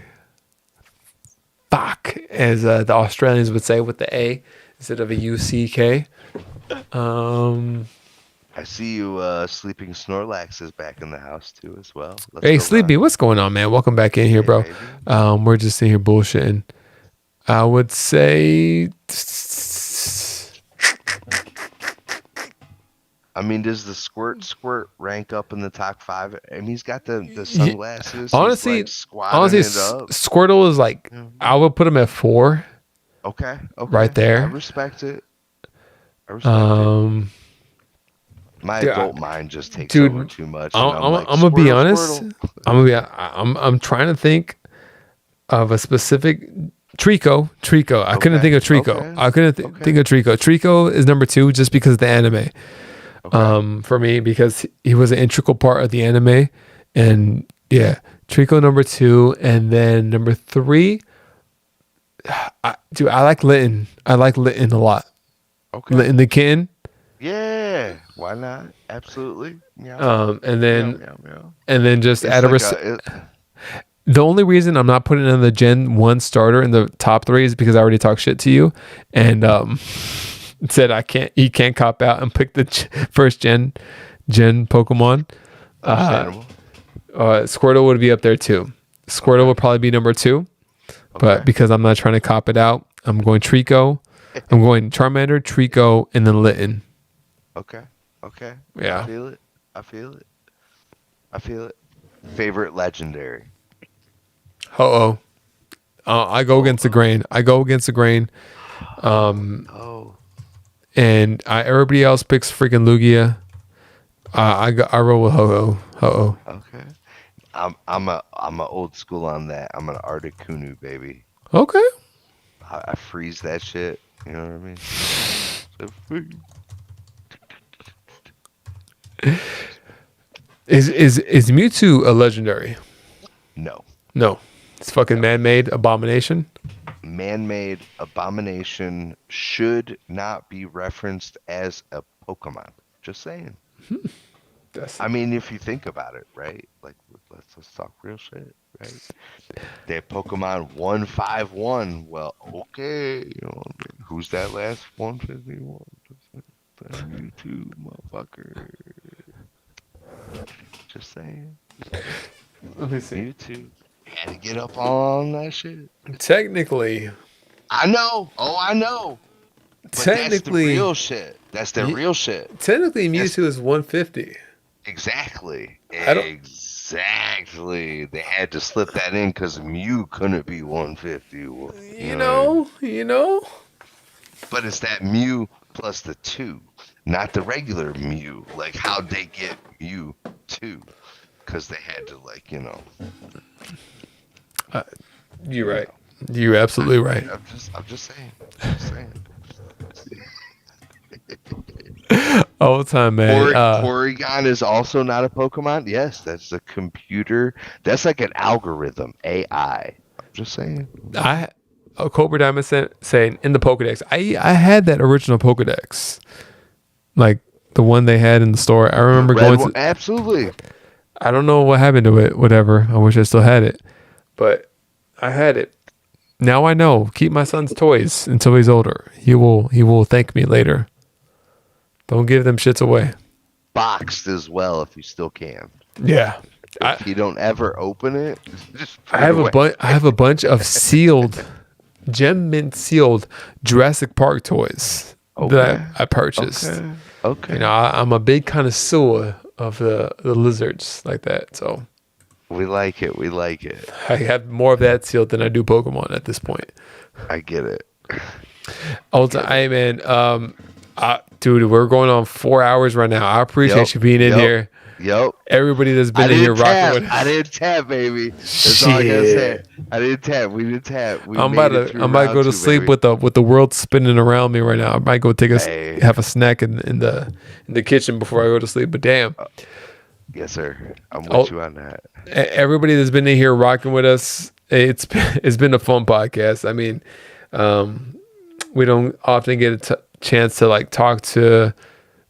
as the Australians would say with the A instead of a UCK. I see you sleeping Snorlax is back in the house too as well. Let's Hey, go, Sleepy, Ron. what's going on, man? Welcome back in here, Hey, bro. baby. We're just sitting here bullshitting. I would say, I mean, does the squirt rank up in the top 5? I mean, he's got the sunglasses. honestly, he's like squatting it up. Squirtle is like, I would put him at 4. Okay. Right there. I respect it. My dude, adult mind just takes dude, over too much. I'm like, gonna be Squirtle, honest. Squirtle. I'm trying to think of a specific Trico. I couldn't think of Trico. Okay. I couldn't think of Trico. Trico is number 2 just because of the anime. Okay. For me, because he was an integral part of the anime, and yeah, Trico number 2, and then number 3. I like Litten. I like Litten a lot. Okay. Litten the kitten. Yeah. Why not? Absolutely. Yeah. And then Meow. and then just It's add like the only reason I'm not putting in the Gen 1 starter in the top 3 is because I already talked shit to you and said he can't cop out and pick the first gen Pokemon. understandable. Squirtle would be up there too. Squirtle would probably be number 2, but because I'm not trying to cop it out, I'm going Trico. I'm going Charmander, Trico, and then Litten. Okay. Yeah. I feel it. Favorite legendary. I go against the grain. And everybody else picks freaking Lugia. I roll with Ho-Oh. Okay. I'm a old school on that. I'm an Articuno baby. Okay. I freeze that shit. You know what I mean? Is Mewtwo a legendary? No. No. It's fucking man-made abomination. Man-made abomination should not be referenced as a Pokemon. Just saying. I mean, if you think about it, right? Like, let's talk real shit, right? That Pokemon 151. Well, okay, you know, who's that last 151? You too, motherfucker. Just saying. Let me see. You too. Had to get up on that shit. Technically. I know. Oh, I know. But Technically. that's the real shit. That's the real shit. Technically, Mewtwo is 150. Exactly. I don't- Exactly. They had to slip that in because Mew couldn't be 150. You know. But it's that Mew plus the 2, not the regular Mew. Like, how'd they get Mew 2? Because they had to, like, you know. You're right. You're absolutely right. I'm just saying. All the time, man. Porygon is also not a Pokemon. Yes, that's a computer. That's like an algorithm, AI. I'm just saying. Cobra Diamond saying in the Pokedex. I had that original Pokedex, like the one they had in the store. I remember absolutely. I don't know what happened to it. Whatever. I wish I still had it, but I had it. Now I know. Keep my son's toys until he's older. He will thank me later. Don't give them shits away. Boxed as well if you still can. Yeah. If you don't ever open it, just put I have it away. I have a bunch of sealed, gem mint sealed Jurassic Park toys that I purchased. Okay. You know, I'm a big connoisseur of the lizards like that. So We like it. We like it. I have more of that sealed than I do Pokemon at this point. I get it. Hey man, dude, we're going on 4 hours right now. I appreciate you being in here. Yep. Everybody that's been in here rocking with. I didn't tap, baby. That's all I gotta say. I didn't tap. We didn't tap. I'm about to go to sleep with the world spinning around me right now. I might go take have a snack in the kitchen before I go to sleep. But damn. Yes, sir. I'm with you on that. Everybody that's been in here rocking with us, it's been a fun podcast. I mean, we don't often get a chance to like talk to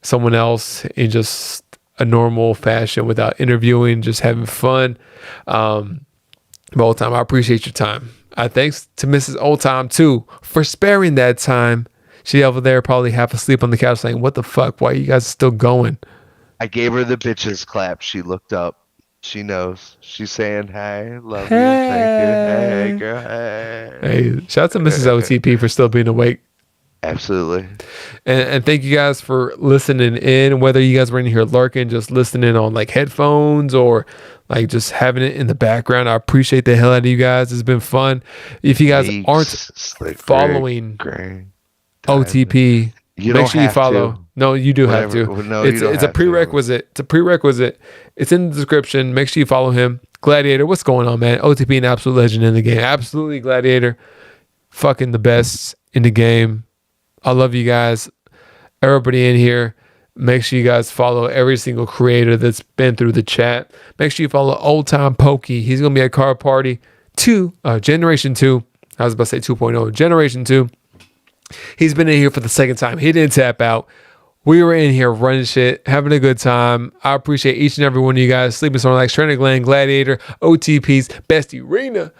someone else in just a normal fashion without interviewing, just having fun. Ol'tyme, I appreciate your time. Thanks to Mrs. Ol'tyme too for sparing that time. She over there probably half asleep on the couch saying, "What the fuck? Why are you guys still going?" I gave her the bitches clap. She looked up. She knows. She's saying, "Hi, love Hey. you, thank you, hey, girl, hey." Hey, shout out to Mrs. OTP for still being awake. Absolutely. And thank you guys for listening in, whether you guys were in here lurking, just listening on like headphones or like just having it in the background. I appreciate the hell out of you guys. It's been fun. If you guys aren't following OTP, make sure you follow. No, you do have to. No, it's a prerequisite. It's a prerequisite. It's in the description. Make sure you follow him. Gladiator, what's going on, man? OTP, an absolute legend in the game. Absolutely, Gladiator. Fucking the best in the game. I love you guys. Everybody in here, make sure you guys follow every single creator that's been through the chat. Make sure you follow Ol'tyme Poke. He's going to be at Card Party 2, Generation 2. I was about to say 2.0. Generation 2. He's been in here for the second time. He didn't tap out. We were in here running shit, having a good time. I appreciate each and every one of you guys. Sleeping Snorlax, Trainer Glenn, Gladiator, OTP's, Bestie Rena,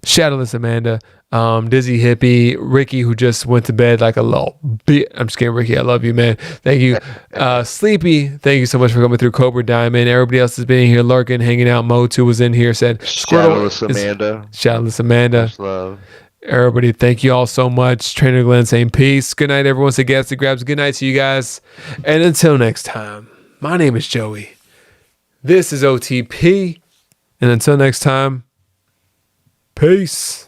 Shadowless Amanda, Dizzy Hippie, Ricky, who just went to bed like a little bit. I'm just kidding, Ricky. I love you, man. Thank you. Sleepy, thank you so much for coming through. Cobra Diamond. Everybody else has been in here lurking, hanging out. Mo2 was in here, said Shadowless Amanda. Shadowless Amanda. Much love. Everybody, thank you all so much. Trainer Glenn saying peace. Good night, everyone. Say gas to grabs. Good night to you guys. And until next time, my name is Joey. This is OTP. And until next time, peace.